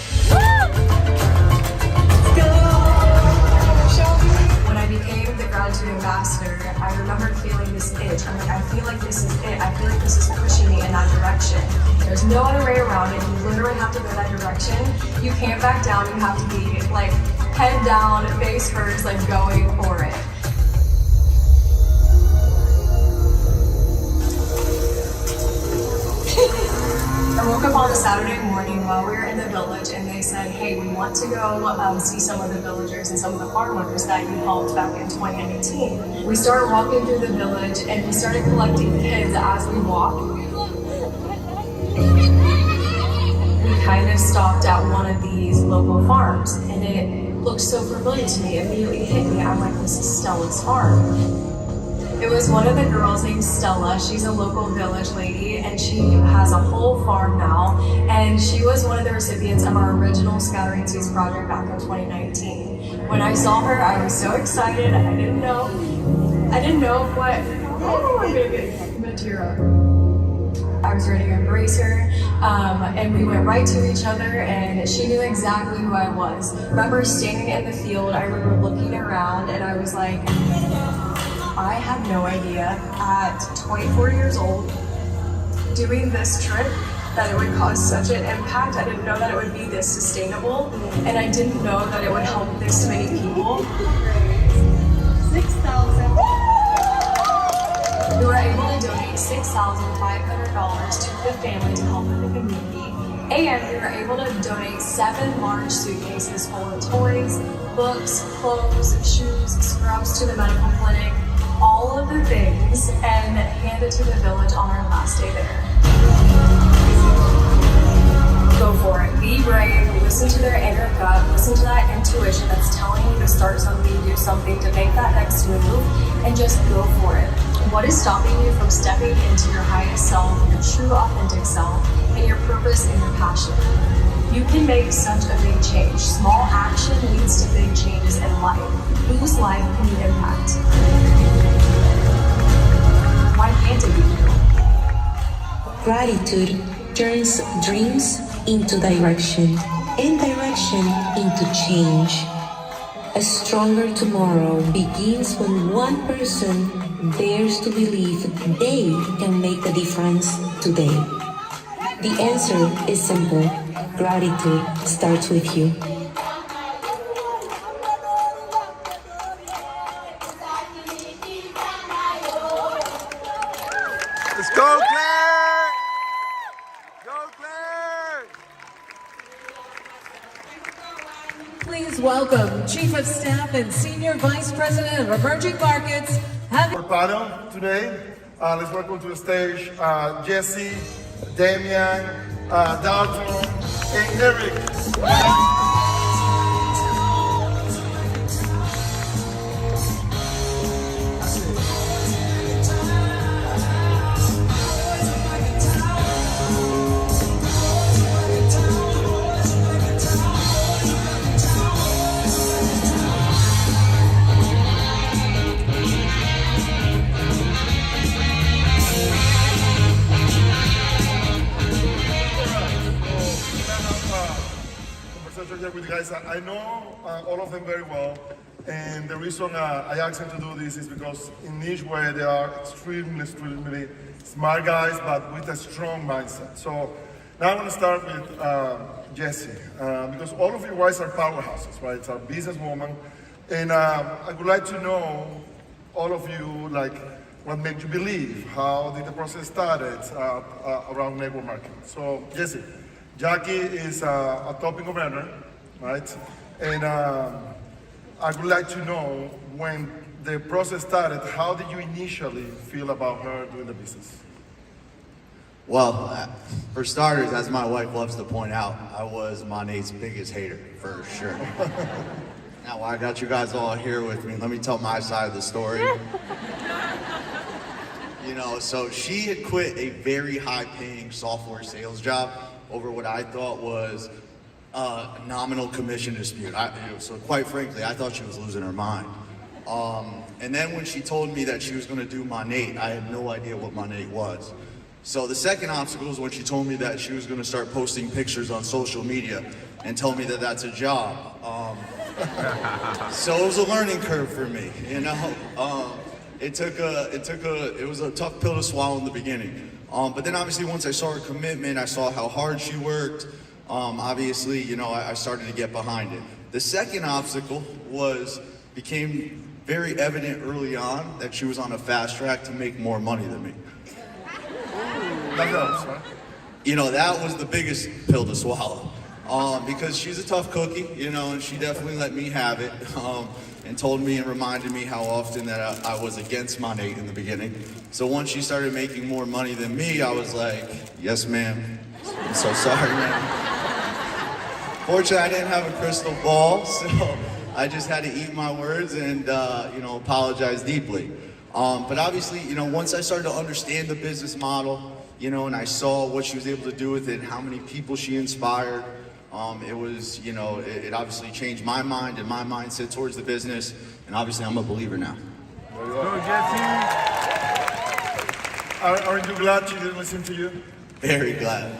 When I became the gratitude ambassador, I remember feeling this itch. I'm like, I feel like this is it. I feel like this is pushing me in that direction. There's no other way around it. You literally have to go that direction. You can't back down. You have to be like head down, face first, like going for it. I woke up on a Saturday morning while we were in the village, and they said, hey, we want to go see some of the villagers and some of the farm workers that you helped back in 2018. We started walking through the village, and we started collecting kids as we walked. We kind of stopped at one of these local farms, and it looked so familiar to me. It immediately hit me. I'm like, this is Stella's farm. It was one of the girls named Stella. She's a local village lady, and she has a whole farm now. And she was one of the recipients of our original Scattering Seeds project back in 2019. When I saw her, I was so excited. I didn't know what. Oh, I'm gonna get Matira. I was ready to embrace her, and we went right to each other, and she knew exactly who I was. I remember standing in the field, I remember looking around, and I was like, I had no idea at 24 years old, doing this trip, that it would cause such an impact. I didn't know that it would be this sustainable, and I didn't know that it would help this many people. 6,000. We were able to donate $6,500 to the family to help in the community, and we were able to donate 7 large suitcases full of toys, books, clothes, shoes, scrubs to the medical clinic, all of the things, and hand it to the village on our last day there. Go for it. Be brave. Listen to their inner gut. Listen to that intuition that's telling you to start something, do something, to make that next move, and just go for it. What is stopping you from stepping into your highest self, your true authentic self, and your purpose and your passion? You can make such a big change. Small action leads to big changes in life. Whose life can you impact? Why can't it be you? Gratitude turns dreams into direction, and direction into change. A stronger tomorrow begins when one person dares to believe they can make a difference today. The answer is simple. Gratitude starts with you. Let's go, Claire! Go, Claire! Please welcome Chief of Staff and Senior Vice President of Emerging Markets. Our panel today, let's welcome to the stage Jesse, Damian, Dalton, and Eric. With guys, I know all of them very well, and the reason I asked them to do this is because in each way they are extremely smart guys, but with a strong mindset. So now I want to start with Jessie, because all of you guys are powerhouses, right? It's a businesswoman, and I would like to know, all of you, like, what made you believe? How did the process started around network marketing? So Jessie, Jackie is a top-income earner, right? And I would like to know, when the process started, how did you initially feel about her doing the business? Well, for starters, as my wife loves to point out, I was Monet's biggest hater, for sure. Now, I got you guys all here with me. Let me tell my side of the story. You know, so she had quit a very high-paying software sales job over what I thought was a nominal commission dispute. So quite frankly, I thought she was losing her mind. And then when she told me that she was gonna do Monet, I had no idea what Monet was. So the second obstacle was when she told me that she was gonna start posting pictures on social media and tell me that that's a job. So it was a learning curve for me, you know? It was a tough pill to swallow in the beginning. But then obviously once I saw her commitment, I saw how hard she worked, obviously, you know, I started to get behind it. The second obstacle became very evident early on that she was on a fast track to make more money than me. That helps, right? You know, that was the biggest pill to swallow. Because she's a tough cookie, you know, and she definitely let me have it. And told me and reminded me how often that I was against Monet in the beginning. So once she started making more money than me, I was like, yes, ma'am. I'm so sorry, ma'am. Fortunately, I didn't have a crystal ball, so I just had to eat my words and, you know, apologize deeply. But obviously, you know, once I started to understand the business model, you know, and I saw what she was able to do with it and how many people she inspired, it was, you know, it obviously changed my mind and my mindset towards the business, and obviously I'm a believer now. Go, Jesse. Aren't you glad she didn't listen to you? Very glad.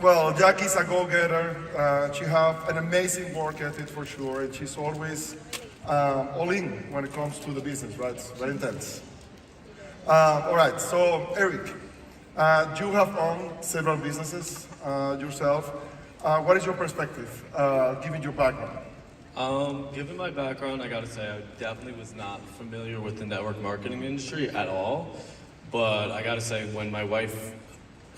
Well, Jackie's a go-getter. She has an amazing work ethic for sure, and she's always all in when it comes to the business, right? It's very intense. All right, so Eric, you have owned several businesses yourself. What is your perspective, given your background? Given my background, I gotta say I definitely was not familiar with the network marketing industry at all. But I gotta say, when my wife,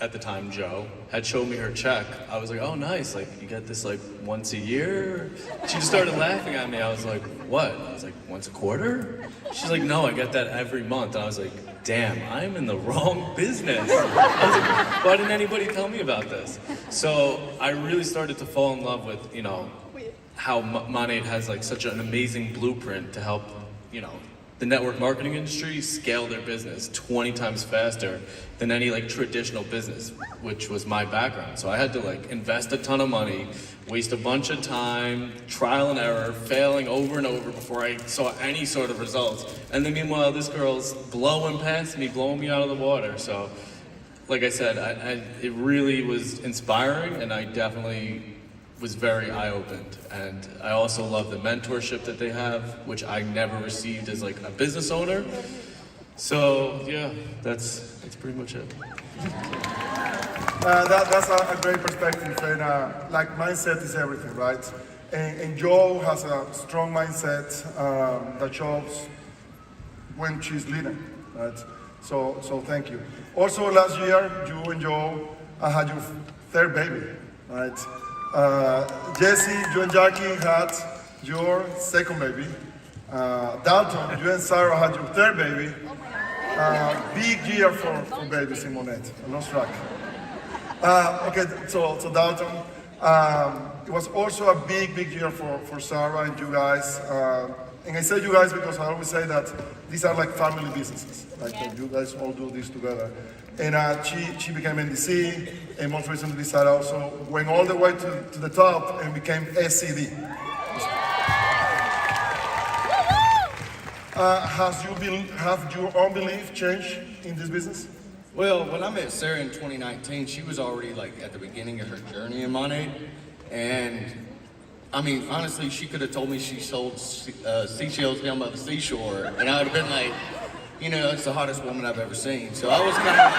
at the time, Jo, had showed me her check, I was like, oh, nice, like, you get this, like, once a year? She just started laughing at me. I was like, what? I was like, once a quarter? She's like, no, I get that every month. And I was like, damn, I'm in the wrong business. I was like, why didn't anybody tell me about this? So I really started to fall in love with, you know, how Monade has, like, such an amazing blueprint to help, you know, the network marketing industry scale their business 20 times faster than any like traditional business, which was my background. So I had to like invest a ton of money, waste a bunch of time, trial and error, failing over and over before I saw any sort of results. And then meanwhile, this girl's blowing past me, blowing me out of the water. So like I said, it really was inspiring, and I definitely was very eye-opened. And I also love the mentorship that they have, which I never received as like a business owner. So yeah, that's pretty much it. That's a great perspective, and like mindset is everything, right? And Jo has a strong mindset that shows when she's leading, right? So thank you. Also last year, you and Jo had your third baby, right? Jesse, you and Jackie had your second baby. Dalton, you and Sarah had your third baby. Big year for babies in Monade. I lost track. Okay, so Dalton, it was also a big year for Sarah and you guys. And I say you guys because I always say that these are like family businesses. Like that you guys all do this together. And she became NDC, and most recently Sarah also went all the way to the top and became SCD. Have your own belief changed in this business? Well, when I met Sarah in 2019, she was already like at the beginning of her journey in Monade. And I mean, honestly, she could have told me she sold seashells down by the seashore, and I would have been like, you know, it's the hottest woman I've ever seen. So I was kind of like,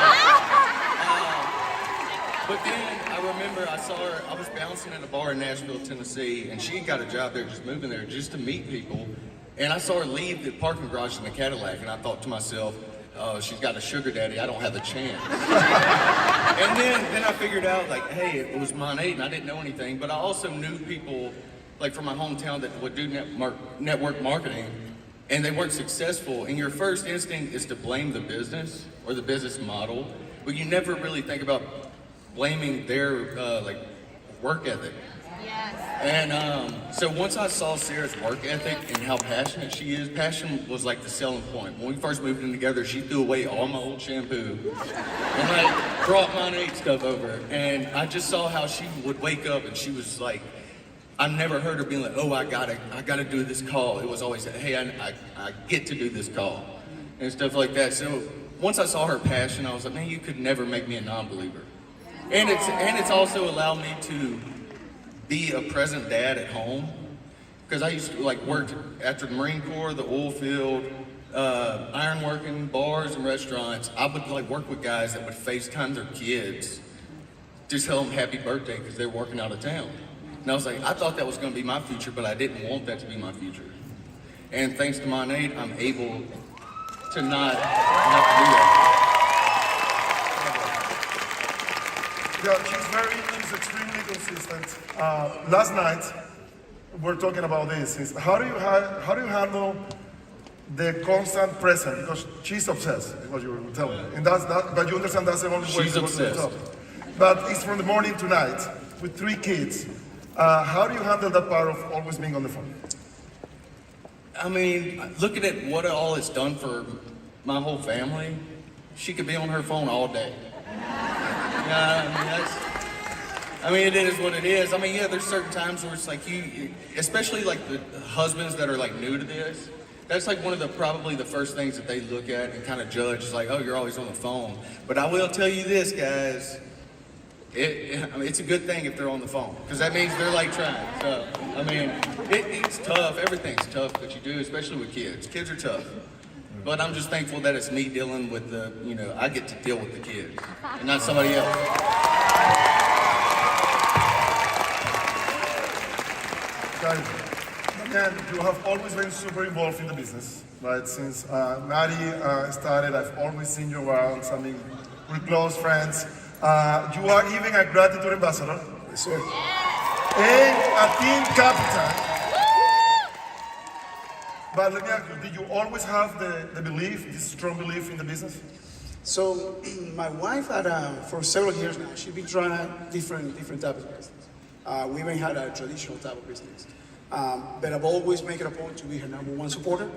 but then I remember I saw her, I was bouncing at a bar in Nashville, Tennessee, and she got a job there just moving there just to meet people. And I saw her leave the parking garage in the Cadillac, and I thought to myself, oh, she's got a sugar daddy, I don't have a chance. And then I figured out, like, hey, it was Monade, and I didn't know anything, but I also knew people, like from my hometown, that would do network marketing, and they weren't successful. And your first instinct is to blame the business or the business model, but you never really think about blaming their like work ethic. Yes. And so once I saw Sarah's work ethic and how passionate she is, passion was like the selling point. When we first moved in together, she threw away all my old shampoo and like brought Monade stuff over. And I just saw how she would wake up and she was like, I never heard her being like, oh, I gotta do this call. It was always, hey, I get to do this call and stuff like that. So once I saw her passion, I was like, man, you could never make me a non-believer. And it's also allowed me to be a present dad at home, because I used to like work after the Marine Corps, the oil field, ironworking, bars and restaurants. I would like work with guys that would FaceTime their kids, just tell them happy birthday because they're working out of town. And I was like, I thought that was going to be my future, but I didn't want that to be my future. And thanks to Monade, I'm able to not have to do that. Yeah, she's extremely consistent. Last night, we're talking about this. How do you handle the constant present? Because she's obsessed, is what you were telling me. And but you understand that's the only way to go to the top. But it's from the morning to night with 3 kids. How do you handle that part of always being on the phone? I mean, looking at what all it's done for my whole family, she could be on her phone all day. I mean, it is what it is. I mean, yeah, there's certain times where it's like especially like the husbands that are like new to this, That's like one of the probably the first things that they look at and kind of judge. Is like, oh, you're always on the phone. But I will tell you this, guys. I mean, it's a good thing if they're on the phone because that means they're like trying. So I mean, it's tough. Everything's tough that you do, especially with kids. Kids are tough. But I'm just thankful that it's me dealing with the, I get to deal with the kids and not somebody else. Guys, again, you have always been super involved in the business, right? Since Maddie started, I've always seen you around. I mean, we're close friends. You are even a gratitude ambassador. Yes, sir. And a team captain. But let me ask you, did you always have the belief, this strong belief in the business? So my wife had, for several years now, she's been trying different type of business. We even had a traditional type of business. But I've always made it a point to be her #1 supporter.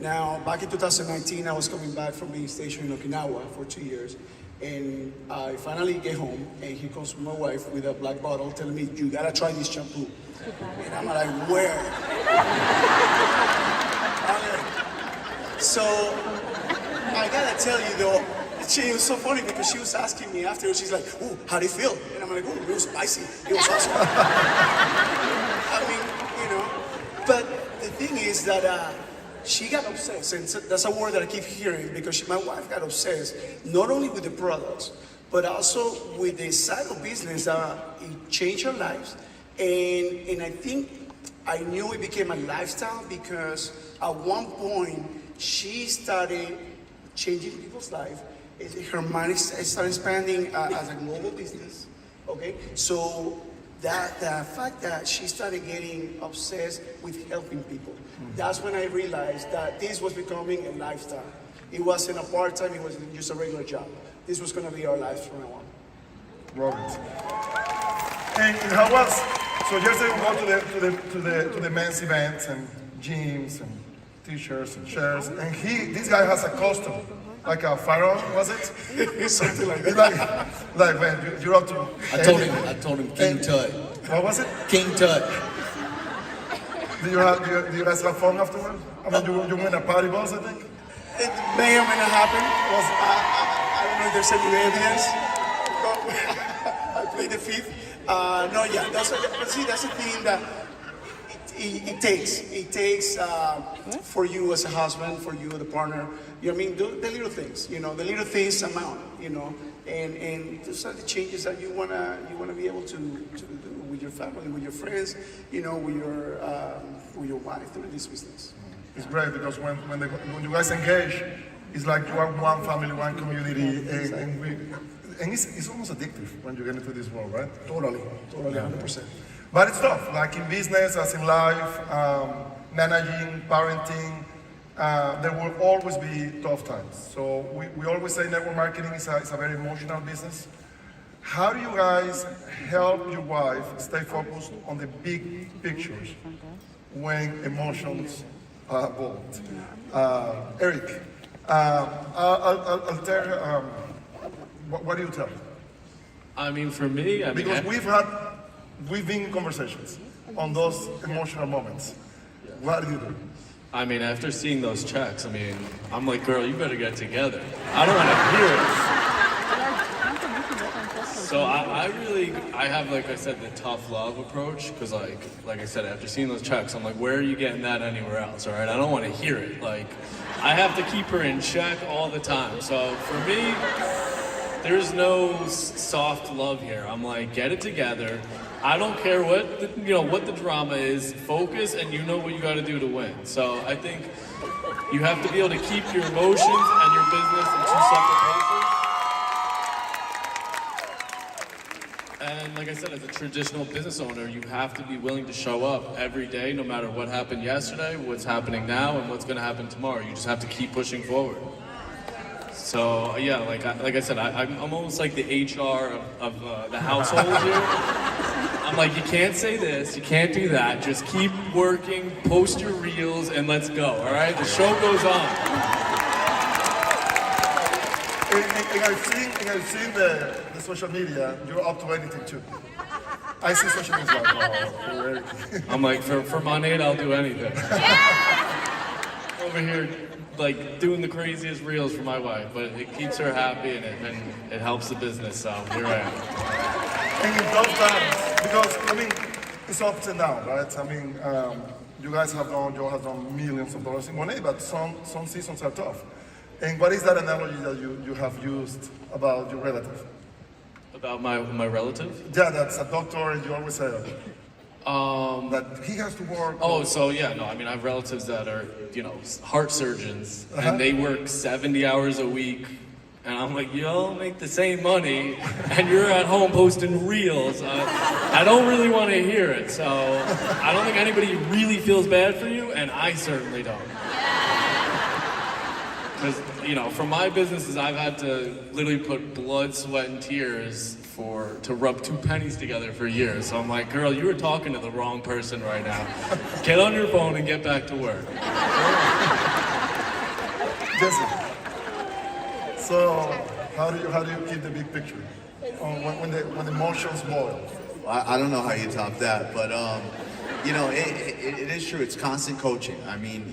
Now, back in 2019, I was coming back from being stationed in Okinawa for 2 years. And I finally get home, and here comes my wife with a black bottle telling me, you gotta try this shampoo. And I'm like, where? So, I gotta tell you though, it was so funny because she was asking me after, she's like, ooh, how do you feel? And I'm like, ooh, it was spicy. It was awesome. I mean, but the thing is that she got obsessed, and that's a word that I keep hearing because my wife got obsessed, not only with the products, but also with the side of business that it changed her lives. And I think I knew it became a lifestyle because at one point she started changing people's lives. Her money started expanding as a global business. Okay, so the fact that she started getting obsessed with helping people, that's when I realized that this was becoming a lifestyle. It wasn't a part-time, it wasn't just a regular job. This was going to be our lives from now on. Robert. And how was? So yesterday we go to the men's events and gyms and t-shirts and shirts, and this guy has a costume. Like a pharaoh, was it? Something like that. Like when you're up to. I told him King Tut. What was it? King Tut. Do you guys have fun afterwards? I mean, you win a party bus, I think. It may or may not happen. I don't know if there's any evidence. I played the fifth. No, yeah. That's the thing that it takes for you as a husband, for you as a partner. You know what I mean? Do the little things, the little things amount, and those are the changes that you wanna be able to do with your family, with your friends, with your wife doing this business. It's great because when you guys engage, it's like you are one family, one community, and it's almost addictive when you get into this world, right? Totally, 100%. But it's tough, like in business, as in life, managing, parenting. There will always be tough times. So we always say network marketing is a very emotional business. How do you guys help your wife stay focused on the big pictures when emotions are involved? Eric, I'll tell her, what do you tell her? I mean, for me, because we've been in conversations on those emotional moments. What do you do? I mean, after seeing those checks, I'm like, girl, you better get together. I don't want to hear it. So I have, like I said, the tough love approach, because like I said, after seeing those checks, I'm like, where are you getting that anywhere else, all right? I don't want to hear it. Like, I have to keep her in check all the time. So for me, there's no soft love here. I'm like, get it together. I don't care what the drama is. Focus, and you know what you got to do to win. So I think you have to be able to keep your emotions and your business in two separate places. And like I said, as a traditional business owner, you have to be willing to show up every day, no matter what happened yesterday, what's happening now, and what's going to happen tomorrow. You just have to keep pushing forward. So yeah, like I said, I'm almost like the HR of the household here. I'm like, you can't say this, you can't do that. Just keep working, post your reels, and let's go. All right, the show goes on. And I've seen the social media. You're up to anything too. I see social media like, I'm like, for money, I'll do anything. over here like doing the craziest reels for my wife, but it keeps her happy and it helps the business, so here I am. And in those times, because I mean, it's ups and downs, right? I mean, you guys have done millions of dollars in money, but some seasons are tough. And what is that analogy that you have used about your relative? About my relative? Yeah, that's a doctor, and you always say that he has to work. Oh, so yeah, no, I mean, I have relatives that are, heart surgeons, and they work 70 hours a week, and I'm like, y'all make the same money, and you're at home posting reels. I don't really want to hear it, so I don't think anybody really feels bad for you, and I certainly don't. Because, from my businesses, I've had to literally put blood, sweat, and tears to rub 2 pennies together for years. So I'm like, girl, you were talking to the wrong person right now. Get on your phone and get back to work. Jesse, so how do you keep the big picture when the emotions boil? I don't know how you top that, but it is true. It's constant coaching. I mean,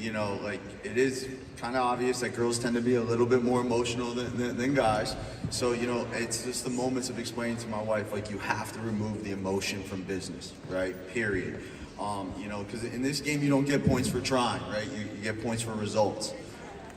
it is kind of obvious that girls tend to be a little bit more emotional than guys. So, it's just the moments of explaining to my wife, like, you have to remove the emotion from business, right? Period. Because in this game, you don't get points for trying, right? You get points for results.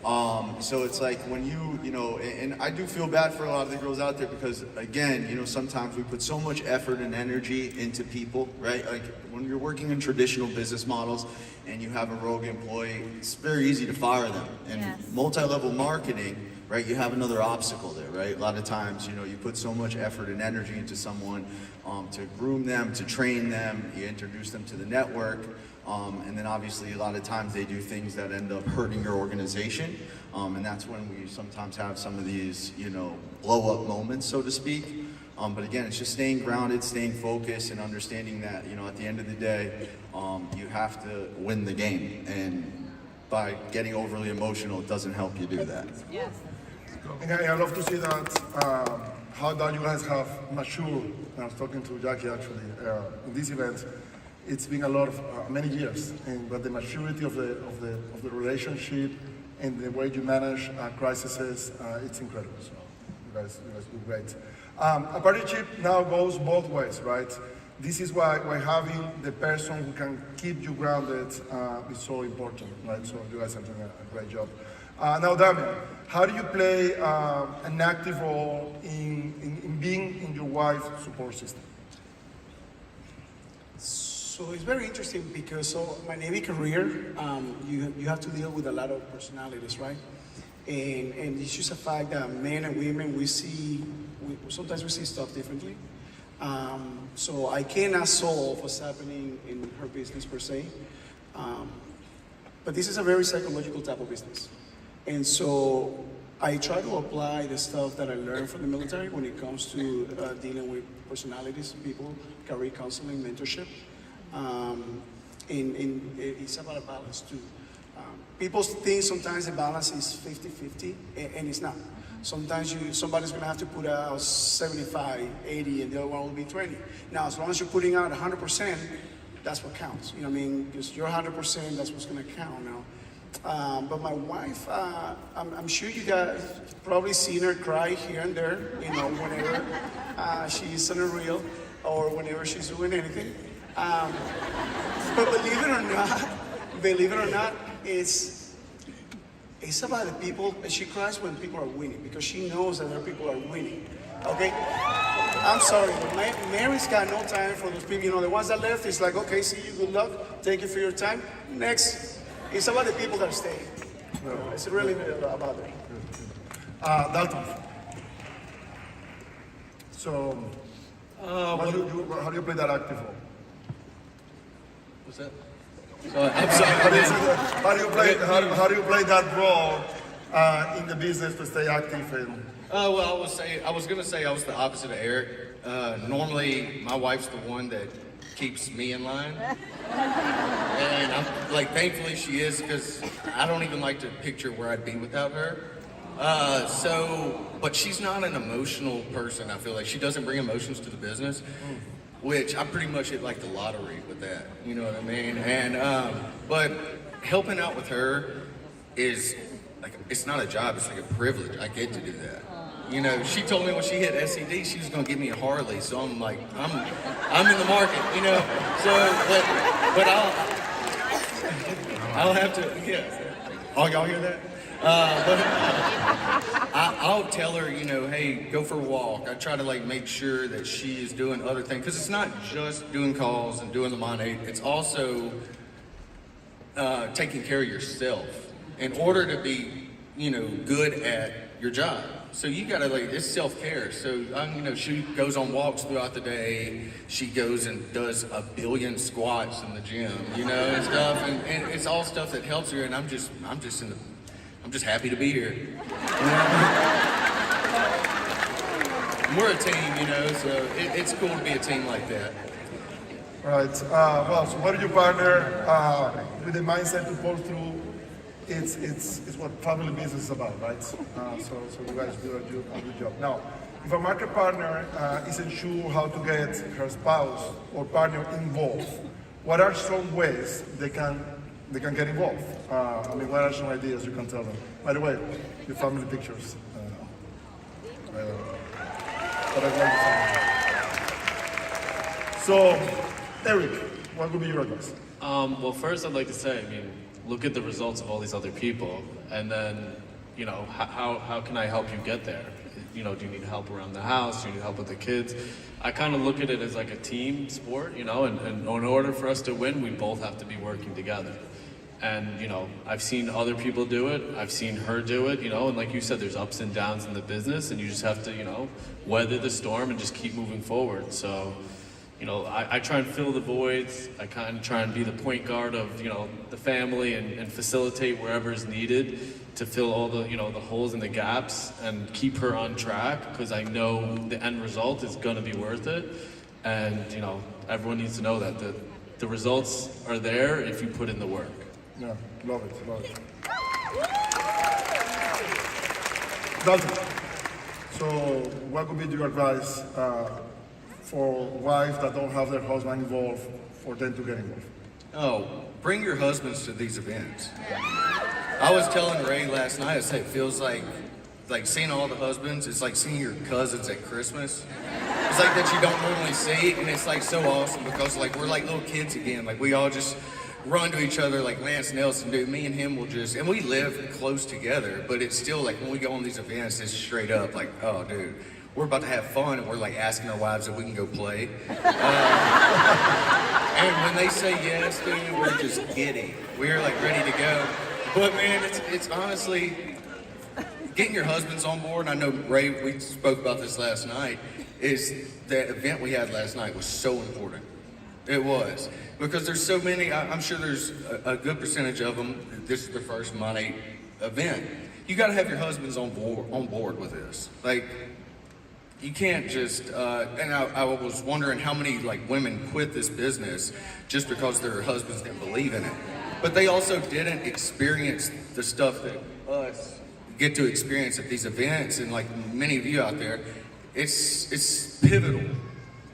So it's like when and I do feel bad for a lot of the girls out there because, again, sometimes we put so much effort and energy into people, right? Like when you're working in traditional business models and you have a rogue employee, it's very easy to fire them. And multi-level marketing, right, you have another obstacle there, right? A lot of times, you put so much effort and energy into someone to groom them, to train them, you introduce them to the network. And then obviously a lot of times they do things that end up hurting your organization. And that's when we sometimes have some of these, blow up moments, so to speak. But again, it's just staying grounded, staying focused, and understanding that, at the end of the day, you have to win the game. And by getting overly emotional, it doesn't help you do that. Yes. And I love to see that, how that you guys have matured. I was talking to Jackie actually in this event. It's been a lot of many years, but the maturity of the relationship and the way you manage crises, it's incredible. So you guys do great. A partnership now goes both ways, right? This is why having the person who can keep you grounded is so important, right? So you guys are doing a great job. Now, Damian, how do you play an active role in being in your wife's support system? So it's very interesting because my Navy career, you have to deal with a lot of personalities, right? And it's just a fact that men and women, sometimes we see stuff differently. So I cannot solve what's happening in her business per se. But this is a very psychological type of business. And so I try to apply the stuff that I learned from the military when it comes to dealing with personalities, people, career counseling, mentorship. And it's about a balance too. People think sometimes the balance is 50-50, and it's not. Sometimes somebody's gonna have to put out 75, 80, and the other one will be 20. Now, as long as you're putting out 100%, that's what counts. You know what I mean? Because you're 100%, that's what's gonna count now. But my wife, I'm sure you guys probably seen her cry here and there, whenever she's on a reel or whenever she's doing anything. But believe it or not, it's about the people. She cries when people are winning because she knows that other people are winning. Okay? I'm sorry, Mary's got no time for those people. The ones that left, it's like, okay, see you, good luck, thank you for your time. Next, it's about the people that stay. It's really about them. Dalton. So, how do you play that active role? What's that? I'm sorry. How do you play that role in the business to stay active? Well, I was gonna say I was the opposite of Eric. Normally, my wife's the one that keeps me in line, and I'm thankfully she is, because I don't even like to picture where I'd be without her. But she's not an emotional person. I feel like she doesn't bring emotions to the business. Which I pretty much hit like the lottery with that, you know what I mean? And but helping out with her, is like, it's not a job, it's like a privilege. I get to do that. You know, she told me when she hit SED, she was gonna give me a Harley, so I'm like, I'm in the market, you know. So, but I'll have to, yeah. Oh, y'all hear that? I'll tell her, you know, hey, go for a walk. I try to like make sure that she is doing other things, because it's not just doing calls and doing the Monate, it's also taking care of yourself in order to be, you know, good at your job. So you gotta like, it's self-care. So, you know, she goes on walks throughout the day. She goes and does 1 billion squats in the gym, you know, and stuff. And it's all stuff that helps her. And I'm just happy to be here. We're a team, you know, so it's cool to be a team like that. Right. Well, so what do you partner with the mindset to pull through? It's what family business is about, right? So you guys do a good job. Now, if a market partner isn't sure how to get her spouse or partner involved, what are some ways they can get involved? I mean, what are some ideas you can tell them? By the way, your family pictures. But I'd like to say. So, Eric, what would be your advice? Well, first I'd like to say, I mean, look at the results of all these other people, and then, you know, how can I help you get there? You know, do you need help around the house? Do you need help with the kids? I kind of look at it as like a team sport, you know, and in order for us to win, we both have to be working together. And, you know, I've seen other people do it. I've seen her do it, you know, and like you said, there's ups and downs in the business, and you just have to, you know, weather the storm and just keep moving forward. So, you know, I try and fill the voids. I kind of try and be the point guard of, you know, the family and facilitate wherever is needed to fill all the, you know, the holes and the gaps and keep her on track, because I know the end result is going to be worth it. And, you know, everyone needs to know that the results are there if you put in the work. Yeah, love it. Dalton, so what would be your advice for wives that don't have their husband involved, for them to get involved? Oh, bring your husbands to these events. I was telling Ray last night, I said it feels like seeing all the husbands, it's like seeing your cousins at Christmas. It's like that you don't normally see, and it's like so awesome because like we're like little kids again. Like we all just run to each other like Lance Nelson, dude. Me and him will just, and we live close together, but it's still like when we go on these events, it's straight up like, oh dude, we're about to have fun, and we're like asking our wives if we can go play. And when they say yes, dude, we're just giddy. We're like ready to go. But man, it's honestly, getting your husbands on board, and I know Ray, we spoke about this last night, is the event we had last night was so important. It was. Because there's so many, I'm sure there's a good percentage of them, this is the first Monday event. You gotta have your husbands on board with this. Like, you can't just, and I was wondering how many like women quit this business just because their husbands didn't believe in it. But they also didn't experience the stuff that us get to experience at these events, and like many of you out there, it's pivotal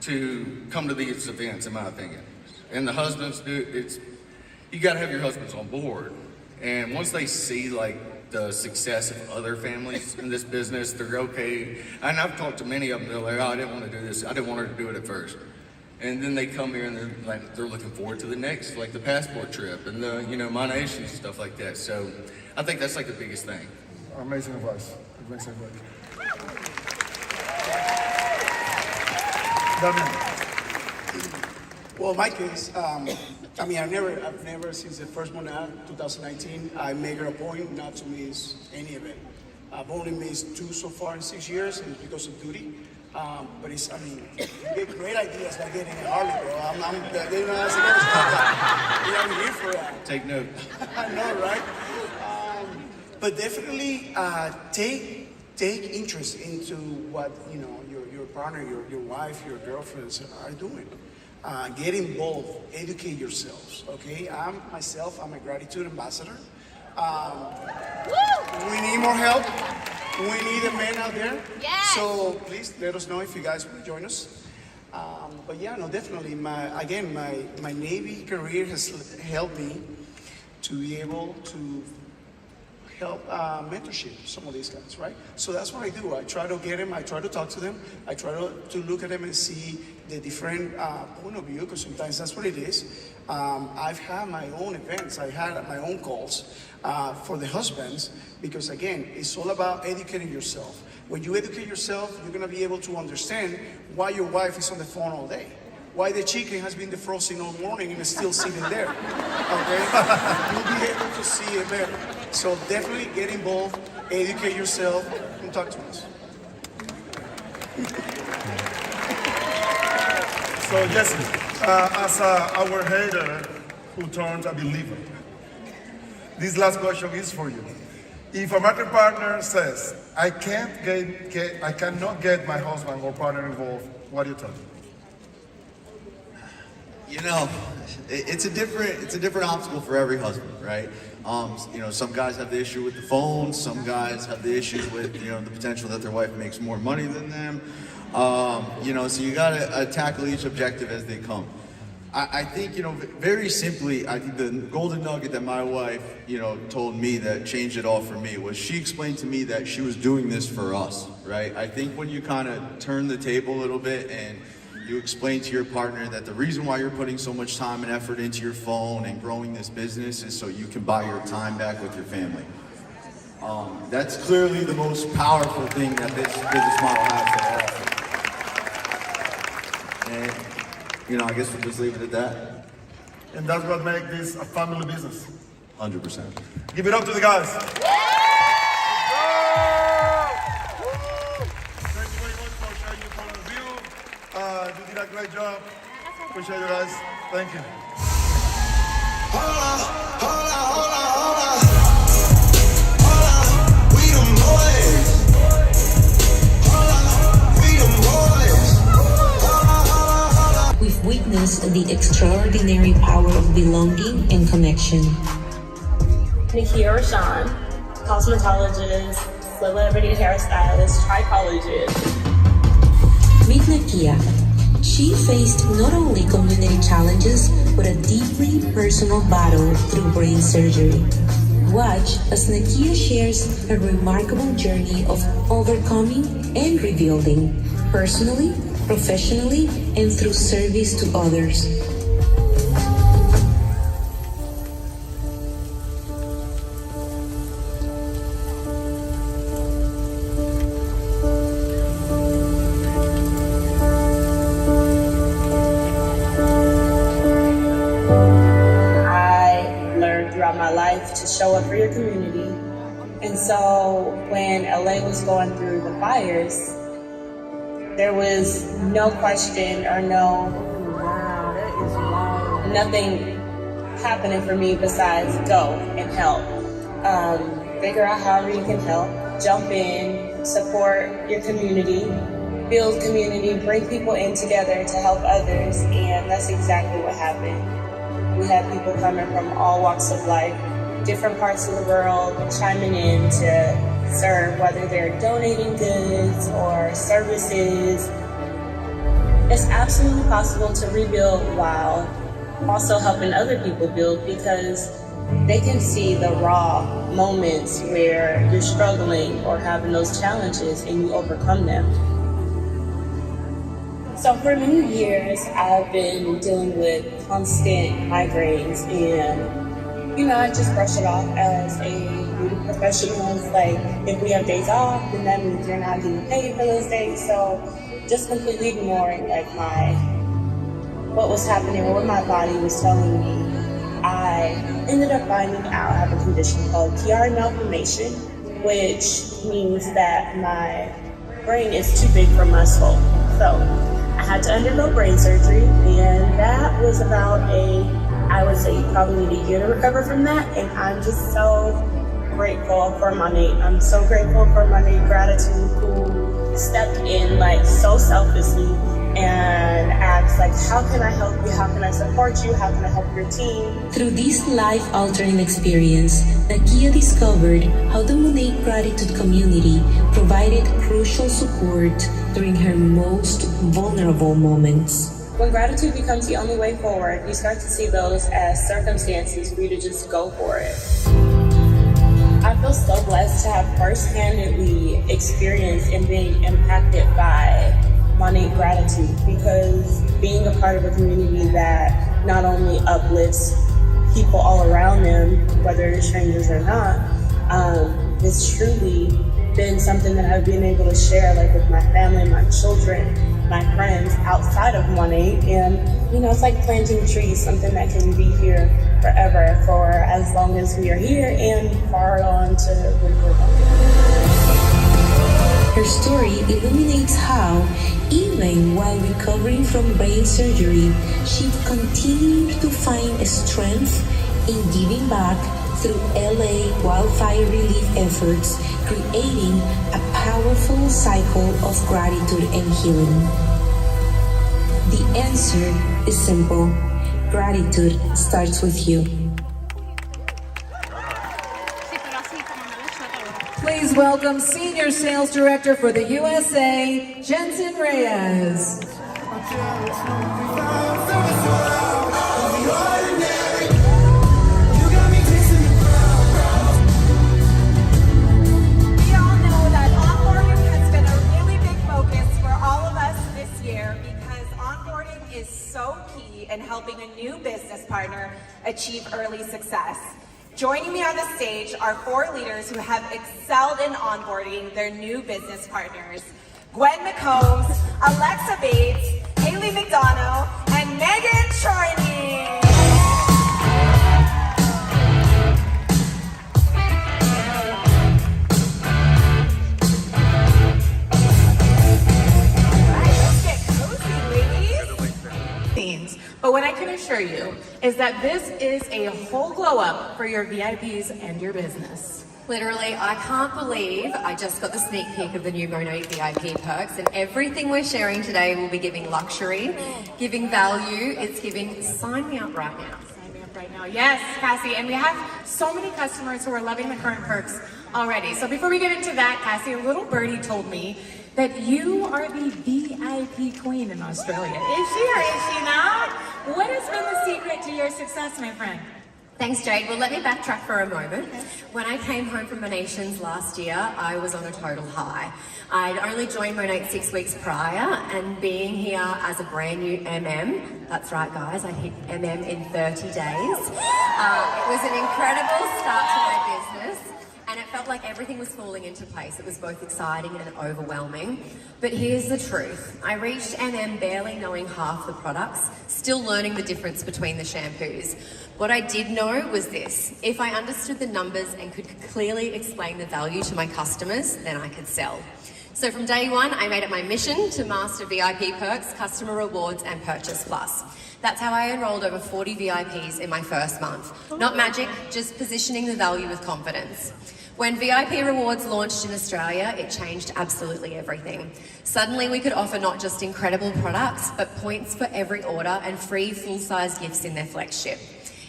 to come to these events, in my opinion. And the husbands you gotta have your husbands on board. And once they see like the success of other families in this business, they're okay. And I've talked to many of them, they're like, oh, I didn't want to do this. I didn't want her to do it at first. And then they come here and they're looking forward to the next, like the passport trip and the, you know, Monations and stuff like that. So I think that's like the biggest thing. Amazing advice. Amazing advice. Well, in my case, I mean, I've never since the first one out, 2019, I made it a point not to miss any event. I've only missed 2 so far in 6 years, and it's because of duty. But it's, I mean, you get great ideas by getting a Harley, bro. I'm here for that. Take note. I know, right? But definitely take interest into what, you know, your partner, your wife, your girlfriends are doing. Get involved, educate yourselves, okay? I'm a gratitude ambassador. We need more help. We need a man out there. Yes. So please let us know if you guys want to join us. But yeah, no, definitely. My Navy career has helped me to be able to help mentorship some of these guys, right? So that's what I do. I try to get them, I try to talk to them, I try to look at them and see the different point of view, because sometimes that's what it is. I've had my own events, I had my own calls for the husbands, because again, it's all about educating yourself. When you educate yourself, you're gonna be able to understand why your wife is on the phone all day. Why the chicken has been defrosting all morning and is still sitting there, okay? You'll be able to see it better. So definitely get involved, educate yourself, and talk to us. So Jesse, as our hater who turned a believer, this last question is for you. If a market partner says, I cannot get my husband or partner involved, what do you tell them? You know, it's a different obstacle for every husband, right? You know, some guys have the issue with the phone. Some guys have the issues with, you know, the potential that their wife makes more money than them. You know, so you gotta tackle each objective as they come. I think, you know, very simply, I think the golden nugget that my wife, you know, told me that changed it all for me was she explained to me that she was doing this for us, right? I think when you kind of turn the table a little bit and you explain to your partner that the reason why you're putting so much time and effort into your phone and growing this business is so you can buy your time back with your family. That's clearly the most powerful thing that this business model has to offer. And, you know, I guess we'll just leave it at that. And that's what makes this a family business. 100%. Give it up to the guys. You did a great job. Appreciate you guys. Thank you. We've witnessed the extraordinary power of belonging and connection. Nakia Rashawn, cosmetologist, celebrity hairstylist, trichologist. Meet Nakia. She faced not only community challenges, but a deeply personal battle through brain surgery. Watch as Nakia shares her remarkable journey of overcoming and rebuilding, personally, professionally, and through service to others. To show up for your community. And so when LA was going through the fires, there was no question or nothing happening for me besides go and help. Figure out however you can help, jump in, support your community, build community, bring people in together to help others, and that's exactly what happened. We had people coming from all walks of life, different parts of the world, chiming in to serve, whether they're donating goods or services. It's absolutely possible to rebuild while also helping other people build, because they can see the raw moments where you're struggling or having those challenges and you overcome them. So for many years, I've been dealing with constant migraines, and you know, I just brush it off as a beauty professional. It's like, if we have days off, then that means you're not getting paid for those days. So just completely ignoring like what was happening or what my body was telling me. I ended up finding out I have a condition called IRL malformation, which means that my brain is too big for my skull. So I had to undergo brain surgery, and that was about I would say you probably need a year to recover from that, and I'm just so grateful for my mate. I'm so grateful for my mate Gratitude, who stepped in like so selflessly and asked like, how can I help you? How can I support you? How can I help your team? Through this life-altering experience, Nakia discovered how the Monet Gratitude community provided crucial support during her most vulnerable moments. When gratitude becomes the only way forward, you start to see those as circumstances for you to just go for it. I feel so blessed to have first-handedly experienced and being impacted by Monate gratitude, because being a part of a community that not only uplifts people all around them, whether they're strangers or not, it's truly been something that I've been able to share, like with my family, my children, my friends outside of Monate. And you know, it's like planting trees, something that can be here forever, for as long as we are here and far on to when we're gone. Her story illuminates how, even while recovering from brain surgery, she continued to find strength in giving back through LA wildfire relief efforts, creating a powerful cycle of gratitude and healing. The answer is simple. Gratitude starts with you. Please welcome Senior Sales Director for the USA, Jensen Reyes. Is so key in helping a new business partner achieve early success. Joining me on the stage are 4 leaders who have excelled in onboarding their new business partners: Gwen McCombs, Alexa Bates, Haley McDonough, and Megan Charney. But what I can assure you is that this is a whole glow up for your VIPs and your business. Literally, I can't believe I just got the sneak peek of the new Monate VIP perks, and everything we're sharing today will be giving luxury, giving value. It's giving, sign me up right now. Sign me up right now. Yes, Cassie, and we have so many customers who are loving the current perks already. So before we get into that, Cassie, a little birdie told me that you are the VIP queen in Australia. Is she or is she not? What has been the secret to your success, my friend? Thanks, Jade. Well, let me backtrack for a moment. When I came home from Monations last year, I was on a total high. I'd only joined Monate 6 weeks prior, and being here as a brand new MM, that's right guys, I hit MM in 30 days. It was an incredible start to my business. And it felt like everything was falling into place. It was both exciting and overwhelming. But here's the truth. I reached MM barely knowing half the products, still learning the difference between the shampoos. What I did know was this: if I understood the numbers and could clearly explain the value to my customers, then I could sell. So from day one, I made it my mission to master VIP perks, customer rewards, and Purchase Plus. That's how I enrolled over 40 VIPs in my first month. Not magic, just positioning the value with confidence. When VIP Rewards launched in Australia, it changed absolutely everything. Suddenly we could offer not just incredible products, but points for every order and free full-size gifts in their flagship.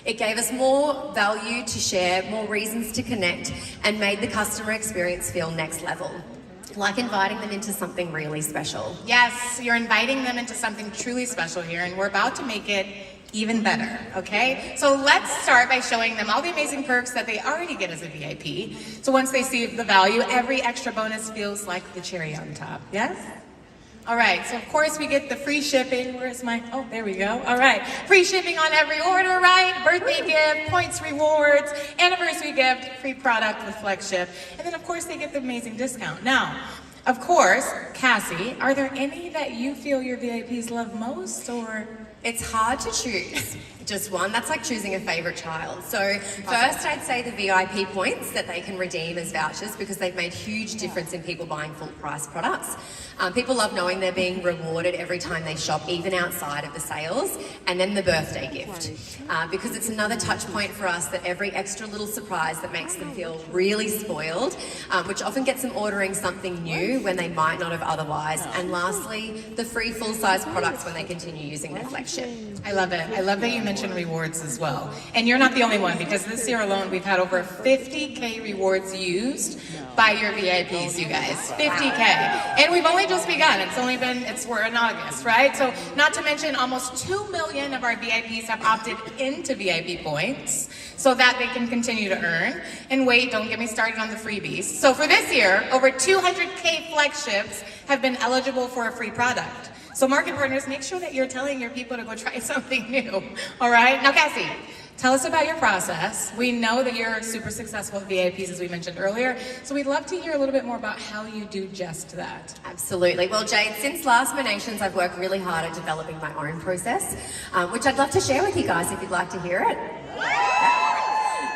It gave us more value to share, more reasons to connect, and made the customer experience feel next level. Like inviting them into something really special. Yes, you're inviting them into something truly special here, and we're about to make it even better, okay? So let's start by showing them all the amazing perks that they already get as a VIP. So once they see the value, every extra bonus feels like the cherry on top, yes? All right, so of course we get the free shipping. Where's my, oh, there we go. All right, free shipping on every order, right? Birthday gift, points rewards, anniversary gift, free product with FlexShip. And then of course they get the amazing discount. Now, of course, Cassie, are there any that you feel your VIPs love most, or? It's hard to choose just one. That's like choosing a favorite child. So first I'd say the VIP points that they can redeem as vouchers, because they've made huge difference in people buying full price products. People love knowing they're being rewarded every time they shop, even outside of the sales. And then the birthday gift, because it's another touch point for us, that every extra little surprise that makes them feel really spoiled, which often gets them ordering something new when they might not have otherwise. And lastly, the free full-size products when they continue using their flagship. I love it. I love that you mentioned retention rewards as well. And you're not the only one, because this year alone, we've had over 50K rewards used by your VIPs, you guys. 50K. And we've only just begun. We're in August, right? So not to mention almost 2 million of our VIPs have opted into VIP points so that they can continue to earn. And wait, don't get me started on the freebies. So for this year, over 200K flagships have been eligible for a free product. So market partners, make sure that you're telling your people to go try something new, all right? Now, Cassie, tell us about your process. We know that you're super successful with VIPs, as we mentioned earlier, so we'd love to hear a little bit more about how you do just that. Absolutely. Well, Jade, since last Monations, I've worked really hard at developing my own process, which I'd love to share with you guys if you'd like to hear it.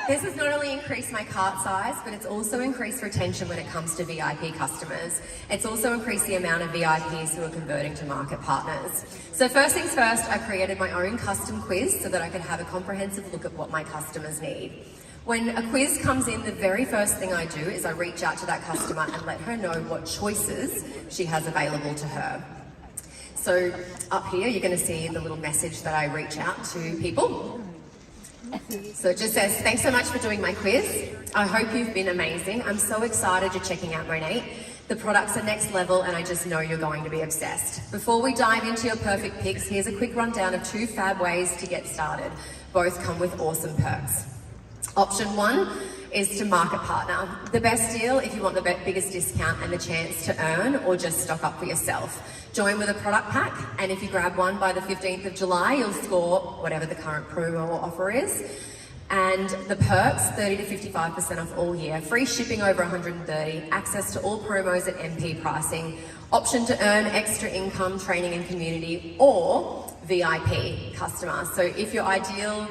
This has not only increased my cart size, but it's also increased retention when it comes to VIP customers. It's also increased the amount of VIPs who are converting to market partners. So first things first, I created my own custom quiz so that I could have a comprehensive look at what my customers need. When a quiz comes in, the very first thing I do is I reach out to that customer and let her know what choices she has available to her. So up here, you're going to see the little message that I reach out to people. So it just says, thanks so much for doing my quiz. I hope you've been amazing. I'm so excited you're checking out Monat. The products are next level and I just know you're going to be obsessed. Before we dive into your perfect picks, here's a quick rundown of 2 fab ways to get started. Both come with awesome perks. Option 1 is to market partner. The best deal if you want the biggest discount and the chance to earn or just stock up for yourself. Join with a product pack, and if you grab one by the 15th of July, you'll score whatever the current promo or offer is. And the perks, 30 to 55% off all year, free shipping over 130, access to all promos at MP pricing, option to earn extra income, training and community, or VIP customer. So if you're ideal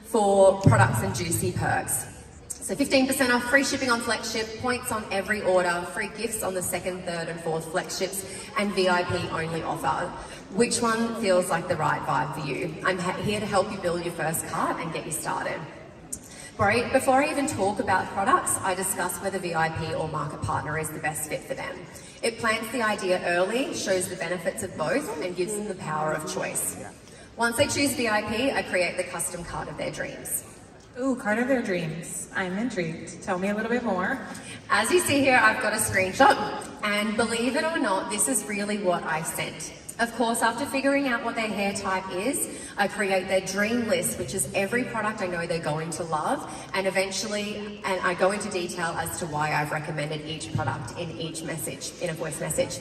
for products and juicy perks. So 15% off, free shipping on FlexShip, points on every order, free gifts on the 2nd, 3rd and 4th FlexShips, and VIP only offer. Which one feels like the right vibe for you? I'm here to help you build your first cart and get you started. Right, before I even talk about products, I discuss whether VIP or market partner is the best fit for them. It plants the idea early, shows the benefits of both, and gives them the power of choice. Once they choose VIP, I create the custom cart of their dreams. Ooh, cart of their dreams. I'm intrigued. Tell me a little bit more. As you see here, I've got a screenshot, and believe it or not, this is really what I sent. Of course, after figuring out what their hair type is, I create their dream list, which is every product I know they're going to love, and eventually, I go into detail as to why I've recommended each product in each message, in a voice message.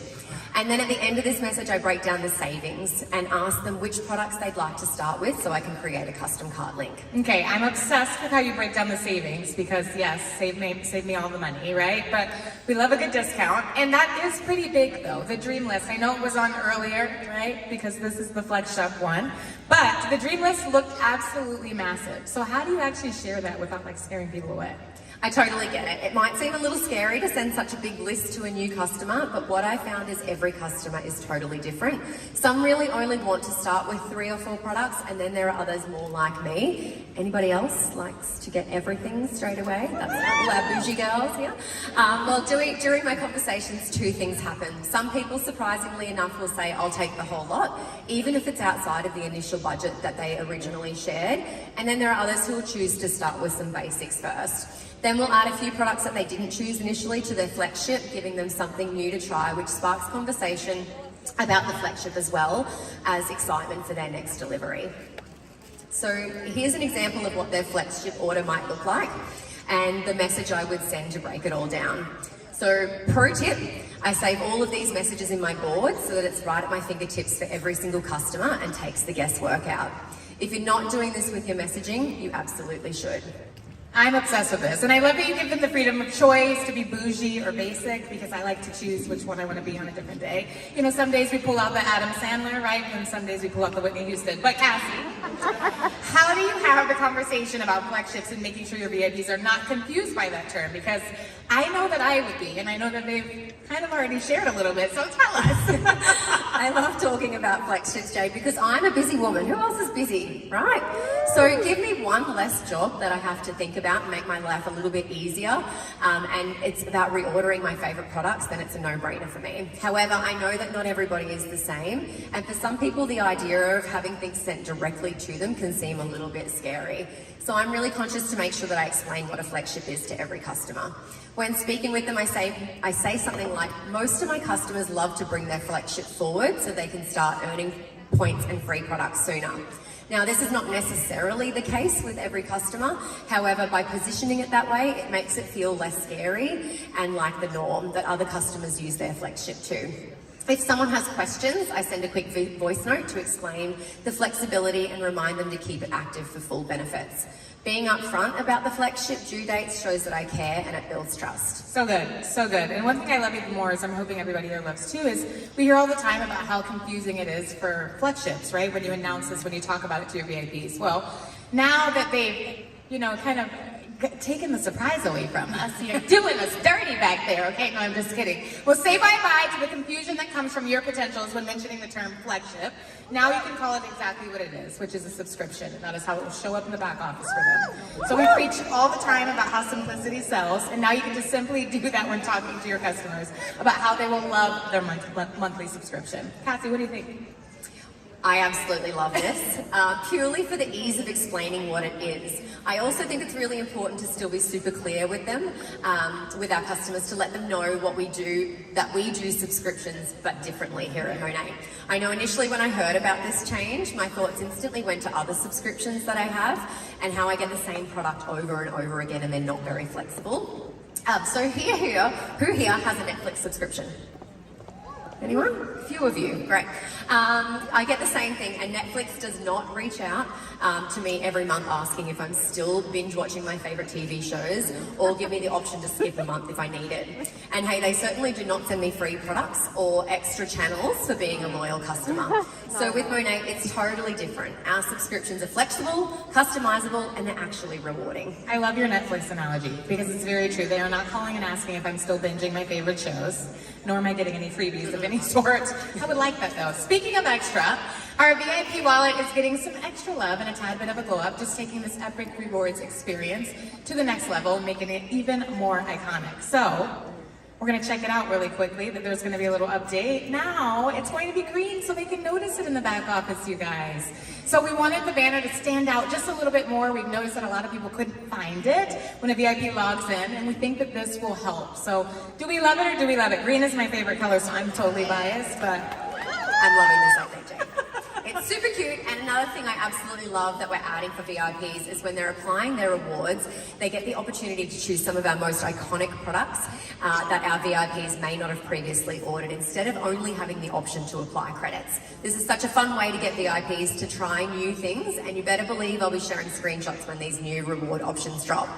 And then at the end of this message, I break down the savings and ask them which products they'd like to start with so I can create a custom cart link. Okay, I'm obsessed with how you break down the savings because yes, save me all the money, right? But we love a good discount, and that is pretty big though, the dream list. I know it was on earlier, right? Because this is the Flex Shop one, but the dream list looked absolutely massive. So how do you actually share that without like scaring people away? I totally get it. It might seem a little scary to send such a big list to a new customer, but what I found is every customer is totally different. Some really only want to start with 3 or 4 products, and then there are others more like me. Anybody else likes to get everything straight away? That's all our bougie girls here. Well, during my conversations, 2 things happen. Some people, surprisingly enough, will say, I'll take the whole lot, even if it's outside of the initial budget that they originally shared. And then there are others who will choose to start with some basics first. Then we'll add a few products that they didn't choose initially to their FlexShip, giving them something new to try, which sparks conversation about the FlexShip as well as excitement for their next delivery. So here's an example of what their FlexShip order might look like and the message I would send to break it all down. So pro tip, I save all of these messages in my board so that it's right at my fingertips for every single customer and takes the guesswork out. If you're not doing this with your messaging, you absolutely should. I'm obsessed with this, and I love that you give them the freedom of choice to be bougie or basic, because I like to choose which one I want to be on a different day. You know, some days we pull out the Adam Sandler, right? And some days we pull out the Whitney Houston. But Cassie, how do you have the conversation about FlexShips and making sure your VIPs are not confused by that term? Because I know that I would be, and I know that they've kind of already shared a little bit, so tell us. I love talking about flex-ships, Jade, because I'm a busy woman. Who else is busy, right? So give me one less job that I have to think about and make my life a little bit easier, and it's about reordering my favorite products, then it's a no-brainer for me. However, I know that not everybody is the same, and for some people the idea of having things sent directly to them can seem a little bit scary. So I'm really conscious to make sure that I explain what a flagship is to every customer. When speaking with them, I say something like, most of my customers love to bring their flagship forward so they can start earning points and free products sooner. Now, this is not necessarily the case with every customer. However, by positioning it that way, it makes it feel less scary and like the norm that other customers use their flagship too. If someone has questions, I send a quick voice note to explain the flexibility and remind them to keep it active for full benefits. Being upfront about the flagship due dates shows that I care and it builds trust. So good, so good. And one thing I love even more, is I'm hoping everybody here loves too, is we hear all the time about how confusing it is for flegships, right? When you announce this, when you talk about it to your VIPs. Well, now that they've, kind of taking the surprise away from us. You're doing us dirty back there, okay? No, I'm just kidding. Well, say bye-bye to the confusion that comes from your potentials when mentioning the term flagship. Now you can call it exactly what it is, which is a subscription, and that is how it will show up in the back office for them. So we preach all the time about how simplicity sells, and now you can just simply do that when talking to your customers about how they will love their monthly subscription. Cassie, what do you think? I absolutely love this, purely for the ease of explaining what it is. I also think it's really important to still be super clear with them, with our customers, to let them know what we do, that we do subscriptions, but differently here at Monet. I know initially when I heard about this change, my thoughts instantly went to other subscriptions that I have and how I get the same product over and over again and they're not very flexible. So who here has a Netflix subscription? Anyone? A few of you, great. I get the same thing, and Netflix does not reach out to me every month asking if I'm still binge watching my favorite TV shows or give me the option to skip a month if I need it. And hey, they certainly do not send me free products or extra channels for being a loyal customer. So with Monet, it's totally different. Our subscriptions are flexible, customizable, and they're actually rewarding. I love your Netflix analogy because it's very true. They are not calling and asking if I'm still binging my favorite shows, nor am I getting any freebies of any sort. I would like that though. Speaking of extra, our VIP wallet is getting some extra love and a tad bit of a glow up, just taking this epic rewards experience to the next level, making it even more iconic. So we're gonna check it out really quickly, that there's gonna be a little update. Now it's going to be green so they can notice it in the back office, you guys. So we wanted the banner to stand out just a little bit more. We've noticed that a lot of people couldn't find it when a VIP logs in, and we think that this will help. So do we love it or do we love it? Green is my favorite color, so I'm totally biased, but I'm loving this update, Jane. It's super cute, and another thing I absolutely love that we're adding for VIPs is when they're applying their rewards, they get the opportunity to choose some of our most iconic products that our VIPs may not have previously ordered, instead of only having the option to apply credits. This is such a fun way to get VIPs to try new things, and you better believe I'll be sharing screenshots when these new reward options drop.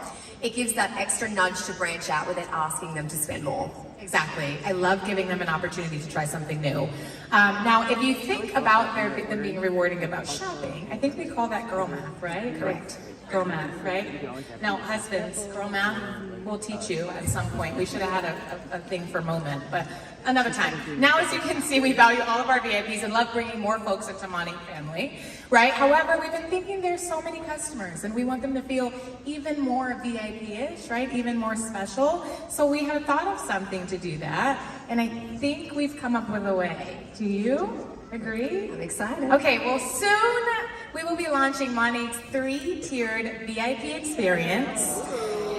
It gives that extra nudge to branch out without asking them to spend more. Exactly. I love giving them an opportunity to try something new. Now, if you think about them being rewarding about shopping, I think we call that girl math, right? Correct. Girl math, right? Now, husbands, girl math, we'll teach you at some point. We should have had a thing for moment, but another time. Now, as you can see, we value all of our VIPs and love bringing more folks into Money family, right? However, we've been thinking there's so many customers and we want them to feel even more VIP-ish, right? Even more special. So we have thought of something to do that, and I think we've come up with a way. Do you agree? I'm excited. Okay, well, soon we will be launching Money's 3-tiered VIP experience,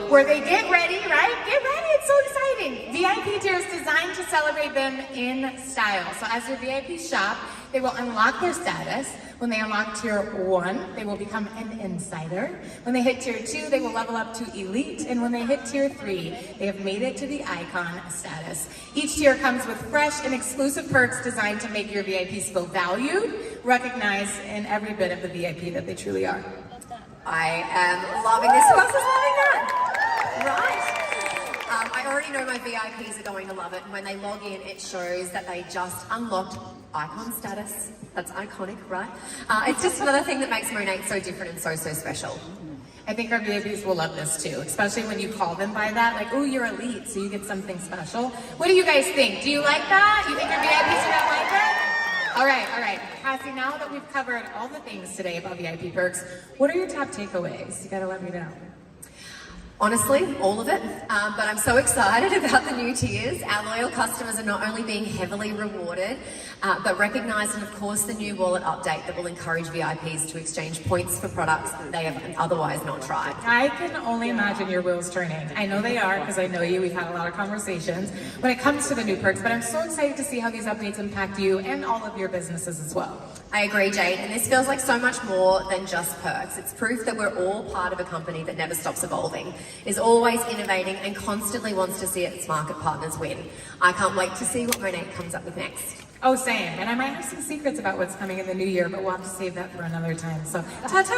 where they get ready, right? Get ready, it's so exciting. VIP tiers designed to celebrate them in style. So as your VIP shop, they will unlock their status. When they unlock tier 1, they will become an insider. When they hit tier 2, they will level up to elite. And when they hit tier 3, they have made it to the icon status. Each tier comes with fresh and exclusive perks designed to make your VIPs feel valued, recognized in every bit of the VIP that they truly are. I am loving this. Who else is loving that? Right. I already know my VIPs are going to love it. And when they log in, it shows that they just unlocked icon status. That's iconic, right? It's just another thing that makes Monet so different and so special. I think our VIPs will love this too, especially when you call them by that, like, oh, you're elite, so you get something special. What do you guys think? Do you like that? You think your VIPs are gonna like that? All right. Cassie, now that we've covered all the things today about VIP perks, what are your top takeaways? You gotta let me know. Honestly, all of it, but I'm so excited about the new tiers. Our loyal customers are not only being heavily rewarded, but recognised, and of course the new wallet update that will encourage VIPs to exchange points for products that they have otherwise not tried. I can only imagine your wheels turning. I know they are, because I know you, we've had a lot of conversations when it comes to the new perks, but I'm so excited to see how these updates impact you and all of your businesses as well. I agree, Jade, and this feels like so much more than just perks. It's proof that we're all part of a company that never stops evolving, is always innovating, and constantly wants to see its market partners win. I can't wait to see what Monet comes up with next. Oh, same. And I might have some secrets about what's coming in the new year, but we'll have to save that for another time. So, ta-ta!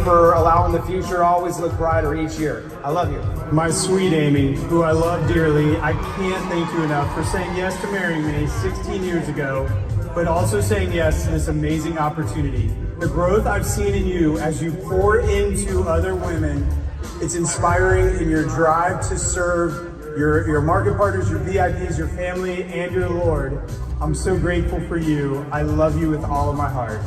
For allowing the future always look brighter each year. I love you. My sweet Amy, who I love dearly, I can't thank you enough for saying yes to marrying me 16 years ago, but also saying yes to this amazing opportunity. The growth I've seen in you as you pour into other women, it's inspiring in your drive to serve your market partners, your VIPs, your family, and your Lord. I'm so grateful for you. I love you with all of my heart.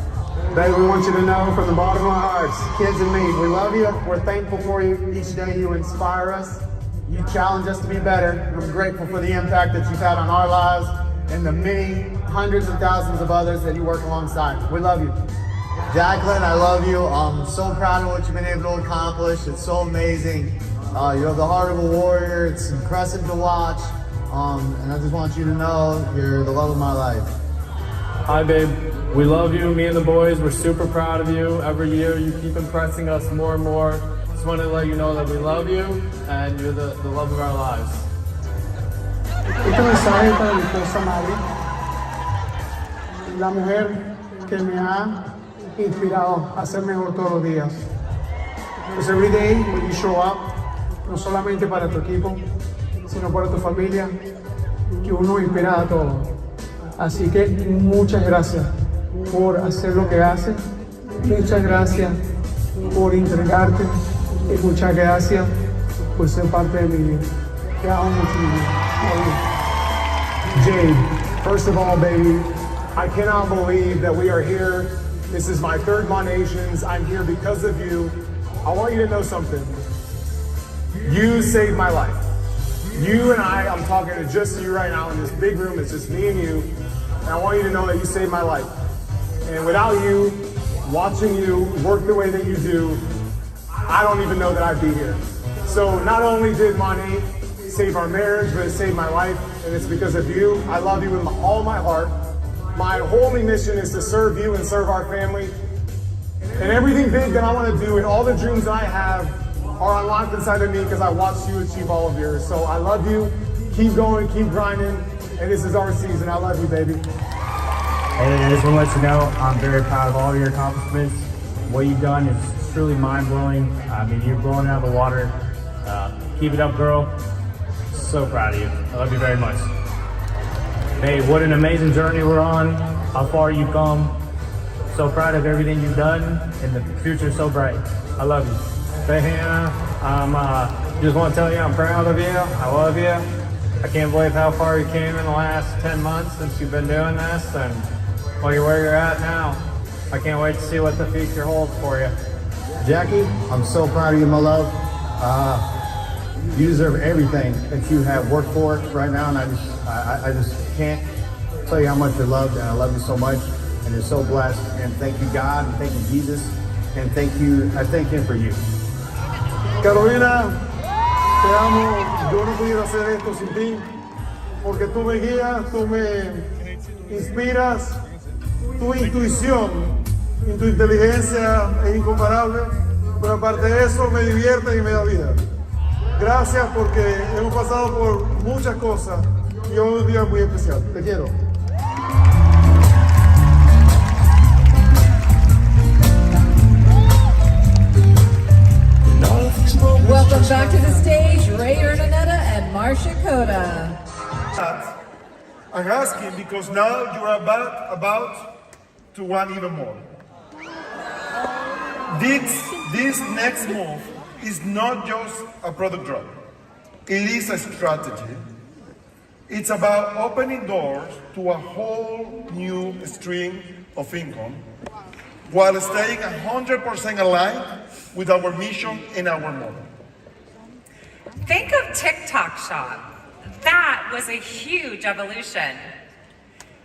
Babe, we want you to know from the bottom of our hearts, kids and me, we love you. We're thankful for you. Each day you inspire us. You challenge us to be better. I'm grateful for the impact that you've had on our lives and the many hundreds of thousands of others that you work alongside. We love you. Jacqueline, I love you. I'm so proud of what you've been able to accomplish. It's so amazing. You have the heart of a warrior. It's impressive to watch. And I just want you to know you're the love of my life. Hi, babe. We love you, me and the boys. We're super proud of you. Every year you keep impressing us more and more. Just wanted to let you know that we love you and you're the love of our lives. Este mensaje es para mi esposa Mari, la mujer que me ha inspirado a ser mejor todos los días. Because every day when you show up, no solamente para tu equipo, sino para tu familia, que uno inspira a todos. Así que muchas gracias por hacer lo que haces, muchas gracias por entregarte y muchas gracias por ser parte de mi vida. Te amo mucho. Jade, first of all, baby, I cannot believe that we are here. This is my third Monations. I'm here because of you. I want you to know something. You saved my life. You and I'm talking to just you right now in this big room. It's just me and you. And I want you to know that you saved my life. And without you, watching you work the way that you do, I don't even know that I'd be here. So not only did Monet save our marriage, but it saved my life, and it's because of you. I love you with all my heart. My holy mission is to serve you and serve our family. And everything big that I want to do and all the dreams that I have are unlocked inside of me because I watched you achieve all of yours. So I love you. Keep going, keep grinding, and this is our season. I love you, baby. And I just want to let you know, I'm very proud of all your accomplishments. What you've done is truly mind-blowing. I mean, you're blowing out of the water. Keep it up, girl. So proud of you. I love you very much. Hey, what an amazing journey we're on. How far you've come. So proud of everything you've done, and the future's so bright. I love you. Hey, Hannah, just want to tell you I'm proud of you. I love you. I can't believe how far you came in the last 10 months since you've been doing this, and well, you're where you're at now. I can't wait to see what the future holds for you. Jackie, I'm so proud of you, my love. You deserve everything that you have worked for right now, and I just can't tell you how much you're loved, and I love you so much, and you're so blessed, and thank you, God, and thank you, Jesus, and I thank Him for you. Carolina, te amo. Yo no pudiera hacer esto sin ti, porque tú me guías, tú me inspiras, tu intuición y tu inteligencia es incomparable, pero aparte de eso me divierte y me da vida. Gracias porque hemos pasado por muchas cosas y hoy es un día muy especial. Te quiero. Welcome back to the stage, Ray Urnanetta and Marcia Coda. I'm asking because now you're about to want even more. This next move is not just a product drop. It is a strategy. It's about opening doors to a whole new stream of income while staying 100% aligned with our mission and our model. Think of TikTok Shop. That was a huge evolution.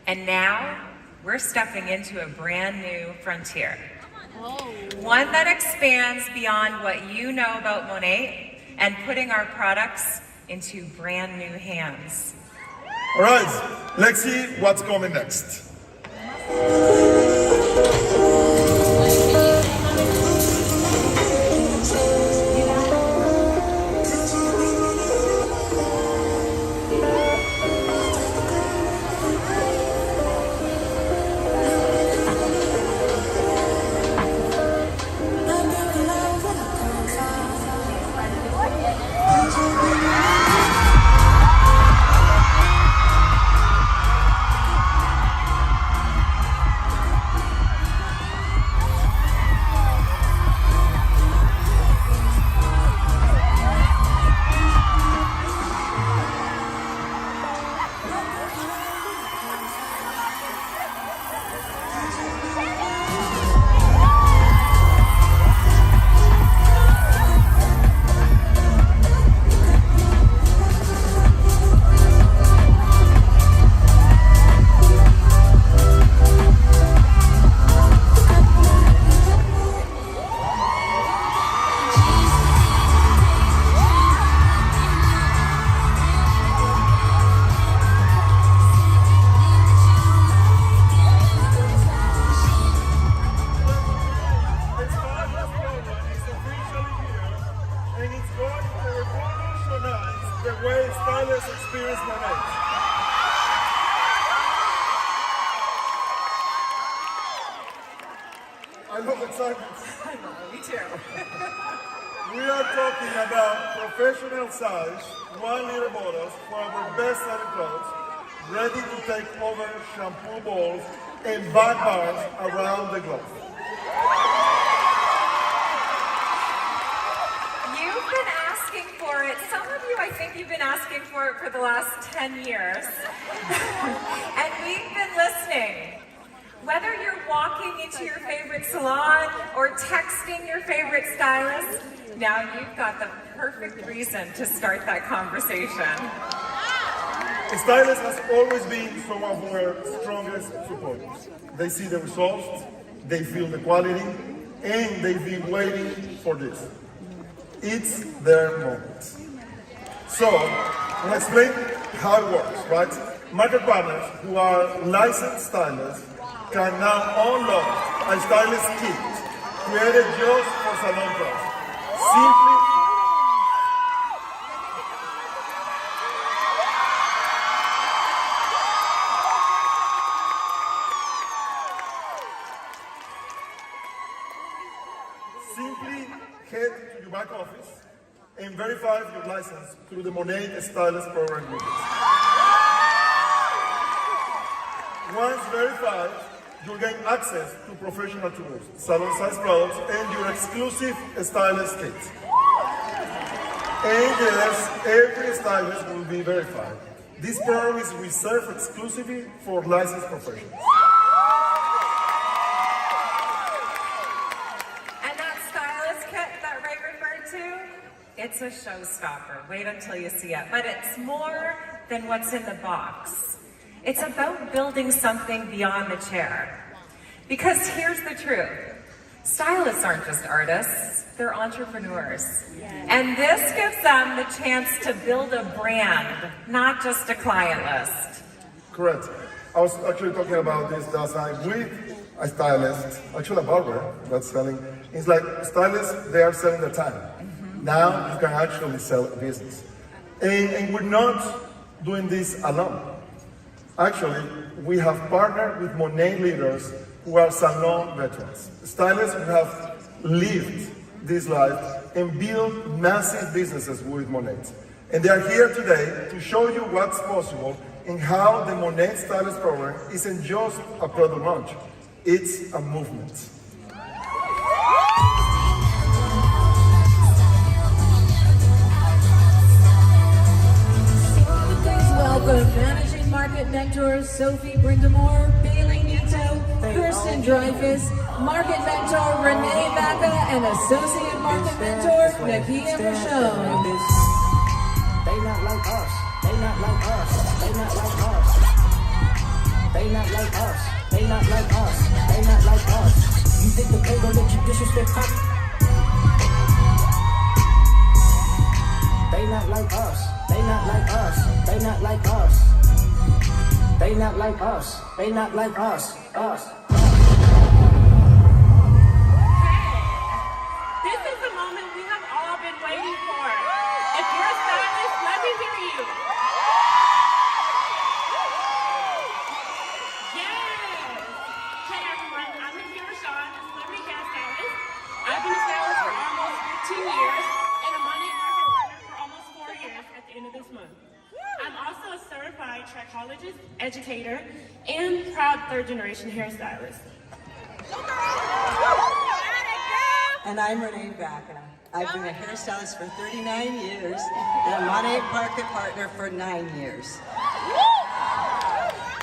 And now we're stepping into a brand new frontier. One that expands beyond what you know about Monet and putting our products into brand new hands. All right, let's see what's coming next. I love excitement. I know, me too. We are talking about professional size, 1 liter bottles for our best-selling products, ready to take over shampoo bowls and bath bars around the globe. You've been asking for it. Some of you, I think you've been asking for it for the last 10 years. And we've been listening. Whether you're walking into your favorite salon or texting your favorite stylist, now you've got the perfect reason to start that conversation. Stylists has always been some of our strongest supporters. They see the results, they feel the quality, and they've been waiting for this. It's their moment. So, I'll explain how it works, right? Market partners who are licensed stylists can now unlock a stylist kit created just for salon pros. Simply head to your back office and verify your license through the Monet Stylist Program widget. Once verified, you'll gain access to professional tools, salon-sized products, and your exclusive stylist kit. And yes, every stylist will be verified. This program is reserved exclusively for licensed professionals. And that stylist kit that Ray referred to, it's a showstopper. Wait until you see it. But it's more than what's in the box. It's about building something beyond the chair. Because here's the truth. Stylists aren't just artists, they're entrepreneurs. And this gives them the chance to build a brand, not just a client list. Correct. I was actually talking about this last night with a stylist, actually a barber that's selling. It's like stylists, they are selling their time. Now you can actually sell a business. And we're not doing this alone. Actually, we have partnered with Monet leaders who are salon veterans. Stylists who have lived this life and built massive businesses with Monet. And they are here today to show you what's possible and how the Monet Stylist Program isn't just a product launch, it's a movement. mentors Sophie Brindamore, Bailey Nito, Kirsten Dreyfus, market mentor Renee Baca, and associate market mentor Nakia Michonne. They not like us. They not like us. They not like us. They not like us. They not like us. They not like us. You think the pay gon' let you disrespect us? They not like us. They not like us. They not like us. They not like us. They not like us. Us. This is the moment we have all been waiting for. If you're a stylist, let me hear you. Yes. Hey everyone, I'm Nakia Michonne, a celebrity hairstylist. I've been a stylist for almost 15 years and a Monday market partner for almost 4 years at the end of this month. I'm also a certified trichologist, educator, and proud third-generation hairstylist. And I'm Renee Baca. I've been a hairstylist for 39 years and a Monday market partner for 9 years.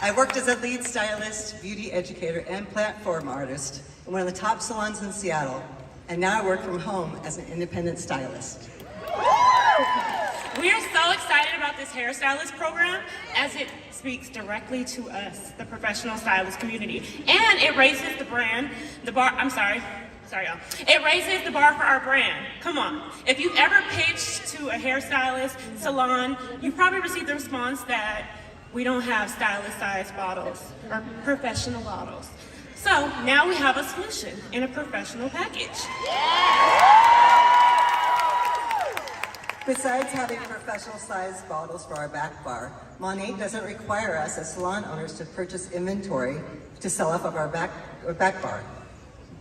I worked as a lead stylist, beauty educator, and platform artist in one of the top salons in Seattle. And now I work from home as an independent stylist. We are so excited about this hairstylist program as it speaks directly to us, the professional stylist community. And it raises the bar, sorry y'all. It raises the bar for our brand. Come on. If you've ever pitched to a hairstylist salon, you probably received the response that we don't have stylist-sized bottles or professional bottles. So now we have a solution in a professional package. Besides having professional-sized bottles for our back bar, Monat doesn't require us as salon owners to purchase inventory to sell off of our back bar.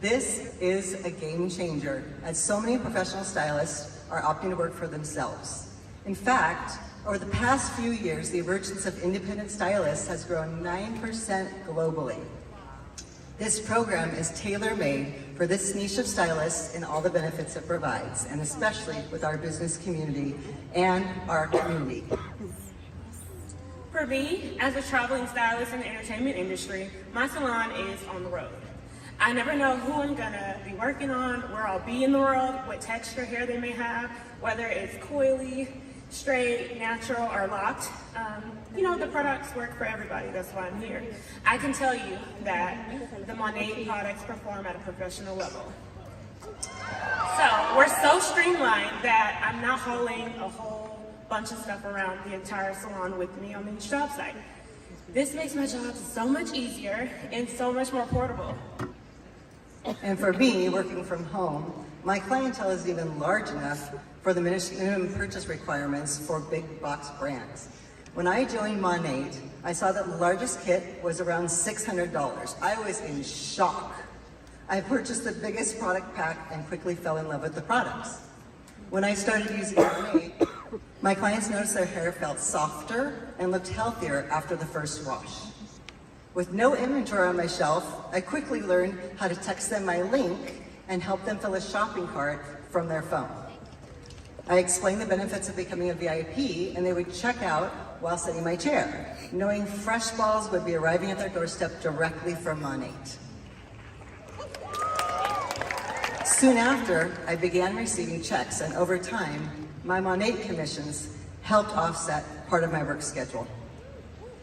This is a game changer, as so many professional stylists are opting to work for themselves. In fact, over the past few years, the emergence of independent stylists has grown 9% globally. This program is tailor-made for this niche of stylists and all the benefits it provides, and especially with our business community and our community. For me, as a traveling stylist in the entertainment industry, my salon is on the road. I never know who I'm gonna be working on, where I'll be in the world, what texture hair they may have, whether it's coily, straight, natural, or locked. You know, the products work for everybody, that's why I'm here. I can tell you that the Monat products perform at a professional level. So, we're so streamlined that I'm not hauling a whole bunch of stuff around the entire salon with me on each job site. This makes my job so much easier and so much more portable. And for me, working from home, my clientele is even large enough for the minimum purchase requirements for big box brands. When I joined Monat, I saw that the largest kit was around $600. I was in shock. I purchased the biggest product pack and quickly fell in love with the products. When I started using Monat, my clients noticed their hair felt softer and looked healthier after the first wash. With no inventory on my shelf, I quickly learned how to text them my link and help them fill a shopping cart from their phone. I explained the benefits of becoming a VIP, and they would check out while sitting in my chair, knowing fresh balls would be arriving at their doorstep directly from Monat. Soon after, I began receiving checks, and over time, my Monat commissions helped offset part of my work schedule.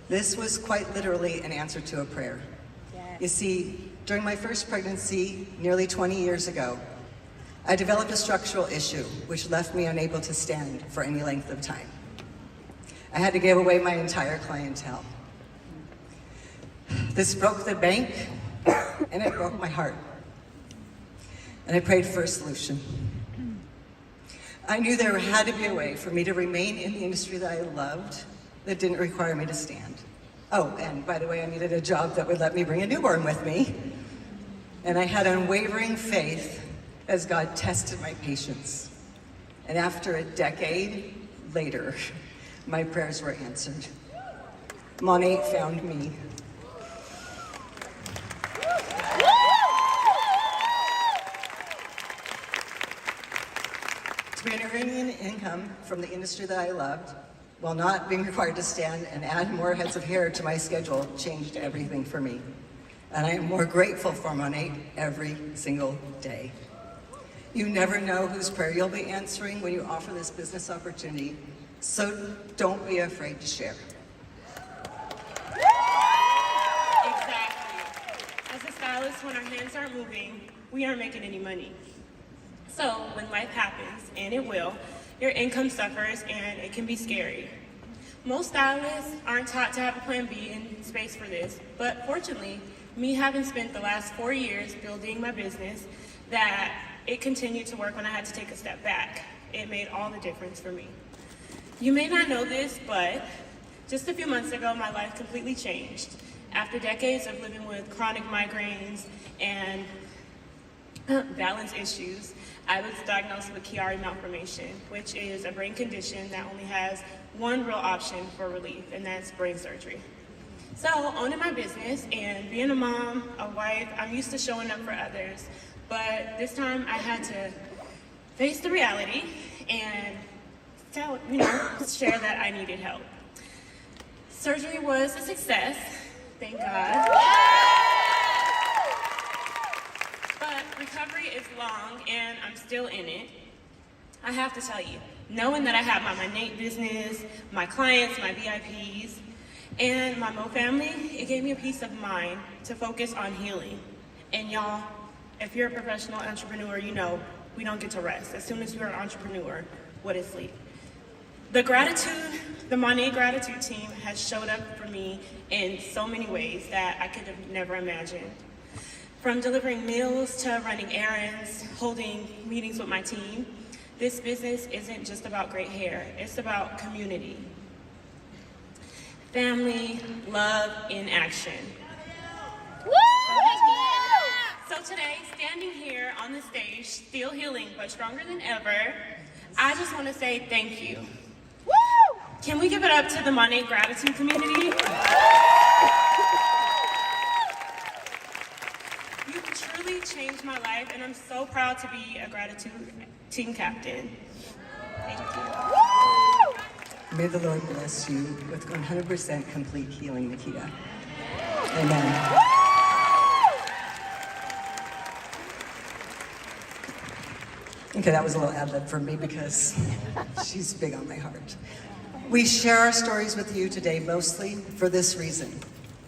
This was quite literally an answer to a prayer. You see, during my first pregnancy, nearly 20 years ago, I developed a structural issue which left me unable to stand for any length of time. I had to give away my entire clientele. This broke the bank, and it broke my heart. And I prayed for a solution. I knew there had to be a way for me to remain in the industry that I loved that didn't require me to stand. Oh, and by the way, I needed a job that would let me bring a newborn with me. And I had unwavering faith as God tested my patience. And after a decade later, my prayers were answered. Monat found me. To be earning income from the industry that I loved, while not being required to stand and add more heads of hair to my schedule changed everything for me. And I am more grateful for Monate every single day. You never know whose prayer you'll be answering when you offer this business opportunity, so don't be afraid to share. Exactly. As a stylist, when our hands aren't moving, we aren't making any money. So when life happens, and it will, your income suffers and it can be scary. Most stylists aren't taught to have a plan B and space for this, but fortunately, me having spent the last 4 years building my business, that it continued to work when I had to take a step back. It made all the difference for me. You may not know this, but just a few months ago, my life completely changed. After decades of living with chronic migraines and balance issues, I was diagnosed with Chiari malformation, which is a brain condition that only has one real option for relief, and that's brain surgery. So, owning my business and being a mom, a wife, I'm used to showing up for others, but this time I had to face the reality and share that I needed help. Surgery was a success, thank God. But recovery is long and I'm still in it. I have to tell you, knowing that I have my Monate business, my clients, my VIPs, and my Mo family, it gave me a peace of mind to focus on healing. And y'all, if you're a professional entrepreneur, you know we don't get to rest. As soon as you're an entrepreneur, what is sleep? The Monate Gratitude team has showed up for me in so many ways that I could have never imagined. From delivering meals to running errands, holding meetings with my team, this business isn't just about great hair, it's about community. Family, love in action. So today, standing here on the stage, still healing but stronger than ever, I just want to say thank you. Can we give it up to the Monate Gratitude community? You've truly changed my life, and I'm so proud to be a gratitude team captain. Thank you. May the Lord bless you with 100% complete healing, Nikita. Amen. Okay, that was a little ad-lib for me because she's big on my heart. We share our stories with you today mostly for this reason.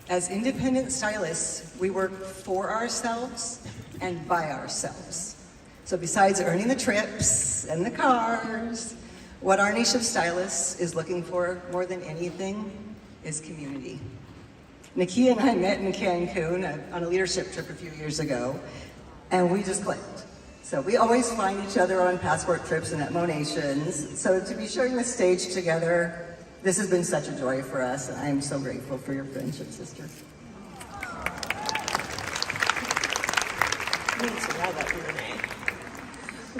As independent stylists, we work for ourselves and by ourselves. So besides earning the trips and the cars, what our niche of stylists is looking for more than anything is community. Nikki and I met in Cancun on a leadership trip a few years ago, and we just clicked. So we always find each other on passport trips and at Monations. So to be sharing the stage together, this has been such a joy for us, and I am so grateful for your friendship, sister.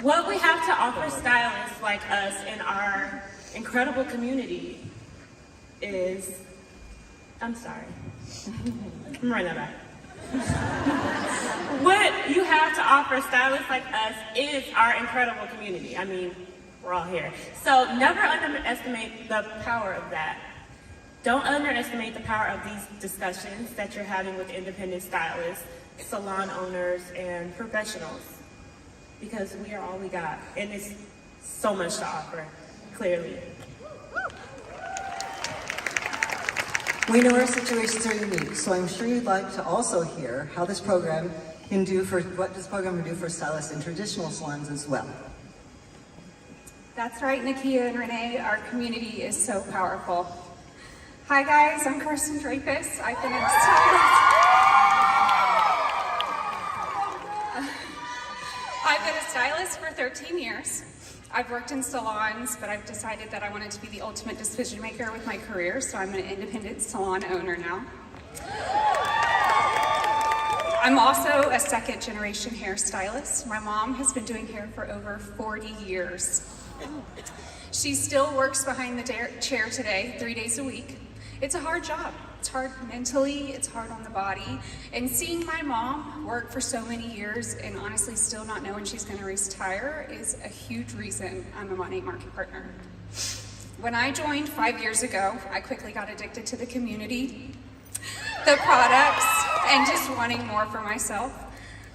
What we have to offer stylists like us in our incredible community is, I'm sorry, I'm running out of that. What you have to offer stylists like us is our incredible community. I mean, we're all here. So never underestimate the power of that. Don't underestimate the power of these discussions that you're having with independent stylists, salon owners, and professionals. Because we are all we got, and it's so much to offer, clearly. We know our situations are unique, so I'm sure you'd like to also hear how this program can do for, what this program can do for stylists in traditional salons as well. That's right, Nakia and Renee, our community is so powerful. Hi guys, I'm Kirsten Dreyfus. I've been a stylist for 13 years. I've worked in salons, but I've decided that I wanted to be the ultimate decision maker with my career, so I'm an independent salon owner now. I'm also a second generation hairstylist. My mom has been doing hair for over 40 years. She still works behind the chair today, 3 days a week. It's a hard job. It's hard mentally, it's hard on the body. And seeing my mom work for so many years and honestly still not know when she's gonna retire is a huge reason I'm a Monate market partner. When I joined 5 years ago, I quickly got addicted to the community, the products, and just wanting more for myself.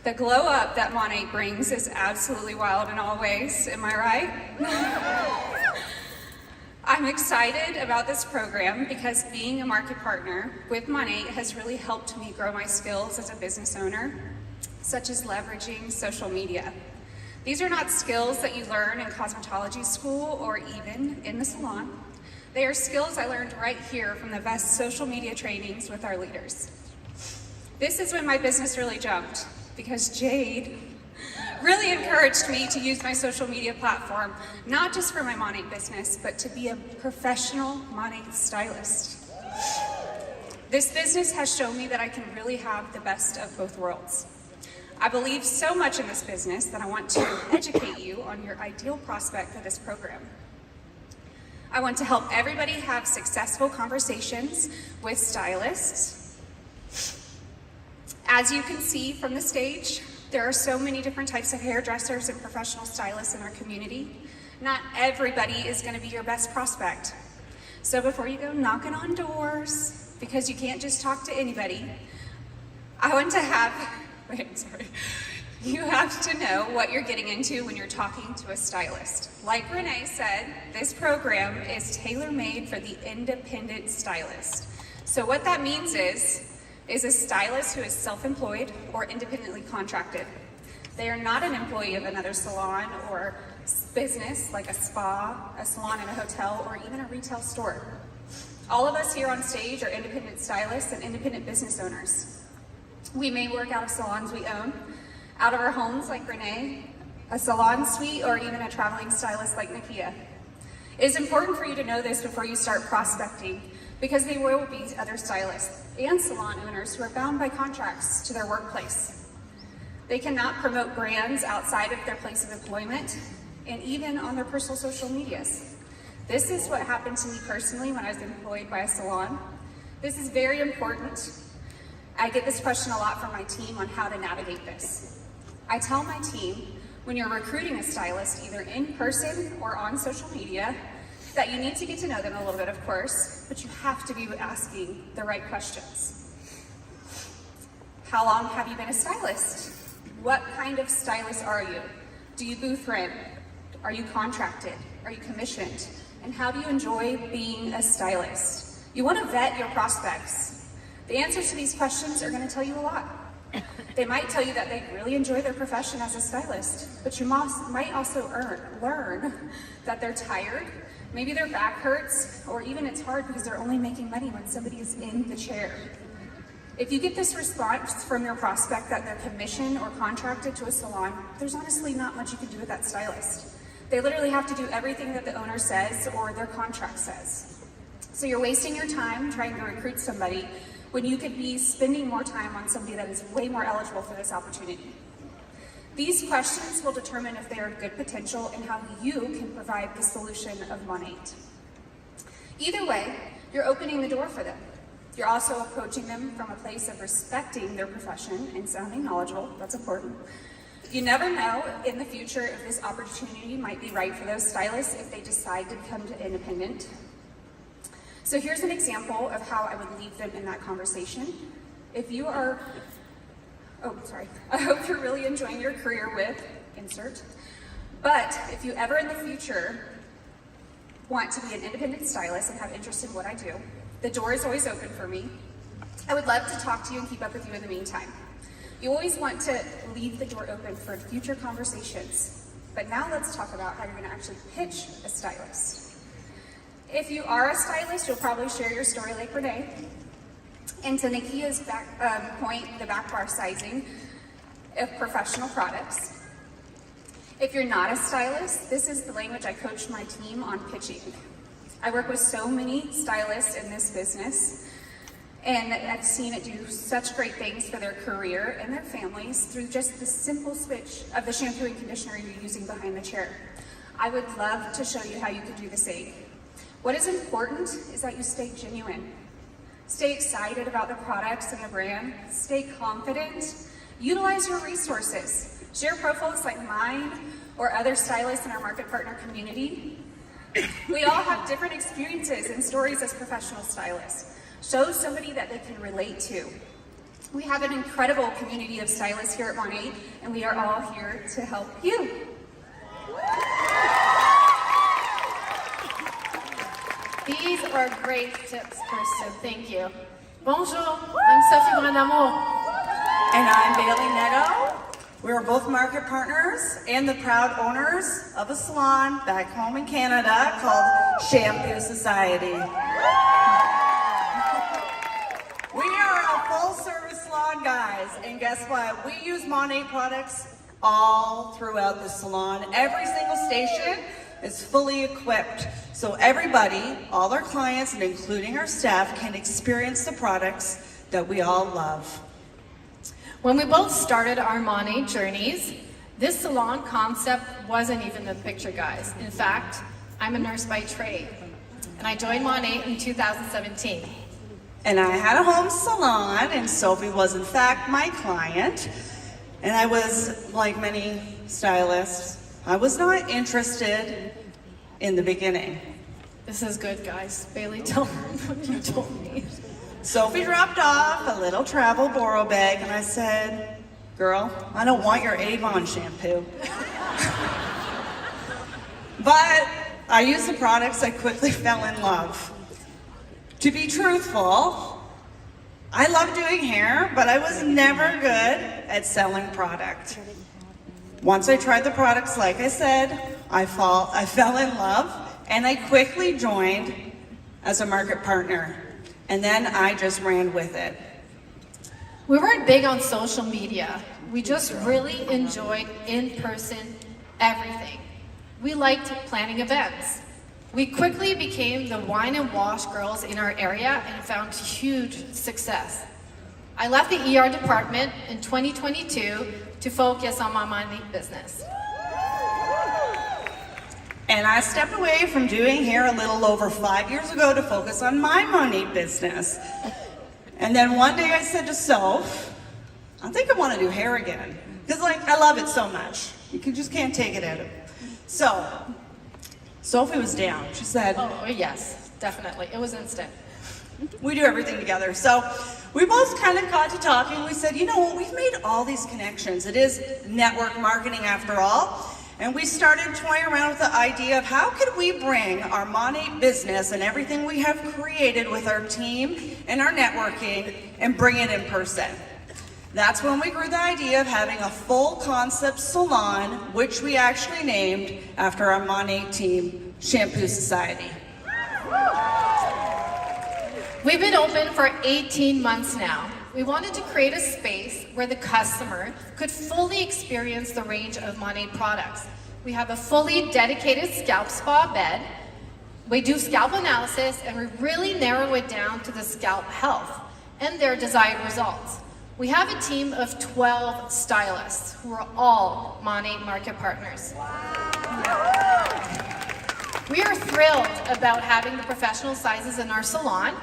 The glow up that Monat brings is absolutely wild in all ways, am I right? I'm excited about this program because being a market partner with Monat has really helped me grow my skills as a business owner, such as leveraging social media. These are not skills that you learn in cosmetology school or even in the salon. They are skills I learned right here from the best social media trainings with our leaders. This is when my business really jumped, because Jade really encouraged me to use my social media platform, not just for my Monat business, but to be a professional Monat stylist. This business has shown me that I can really have the best of both worlds. I believe so much in this business that I want to educate you on your ideal prospect for this program. I want to help everybody have successful conversations with stylists. As you can see from the stage, there are so many different types of hairdressers and professional stylists in our community. Not everybody is going to be your best prospect. So before you go knocking on doors, because you can't just talk to anybody, you have to know what you're getting into when you're talking to a stylist. Like Renee said, this program is tailor-made for the independent stylist. So what that means is a stylist who is self-employed or independently contracted. They are not an employee of another salon or business like a spa, a salon in a hotel, or even a retail store. All of us here on stage are independent stylists and independent business owners. We may work out of salons we own, out of our homes like Renee, a salon suite, or even a traveling stylist like Nakia. It is important for you to know this before you start prospecting, because there will be other stylists and salon owners who are bound by contracts to their workplace. They cannot promote brands outside of their place of employment and even on their personal social medias. This is what happened to me personally when I was employed by a salon. This is very important. I get this question a lot from my team on how to navigate this. I tell my team, when you're recruiting a stylist, either in person or on social media, that you need to get to know them a little bit, of course, but you have to be asking the right questions. How long have you been a stylist? What kind of stylist are you? Do you booth rent? Are you contracted? Are you commissioned? And how do you enjoy being a stylist? You want to vet your prospects. The answers to these questions are going to tell you a lot. They might tell you that they really enjoy their profession as a stylist, but you might also learn that they're tired. Maybe their back hurts, or even it's hard because they're only making money when somebody is in the chair. If you get this response from your prospect that they're commissioned or contracted to a salon, there's honestly not much you can do with that stylist. They literally have to do everything that the owner says or their contract says. So you're wasting your time trying to recruit somebody when you could be spending more time on somebody that is way more eligible for this opportunity. These questions will determine if they are good potential and how you can provide the solution of Monat. Either way, you're opening the door for them. You're also approaching them from a place of respecting their profession and sounding knowledgeable. That's important. You never know in the future if this opportunity might be right for those stylists if they decide to become independent. So here's an example of how I would leave them in that conversation. If you are, I hope you're really enjoying your career with, insert, but if you ever in the future want to be an independent stylist and have interest in what I do, the door is always open for me. I would love to talk to you and keep up with you in the meantime. You always want to leave the door open for future conversations. But now let's talk about how you're going to actually pitch a stylist. If you are a stylist, you'll probably share your story like Renee. And to Nakia's point, the back bar sizing of professional products. If you're not a stylist, this is the language I coach my team on pitching. I work with so many stylists in this business, and I've seen it do such great things for their career and their families through just the simple switch of the shampoo and conditioner you're using behind the chair. I would love to show you how you could do the same. What is important is that you stay genuine. Stay excited about the products and the brand. Stay confident. Utilize your resources. Share profiles like mine or other stylists in our market partner community. We all have different experiences and stories as professional stylists. Show somebody that they can relate to. We have an incredible community of stylists here at Monat, and we are all here to help you. These are great tips, Kristen. Thank you. Bonjour, I'm Sophie Brandamo. And I'm Bailey Netto. We are both market partners and the proud owners of a salon back home in Canada called Shampoo Society. We are a full-service salon, guys, and guess what? We use Monat products all throughout the salon. Every single station is fully equipped, so everybody, all our clients, and including our staff, can experience the products that we all love. When we both started our Monat journeys, this salon concept wasn't even the picture, guys. In fact, I'm a nurse by trade, and I joined Monat in 2017. And I had a home salon, and Sophie was in fact my client. And I was, like many stylists, I was not interested in the beginning. This is good, guys. Bailey, tell me what you told me. Sophie dropped off a little travel borrow bag, and I said, girl, I don't want your Avon shampoo. But I used the products, I quickly fell in love. To be truthful, I love doing hair, but I was never good at selling product. Once I tried the products, like I said, I fell in love, and I quickly joined as a market partner. And then I just ran with it. We weren't big on social media. We just really enjoyed in-person everything. We liked planning events. We quickly became the wine and wash girls in our area and found huge success. I left the ER department in 2022 to focus on my Monat business. And I stepped away from doing hair a little over 5 years ago to focus on my Monat business. And then one day I said to Soph, I think I want to do hair again. Because I love it so much. You just can't take it out of me. So, Sophie was down. She said, oh yes, definitely. It was instant. We do everything together. So we both kind of got to talking. We said, you know what, we've made all these connections. It is network marketing after all. And we started toying around with the idea of how could we bring our Monat business and everything we have created with our team and our networking and bring it in person. That's when we grew the idea of having a full concept salon, which we actually named after our Monat team, Shampoo Society. We've been open for 18 months now. We wanted to create a space where the customer could fully experience the range of Monat products. We have a fully dedicated scalp spa bed. We do scalp analysis, and we really narrow it down to the scalp health and their desired results. We have a team of 12 stylists who are all Monat market partners. We are thrilled about having the professional sizes in our salon.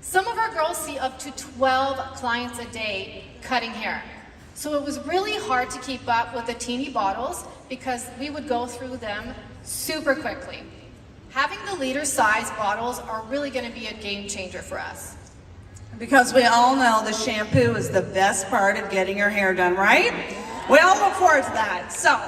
Some of our girls see up to 12 clients a day cutting hair. So it was really hard to keep up with the teeny bottles because we would go through them super quickly. Having the liter size bottles are really going to be a game changer for us. Because we all know the shampoo is the best part of getting your hair done, right? We all look forward to that. So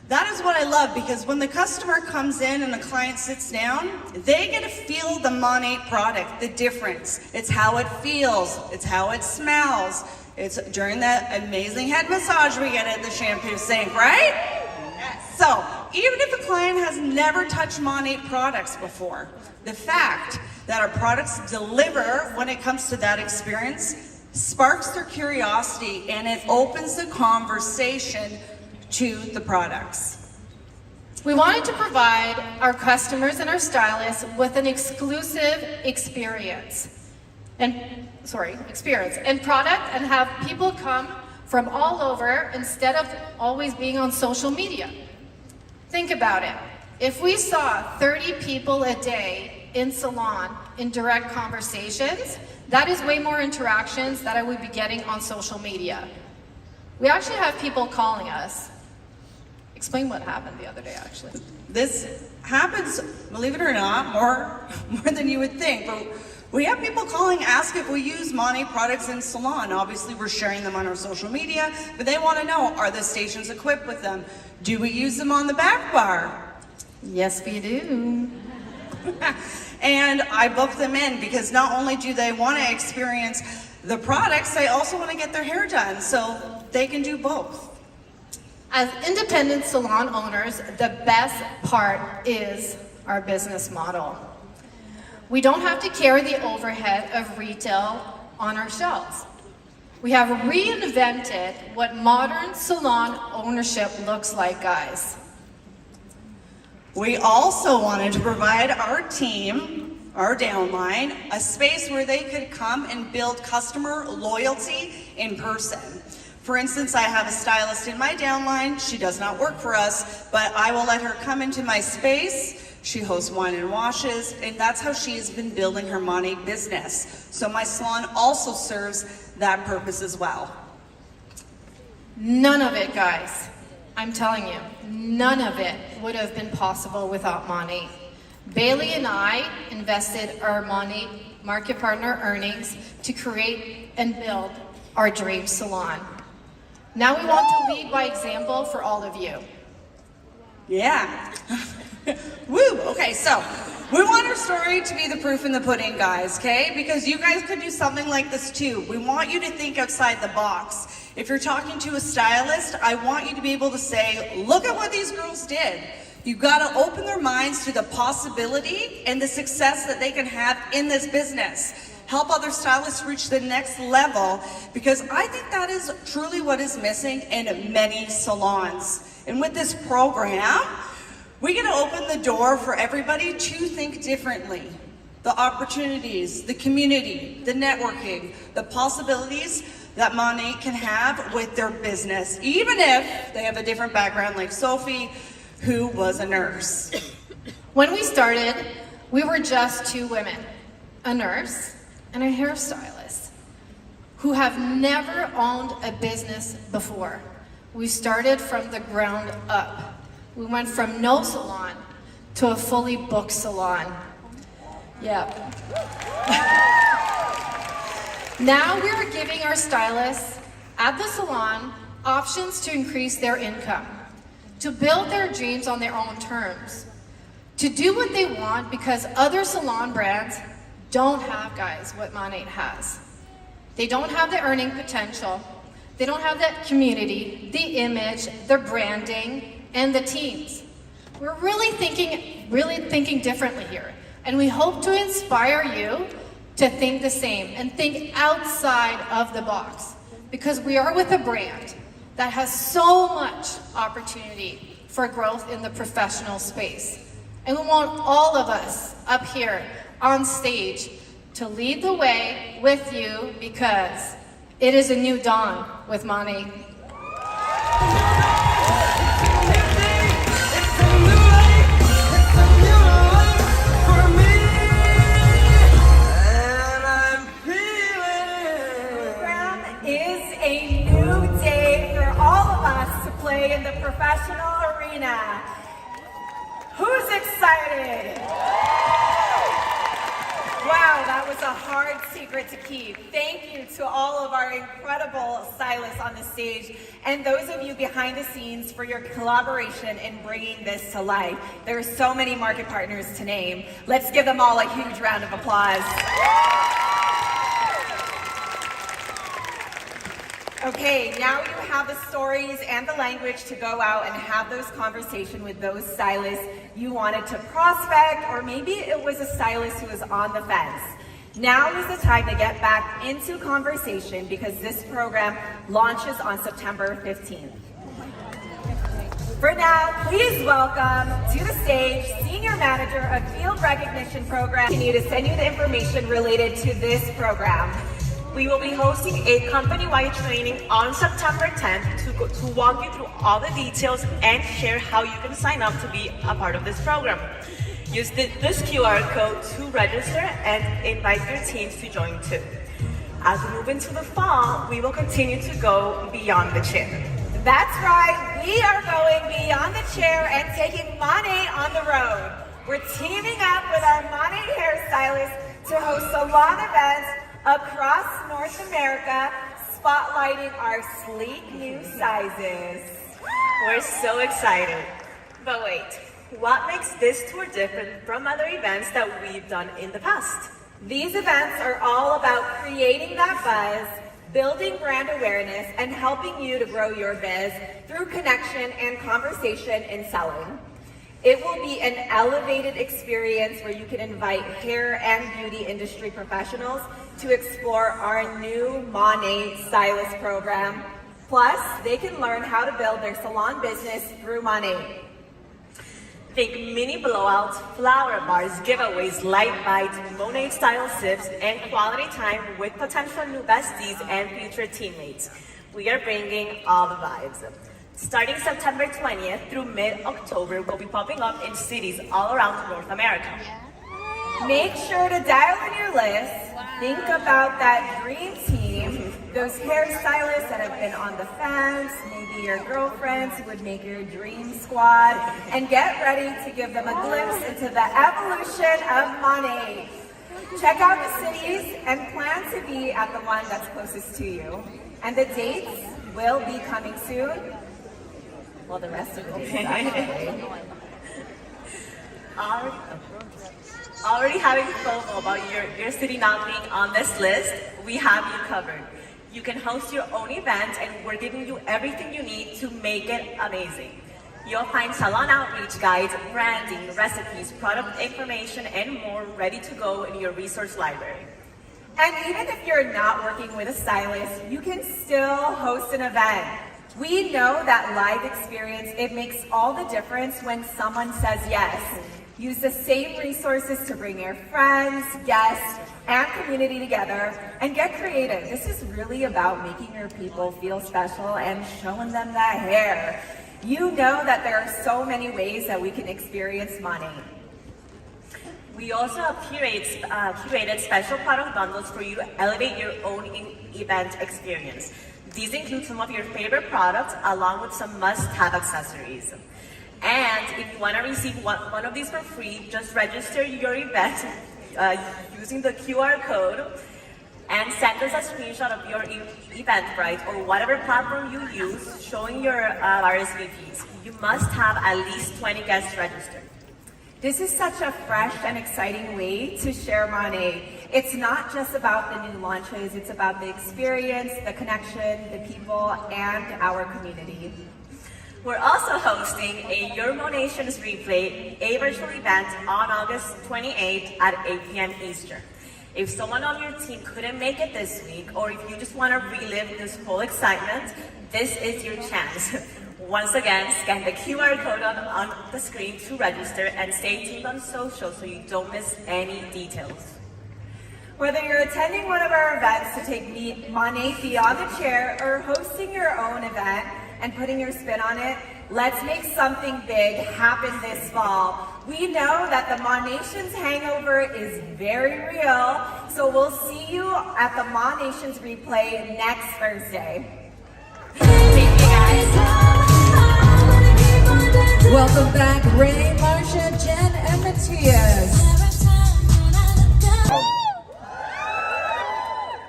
that is what I love, because when the customer comes in and the client sits down, they get to feel the Monat product, the difference. It's how it feels, it's how it smells. It's during that amazing head massage we get at the shampoo sink, right? Yes. So even if a client has never touched Monat products before, the fact that our products deliver when it comes to that experience sparks their curiosity, and it opens the conversation to the products. We wanted to provide our customers and our stylists with an exclusive experience and product, and have people come from all over instead of always being on social media. Think about it. If we saw 30 people a day in salon in direct conversations, that is way more interactions that I would be getting on social media. We actually have people calling us Explain what happened the other day, actually. This happens, believe it or not, more than you would think. But we have people calling, ask if we use Monat products in salon. Obviously, we're sharing them on our social media, but they want to know, are the stations equipped with them? Do we use them on the back bar? Yes, we do. And I book them in because not only do they want to experience the products, they also want to get their hair done, so they can do both. As independent salon owners, the best part is our business model. We don't have to carry the overhead of retail on our shelves. We have reinvented what modern salon ownership looks like, guys. We also wanted to provide our team, our downline, a space where they could come and build customer loyalty in person. For instance, I have a stylist in my downline. She does not work for us, but I will let her come into my space. She hosts wine and washes, and that's how she has been building her Monat business. So my salon also serves that purpose as well. None of it, guys. I'm telling you, none of it would have been possible without Monat. Bailey and I invested our Monat market partner earnings to create and build our dream salon. Now we want to lead by example for all of you. Yeah. Woo! Okay, so we want our story to be the proof in the pudding, guys, okay? Because you guys could do something like this too. We want you to think outside the box. If you're talking to a stylist, I want you to be able to say, look at what these girls did. You've got to open their minds to the possibility and the success that they can have in this business. Help other stylists reach the next level, because I think that is truly what is missing in many salons. And with this program, we're going to open the door for everybody to think differently. The opportunities, the community, the networking, the possibilities that Monat can have with their business, even if they have a different background like Sophie, who was a nurse. When we started, we were just two women, a nurse and a hairstylist, who have never owned a business before. We started from the ground up. We went from no salon to a fully booked salon. Yep. Now we're giving our stylists at the salon options to increase their income, to build their dreams on their own terms, to do what they want, because other salon brands don't have, guys, what Monat has. They don't have the earning potential. They don't have that community, the image, the branding, and the teams. We're really thinking differently here. And we hope to inspire you to think the same and think outside of the box, because we are with a brand that has so much opportunity for growth in the professional space. And we want all of us up here on stage to lead the way with you, because it is a new dawn with Monat. In the professional arena. Who's excited? Wow, that was a hard secret to keep. Thank you to all of our incredible stylists on the stage, and those of you behind the scenes for your collaboration in bringing this to life. There are so many market partners to name. Let's give them all a huge round of applause. Okay, now you have the stories and the language to go out and have those conversations with those stylists you wanted to prospect, or maybe it was a stylist who was on the fence. Now is the time to get back into conversation, because this program launches on September 15th. For now, please welcome to the stage Senior Manager of Field Recognition Program. I continue to send you the information related to this program. We will be hosting a company-wide training on September 10th to walk you through all the details and share how you can sign up to be a part of this program. Use this QR code to register and invite your teams to join too. As we move into the fall, we will continue to go beyond the chair. That's right. we are going beyond the chair and taking Monet on the road. We're teaming up with our Monet hairstylists to host salon events across North America, spotlighting our sleek new sizes. We're so excited. But wait, what makes this tour different from other events that we've done in the past? These events are all about creating that buzz, building brand awareness, and helping you to grow your biz through connection and conversation in selling. It will be an elevated experience where you can invite hair and beauty industry professionals to explore our new Monet Stylist program. Plus, they can learn how to build their salon business through Monet. Think mini blowouts, flower bars, giveaways, light bites, Monet style sips, and quality time with potential new besties and future teammates. We are bringing all the vibes. Starting September 20th through mid-October, we'll be popping up in cities all around North America. Make sure to dial in your list. Think about that dream team, those hairstylists that have been on the fence, maybe your girlfriends who would make your dream squad, and get ready to give them a glimpse into the evolution of Monet. Check out the cities and plan to be at the one that's closest to you. And the dates will be coming soon. Well, the rest of the dates actually. Already having FOMO about your city not being on this list, we have you covered. You can host your own event, and we're giving you everything you need to make it amazing. You'll find salon outreach guides, branding, recipes, product information, and more ready to go in your resource library. And even if you're not working with a stylist, you can still host an event. We know that live experience, it makes all the difference when someone says yes. Use the same resources to bring your friends, guests, and community together, and get creative. This is really about making your people feel special and showing them that hair. You know that there are so many ways that we can experience Monet. We also have curated special product bundles for you to elevate your own event experience. These include some of your favorite products along with some must-have accessories. And if you want to receive one of these for free, just register your event using the QR code and send us a screenshot of your Eventbrite or whatever platform you use showing your RSVPs. You must have at least 20 guests registered. This is such a fresh and exciting way to share Monet. It's not just about the new launches, it's about the experience, the connection, the people, and our community. We're also hosting a Your Monations Replay, a virtual event on August 28th at 8 p.m. Eastern. If someone on your team couldn't make it this week, or if you just want to relive this whole excitement, this is your chance. Once again, scan the QR code on the screen to register and stay tuned on social so you don't miss any details. Whether you're attending one of our events to take Monet beyond the chair or hosting your own event and putting your spin on it, let's make something big happen this fall. We know that the Monations hangover is very real, so we'll see you at the Monations Replay next Thursday. Thank you guys. Welcome back, Ray, Marcia, Jen, and Matthias.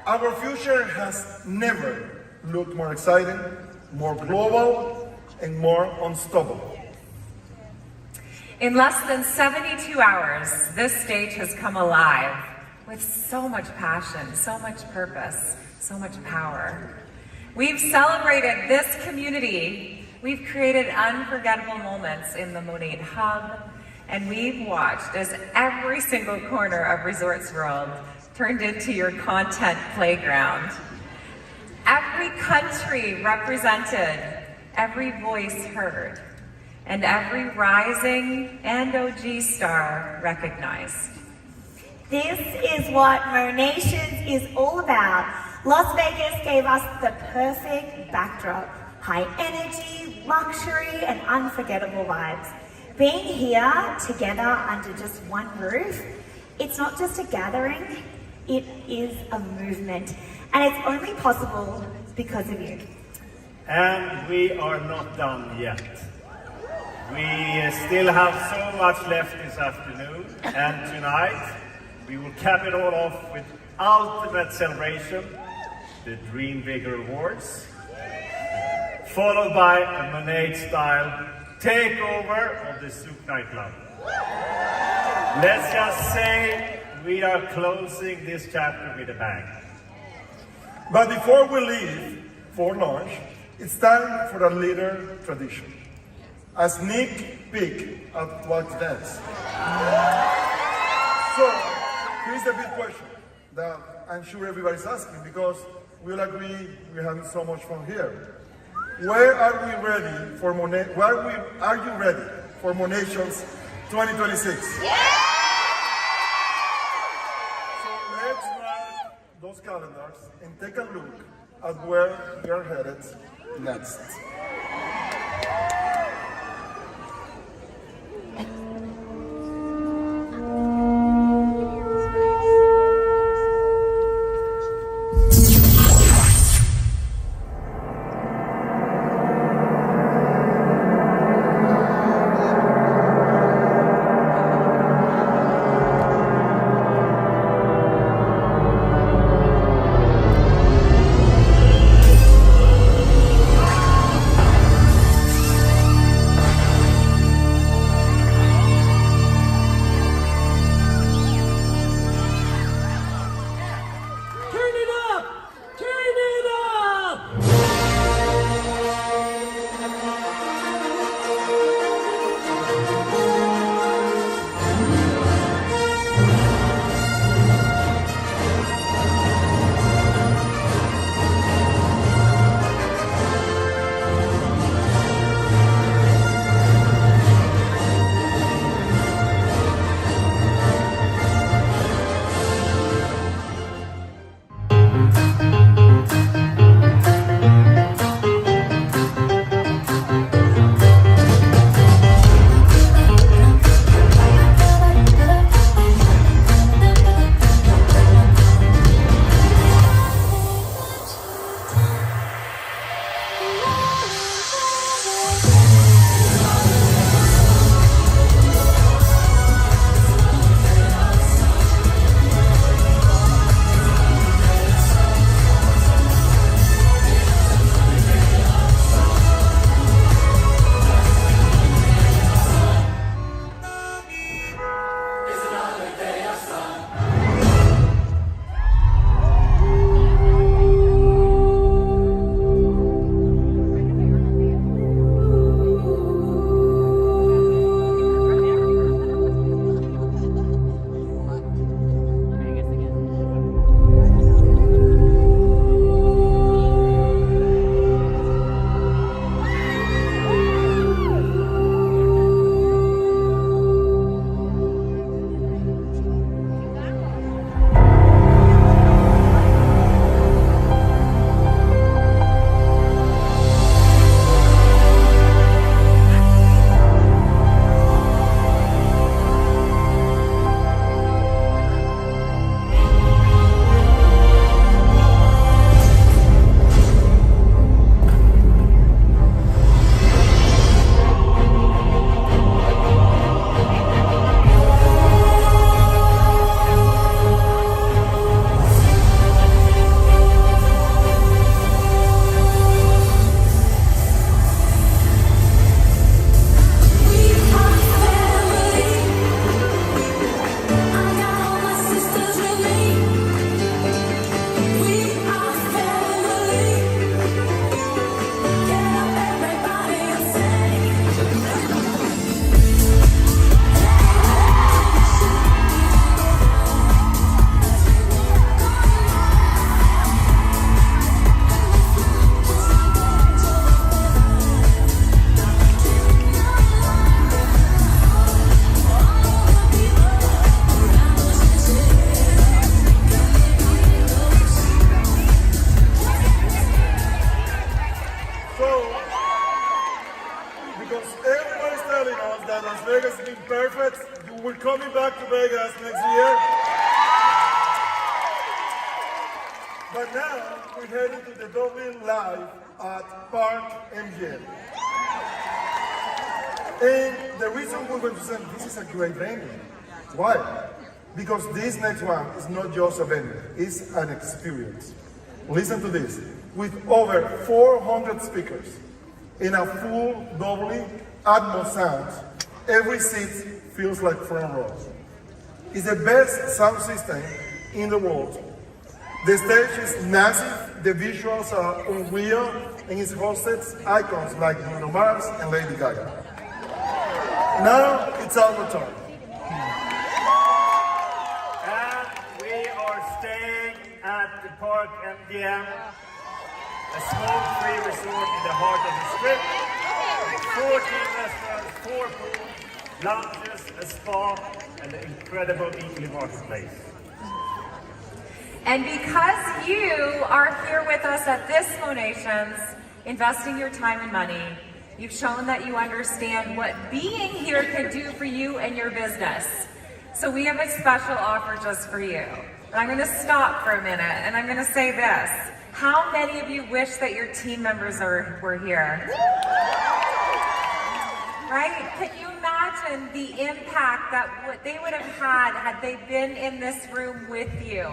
Our future has never looked more exciting, more global, and more unstoppable. In less than 72 hours, this stage has come alive with so much passion, so much purpose, so much power. We've celebrated this community. We've created unforgettable moments in the Monet Hub, and we've watched as every single corner of Resorts World turned into your content playground. Every country represented, every voice heard, and every rising and OG star recognized. This is what Monations is all about. Las Vegas gave us the perfect backdrop. High energy, luxury, and unforgettable vibes. Being here together under just one roof, it's not just a gathering, it is a movement. And it's only possible because of you. And we are not done yet. We still have so much left this afternoon, and tonight we will cap it all off with ultimate celebration, the Dream Bigger Awards, followed by a Monet-style takeover of the Souk nightclub. Let's just say we are closing this chapter with a bang. But before we leave for lunch, it's time for a little tradition. A sneak peek at what's next. So, here's the big question that I'm sure everybody's asking, because we all agree we're having so much fun here. Where are we ready for Monet? Are you ready for Monations 2026? Yeah! So let's mark those calendars and take a look at where we are headed next. But now we're heading to the Dublin Live at Park MGM. And the reason we're going to say this is a great venue. Why? Because this next one is not just a venue, it's an experience. Listen to this. With over 400 speakers in a full Dolby Atmos sound, every seat feels like front row. It's the best sound system in the world. The stage is massive, the visuals are unreal, and it's hosted icons like Bruno Mars and Lady Gaga. Now it's our turn. And we are staying at the Park MGM, a smoke-free resort in the heart of the Strip, with 14 restaurants, 4 pools, lounges, a spa, and an incredible eating marketplace. And because you are here with us at this Monations, investing your time and money, you've shown that you understand what being here can do for you and your business. So we have a special offer just for you. And I'm going to stop for a minute and I'm going to say this. How many of you wish that your team members were here? Right? Can you imagine the impact that what they would have had they been in this room with you?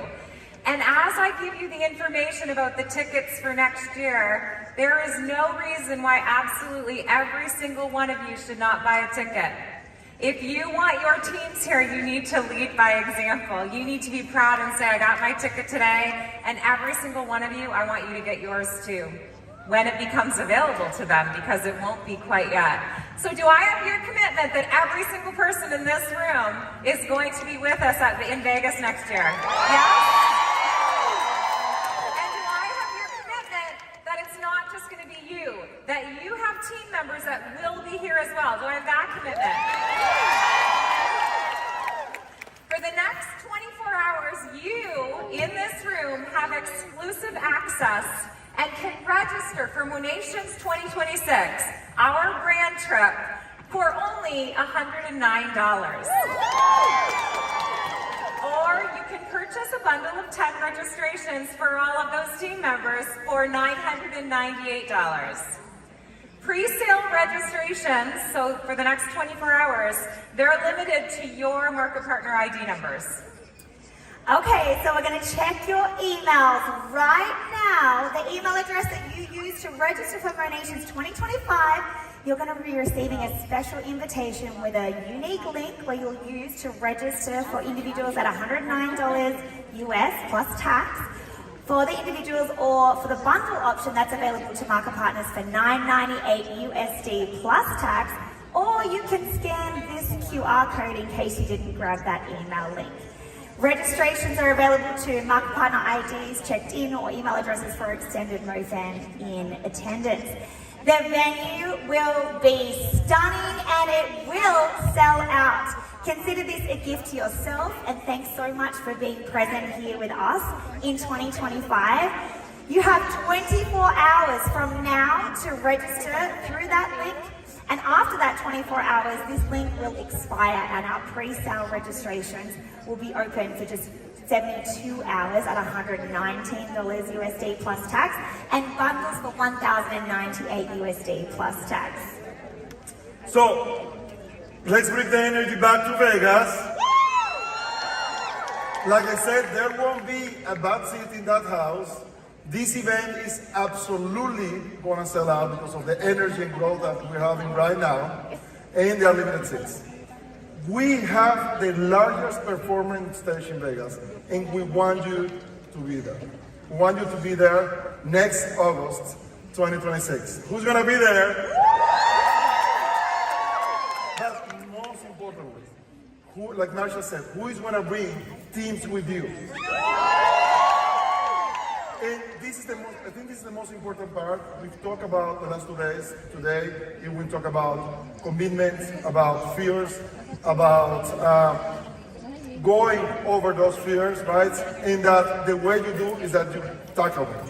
And as I give you the information about the tickets for next year, there is no reason why absolutely every single one of you should not buy a ticket. If you want your teams here, you need to lead by example. You need to be proud and say, I got my ticket today, and every single one of you, I want you to get yours too, when it becomes available to them, because it won't be quite yet. So do I have your commitment that every single person in this room is going to be with us in Vegas next year? Yes? That you have team members that will be here as well. Do I have that commitment? For the next 24 hours, you in this room have exclusive access and can register for Monations 2026, our brand trip, for only $109. Or you can purchase a bundle of 10 registrations for all of those team members for $998. Pre-sale registrations, so for the next 24 hours, they're limited to your market partner ID numbers. Okay, so we're going to check your emails right now. The email address that you use to register for Monations 2025, you're going to be receiving a special invitation with a unique link where you'll use to register for individuals at $109 US plus tax. For the individuals or for the bundle option that's available to market partners for $998 USD plus tax, or you can scan this QR code in case you didn't grab that email link. Registrations are available to market partner IDs, checked in, or email addresses for extended MoFan in attendance. The venue will be stunning and it will sell out. Consider this a gift to yourself, and thanks so much for being present here with us in 2025. You have 24 hours from now to register through that link, and after that 24 hours, this link will expire and our pre-sale registrations will be open for just 72 hours at $119 USD plus tax, and bundles for $1,098 USD plus tax. So, let's bring the energy back to Vegas. Like I said, there won't be a bad seat in that house. This event is absolutely going to sell out because of the energy and growth that we're having right now, and there are limited seats. We have the largest performing stage in Vegas, and we want you to be there. We want you to be there next August 2026. Who's going to be there? But most importantly, who, like Marsha said, who is going to bring teams with you? And this is I think this is the most important part. We've talked about the last 2 days. Today, we talk about commitment, about fears, about going over those fears, right? And that the way you do is that you tackle them.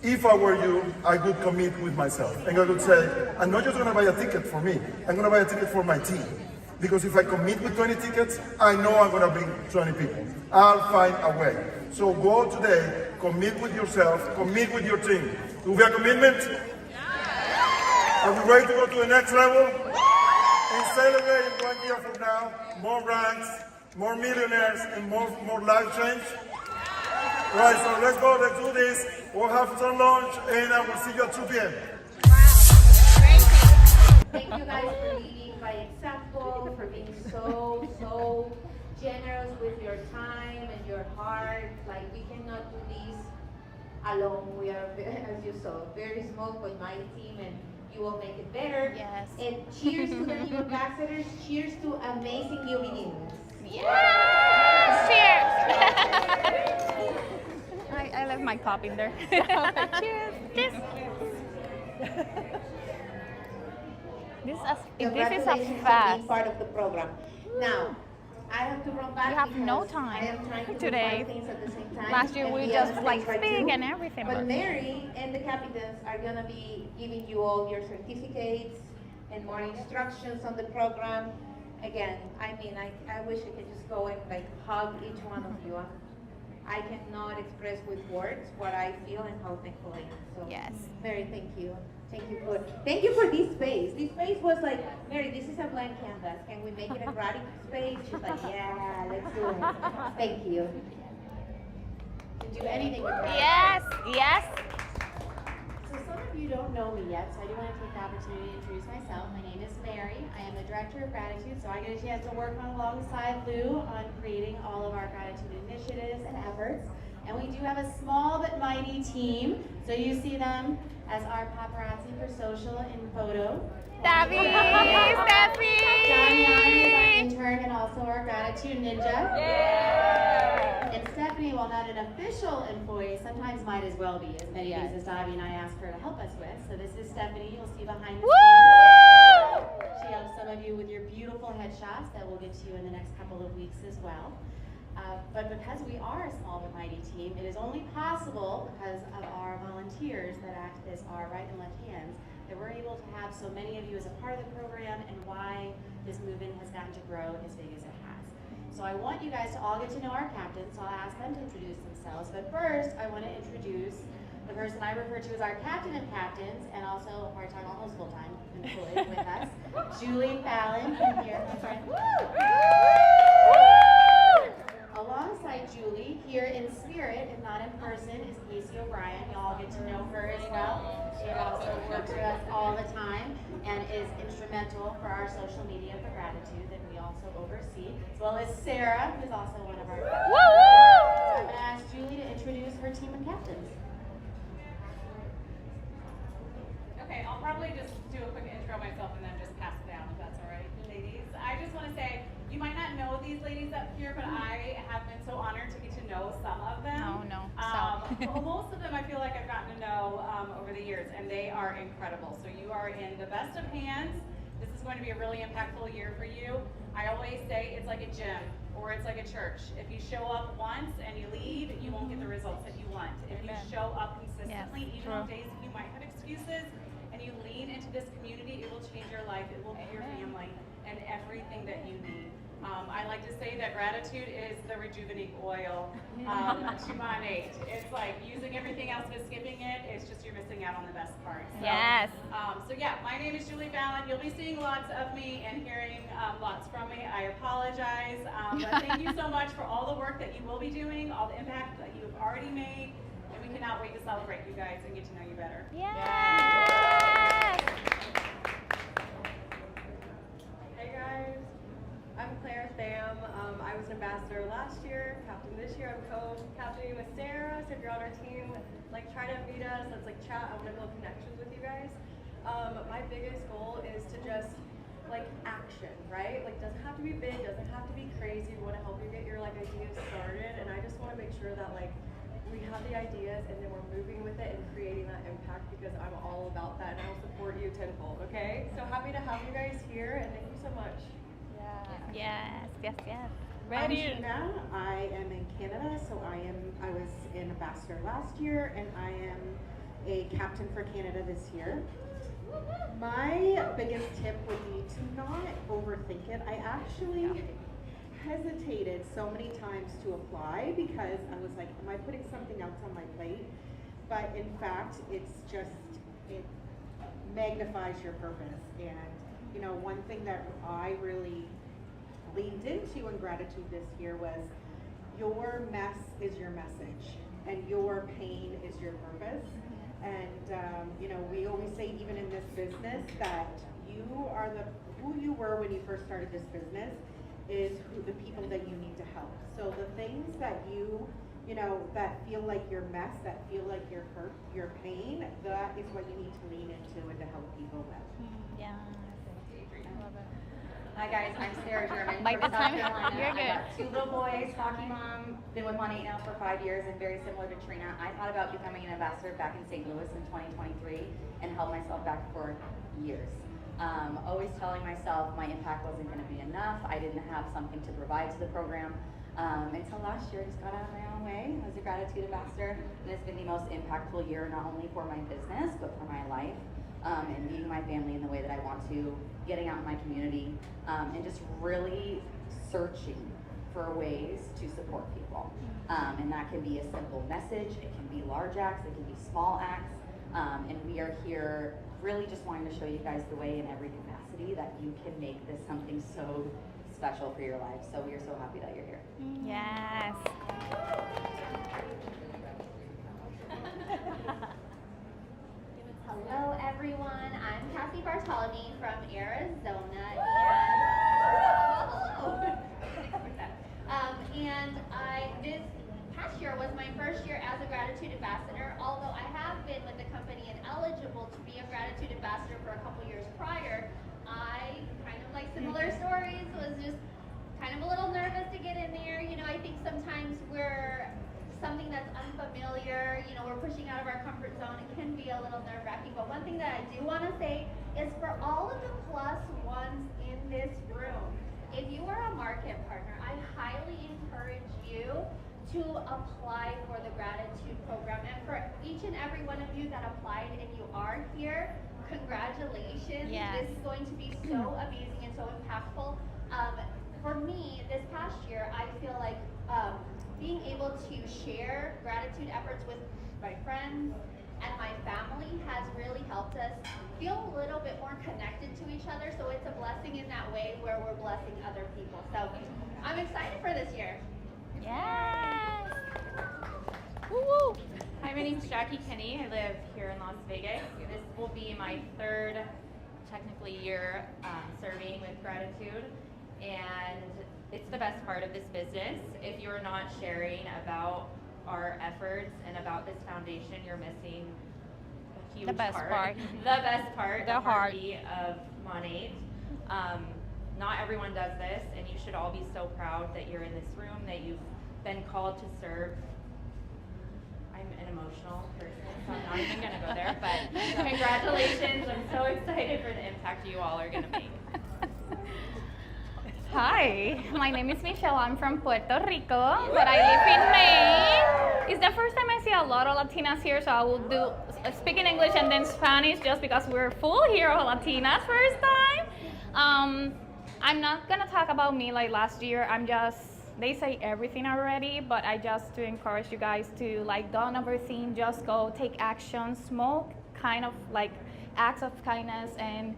If I were you, I would commit with myself. And I would say, I'm not just going to buy a ticket for me. I'm going to buy a ticket for my team. Because if I commit with 20 tickets, I know I'm gonna bring 20 people. I'll find a way. So go today, commit with yourself, commit with your team. Do we have commitment? Are we ready to go to the next level? And celebrate 1 year from now, more ranks, more millionaires, and more life change? Right, so let's go, let's do this. We'll have some lunch, and I will see you at 2 p.m. Thank you guys for leading by example, for being so generous with your time and your heart. Like, we cannot do this alone. We are, as you saw, very small but mighty team, and you will make it better. Yes. And cheers to the new ambassadors. Cheers to amazing new beginnings. Yes! Cheers! I left my cup in there. Cheers! Cheers! This is a Congratulations on being fast. part of the program. Now, I have to run back. We have no because I am time trying to do today. 5 things at the same time. Last year and we the just other like things are speak too. and everything. But Mary and the captains are gonna be giving you all your certificates and more instructions on the program. Again, I mean, I wish I could just go and like hug each one of you. I cannot express with words what I feel and how thankful I am. So, yes. Mary, thank you. Thank you for this space. This space was like, Mary, this is a blank canvas. Can we make it a gratitude space? She's like, yeah, let's do it. Thank you. To do anything with gratitude. Yes, yes. So some of you don't know me yet, so I do want to take the opportunity to introduce myself. My name is Mary. I am the Director of Gratitude, so I get a chance to work alongside Lou on creating all of our gratitude initiatives and efforts. And we do have a small but mighty team. So you see them as our paparazzi for social and photo. Steffi! Damian is our intern and also our gratitude ninja. Yeah. And Stephanie, while not an official employee, sometimes might as well be, as many things as Davi and I asked her to help us with. So this is Stephanie, you'll see behind the scenes. She helps some of you with your beautiful headshots that we'll get to you in the next couple of weeks as well. But because we are a small but mighty team, it is only possible because of our volunteers that act as our right and left hands that we're able to have so many of you as a part of the program and why this movement has gotten to grow as big as it has. So I want you guys to all get to know our captains, so I'll ask them to introduce themselves. But first, I want to introduce the person I refer to as our captain of captains and also a part-time, almost full-time employee with us, Julie Fallon. Come here, my friend. Alongside Julie, here in spirit, if not in person, is Casey O'Brien. Y'all get to know her as well. She also works with us all the time and is instrumental for our social media for gratitude that we also oversee, as well as Sarah, who's also one of our captains. So I'm going to ask Julie to introduce her team of captains. Okay, I'll probably just do a quick intro myself and then just pass it down if that's all right, ladies. I just want to say, you might not know these ladies up here, but I have been so honored to get to know some of them. No. Well, most of them I feel like I've gotten to know over the years, and they are incredible. So you are in the best of hands. This is going to be a really impactful year for you. I always say it's like a gym or it's like a church. If you show up once and you leave, you won't get the results that you want. If you show up consistently, even on days that you might have excuses, and you lean into this community, it will change your life, it will be your family, and everything that you need. I like to say that gratitude is the rejuvenating oil to Monate. It's like using everything else but skipping it. It's just you're missing out on the best part. So, Yes. So yeah, my name is Julie Fallon. You'll be seeing lots of me and hearing lots from me. I apologize, but thank you so much for all the work that you will be doing, all the impact that you've already made, and we cannot wait to celebrate you guys and get to know you better. Yes. Hey guys. I'm Claire Tham. I was an ambassador last year, captain this year. I'm co-captaining with Sarah. So if you're on our team, like try to meet us. Let's like chat. I want to build connections with you guys. My biggest goal is to just like action, right? Like doesn't have to be big, doesn't have to be crazy. We want to help you get your like ideas started, and I just want to make sure that like we have the ideas and then we're moving with it and creating that impact because I'm all about that and I'll support you tenfold. Okay? So happy to have you guys here and thank you so much. Yes. Ready? I'm Gina. I am in Canada, so I was an ambassador last year, and I am a captain for Canada this year. My biggest tip would be to not overthink it. I actually hesitated so many times to apply because I was like, am I putting something else on my plate? But in fact, it's just, it magnifies your purpose. And you know, one thing that I really leaned into in gratitude this year was your mess is your message and your pain is your purpose. And you know, we always say, even in this business, that you are who you were when you first started this business is the people that you need to help. So the things that you know, that feel like your mess, that feel like your hurt, your pain, that is what you need to lean into and to help people with. Yeah. Hi guys, I'm Sarah German Bite from the South time. Carolina. You're I good. got 2 little boys, hockey mom, been with Monate now for 5 years, and very similar to Trina, I thought about becoming an ambassador back in St. Louis in 2023 and held myself back for years. Always telling myself my impact wasn't going to be enough, I didn't have something to provide to the program. Until last year, I just got out of my own way as a gratitude ambassador, and it's been the most impactful year, not only for my business, but for my life. And meeting my family in the way that I want to, getting out in my community, and just really searching for ways to support people. And that can be a simple message, it can be large acts, it can be small acts, and we are here really just wanting to show you guys the way in every capacity that you can make this something so special for your life. So we are so happy that you're here. Yes. Hello everyone, I'm Cassie Bartolome from Arizona, and this past year was my first year as a gratitude ambassador. Although I have been with the company and eligible to be a gratitude ambassador for a couple years prior, I kind of like similar stories, was just kind of a little nervous to get in there. You know, I think sometimes we're something that's unfamiliar, you know, we're pushing out of our comfort zone. It can be a little nerve-wracking, but one thing that I do want to say is for all of the plus ones in this room, if you are a market partner, I highly encourage you to apply for the gratitude program. And for each and every one of you that applied and you are here, congratulations. Yes. This is going to be so amazing and so impactful. For me, this past year, I feel like being able to share gratitude efforts with my friends and my family has really helped us feel a little bit more connected to each other. So it's a blessing in that way where we're blessing other people. So I'm excited for this year. Yes. Woo-woo. Hi, my name's Jackie Kenny. I live here in Las Vegas. This will be my third, technically, year serving with gratitude. And it's the best part of this business. If you're not sharing about our efforts and about this foundation, you're missing a huge The best part. The best part, The heart. heartbeat of Monate. Not everyone does this, and you should all be so proud that you're in this room, that you've been called to serve. I'm an emotional person, so I'm not even gonna go there, but congratulations. I'm so excited for the impact you all are gonna make. Hi, my name is Michelle. I'm from Puerto Rico, but I live in Maine. It's the first time I see a lot of Latinas here, so I will do speak in English and then Spanish just because we're full here of Latinas first time. I'm not gonna talk about me like last year. They say everything already, but I just to encourage you guys to like don't overthink, just go take action, small kind of like acts of kindness, and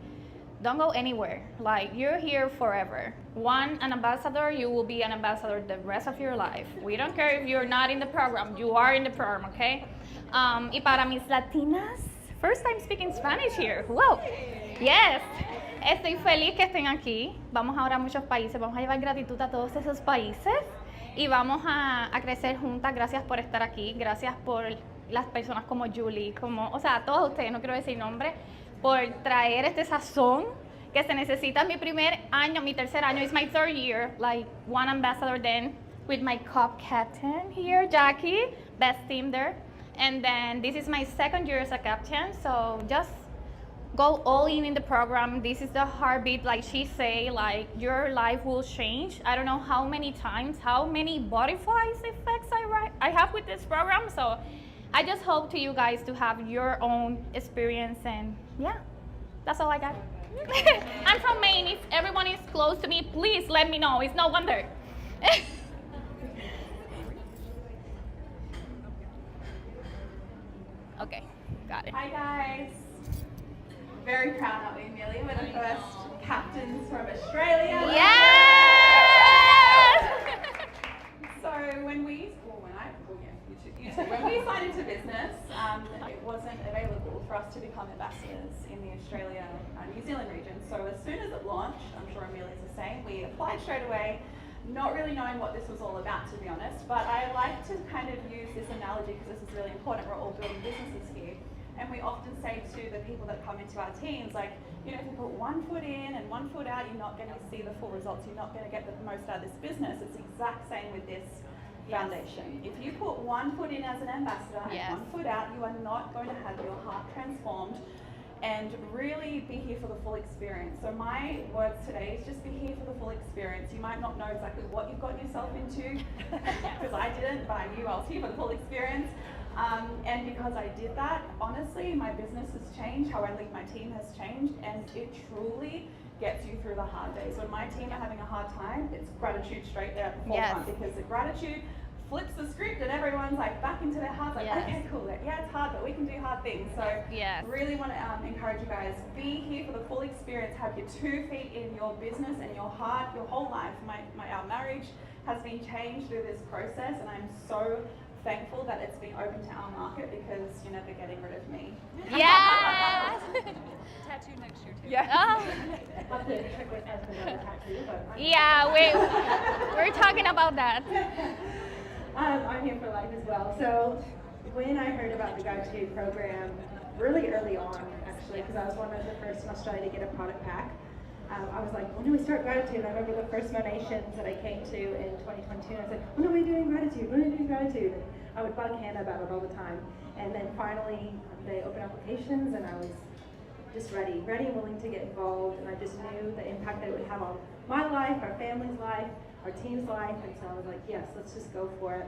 don't go anywhere. Like you're here forever. An ambassador, you will be an ambassador the rest of your life. We don't care if you're not in the program, you are in the program, okay? Y para mis latinas, first time speaking Spanish here. Whoa. Yes. Estoy feliz que estén aquí. Vamos ahora a muchos países, vamos a llevar gratitud a todos esos países y vamos a crecer juntas. Gracias por estar aquí, gracias por las personas como Julie, o sea, a todos ustedes, no quiero decir nombre, por traer este sazón que se necesita en mi primer año, mi tercer año, it's my third year, like one ambassador then with my cup captain here, Jackie, best team there. And then this is my second year as a captain, so just go all in the program. This is the heartbeat, like she say, like your life will change. I don't know how many times, how many butterflies effects I have with this program. So I just hope to you guys to have your own experience, and yeah, That's all I got. I'm from Maine. If everyone is close to me, please let me know. It's no wonder. Okay, got it. Hi guys. Very proud that we nearly were the first captains from Australia. Yes! So when we signed into business, it wasn't available for us to become ambassadors in the Australia New Zealand region. So as soon as it launched, I'm sure Amelia's the same, we applied straight away, not really knowing what this was all about, to be honest. But I like to kind of use this analogy because this is really important. We're all building businesses here. And we often say to the people that come into our teams, like, you know, if you put 1 foot in and 1 foot out, you're not going to see the full results. You're not going to get the most out of this business. It's the exact same with this foundation. If you put 1 foot in as an ambassador and 1 foot out, you are not going to have your heart transformed and really be here for the full experience. So my words today is just be here for the full experience. You might not know exactly what you've gotten yourself into, because I didn't, but I knew I was here for the full experience. And because I did that, honestly, my business has changed, how I lead my team has changed, and it truly gets you through the hard days. When my team are having a hard time, it's gratitude straight there at the forefront, because the gratitude flips the script and everyone's like back into their hearts, like, okay, cool, yeah, it's hard, but we can do hard things. So really want to encourage you guys, be here for the full experience, have your 2 feet in your business and your heart, your whole life. Our marriage has been changed through this process, and I'm so thankful that it's been open to our market, because you're never getting rid of me. Yes! Tattoo next year too. Yeah. Yeah, we're talking about that. I'm here for life as well. So when I heard about the gratitude program, really early on, actually, because I was one of the first in Australia to get a product pack, I was like, when do we start gratitude? I remember the first Monations that I came to in 2022, and I said, when are we doing gratitude? When are we doing gratitude? And I would bug Hannah about it all the time. And then finally, they opened applications, and I was just ready and willing to get involved. And I just knew the impact that it would have on my life, our family's life, our team's life. And so I was like, yes, let's just go for it.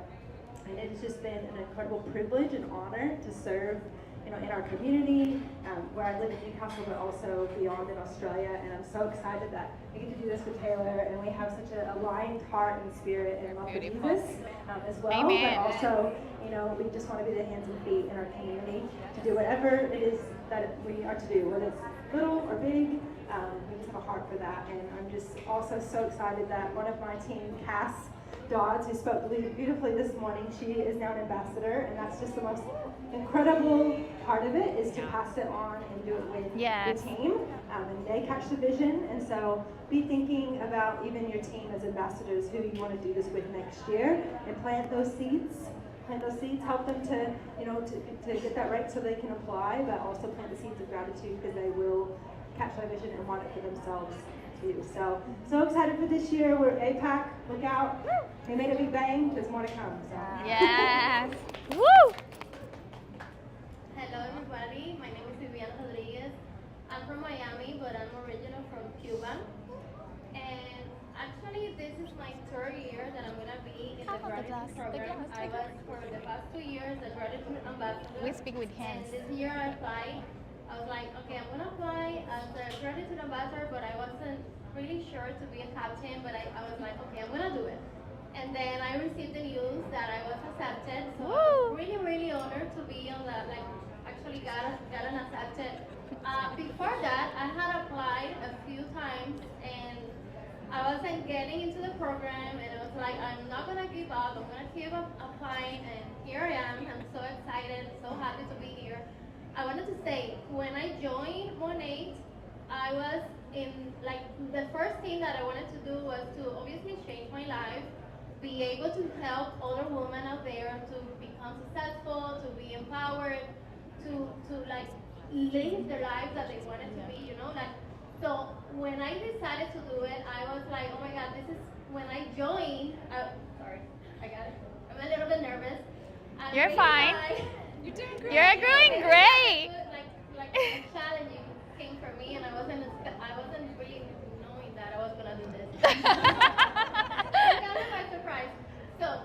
And it's just been an incredible privilege and honor to serve, you know, in our community, where I live in Newcastle, but also beyond in Australia. And I'm so excited that I get to do this with Taylor, and we have such an aligned heart and spirit and love for Jesus as well. Amen. But also, you know, we just want to be the hands and feet in our community to do whatever it is that we are to do, whether it's little or big. We just have a heart for that. And I'm just also so excited that one of my team, Cass Dodds, who spoke beautifully this morning, she is now an ambassador, and that's just the most incredible part of it, is to pass it on and do it with the team, and they catch the vision. And so be thinking about even your team as ambassadors, who you want to do this with next year, and plant those seeds, help them to, you know, to get that right so they can apply, but also plant the seeds of gratitude, because they will catch that vision and want it for themselves too. So excited for this year. We're APAC, look out. We made a big bang, there's more to come. So. Yes. Woo! Hello everybody, my name is Vivian Rodriguez. I'm from Miami, but I'm original from Cuba. And actually this is my 3rd year that I'm going to be in the gratitude program. I was for the past 2 years the gratitude ambassador. We speak with hands. And this year I applied. I was like, okay, I'm going to apply as the gratitude ambassador, but I wasn't really sure to be a captain, but I was like, okay, I'm going to do it. And then I received the news that I was accepted, so I was really, really honored to be on that, like, actually got an accepted. Before that, I had applied a few times, and I wasn't getting into the program, and I was like, I'm not going to give up, I'm going to keep applying, and here I am. I'm so excited, so happy to be here. I wanted to say, when I joined Monate, I was in, like, the first thing that I wanted to do was to obviously change my life, be able to help other women out there to become successful, to be empowered, to like live the life that they wanted to be, you know, like. So when I decided to do it, I was like, oh my God, this is when I joined. Sorry, I got it. I'm a little bit nervous. You're fine. You're doing great. You're doing great. Like a challenging thing for me, and I wasn't really knowing that I was gonna do this. It's kind of by surprise. So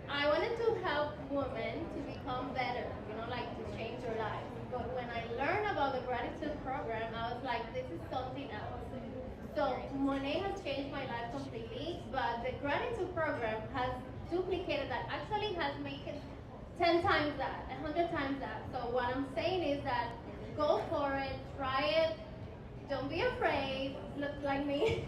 I wanted to help women to become better, you know, like to change their lives. But when I learned about the gratitude program, I was like, Monet has changed my life completely, but the gratitude program has duplicated that. Actually, has made it 10 times that, 100 times that. So what I'm saying is that go for it, try it. Don't be afraid. Look like me.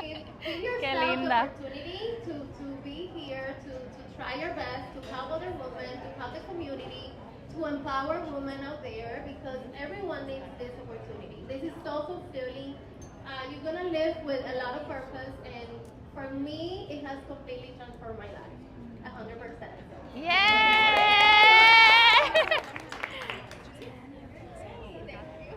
Give yourself the opportunity to be here, to try your best, to help other women, to help the community, to empower women out there, because everyone needs this opportunity. This is so fulfilling. You're gonna live with a lot of purpose, and for me, it has completely transformed my life, 100%.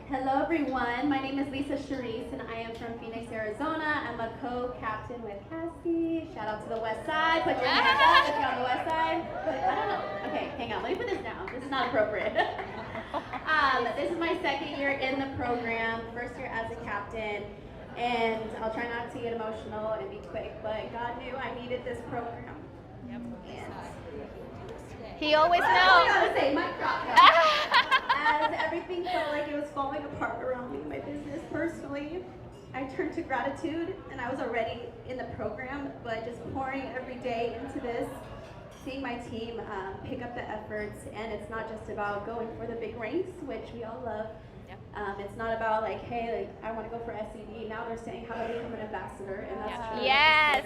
Hello everyone, my name is Lisa Charisse and I am from Phoenix, Arizona. I'm a co-captain with Cassie. Shout out to the West Side. Put your hands up if you're on the West Side. I don't know. Okay, hang on. Let me put this down. This is not appropriate. This is my second year in the program, first year as a captain. And I'll try not to get emotional and be quick, but God knew I needed this program. Yep. He always knows. I gotta say, mic drop. As everything felt like it was falling apart around me, my business personally, I turned to gratitude, and I was already in the program, but just pouring every day into this, seeing my team pick up the efforts, and it's not just about going for the big ranks, which we all love. It's not about like, hey, like, I want to go for SED. Now they're saying, how do I become an ambassador? And that's true. Yes.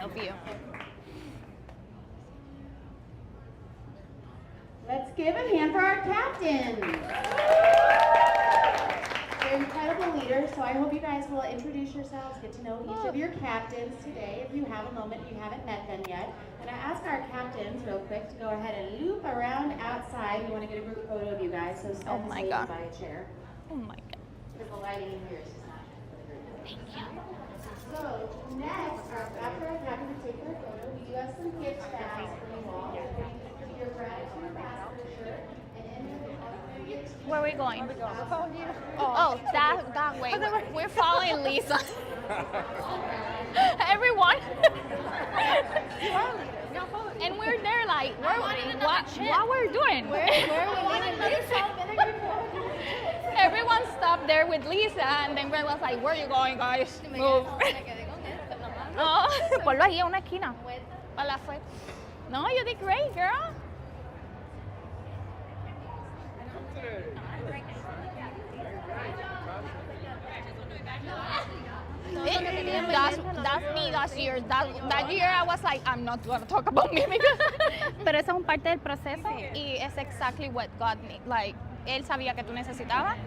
Love you. Let's give a hand for our captains. They're incredible leaders, so I hope you guys will introduce yourselves, get to know each of your captains today. If you have a moment, you haven't met them yet. And I ask our captains real quick to go ahead and loop around outside. We want to get a group photo of you guys, so stand by a chair. Oh my God. Because the lighting in here is just not good. Thank you. So next, after our captains take their photo, we do have some gift bags for you all. Your gratitude ambassador shirt, and in Where are we going? Oh, that way. We're following Lisa. Everyone. And we're there like, what we're doing? Everyone stopped there with Lisa, and then Greg was like, where are you going, guys? Move. Oh, ponlo ahí a una esquina. No, you did great, girl. That's me last year. That year I was like, I'm not gonna talk about me because. Pero eso es un parte del proceso y es exactly what God need. Like, él sabía que tú necesitabas.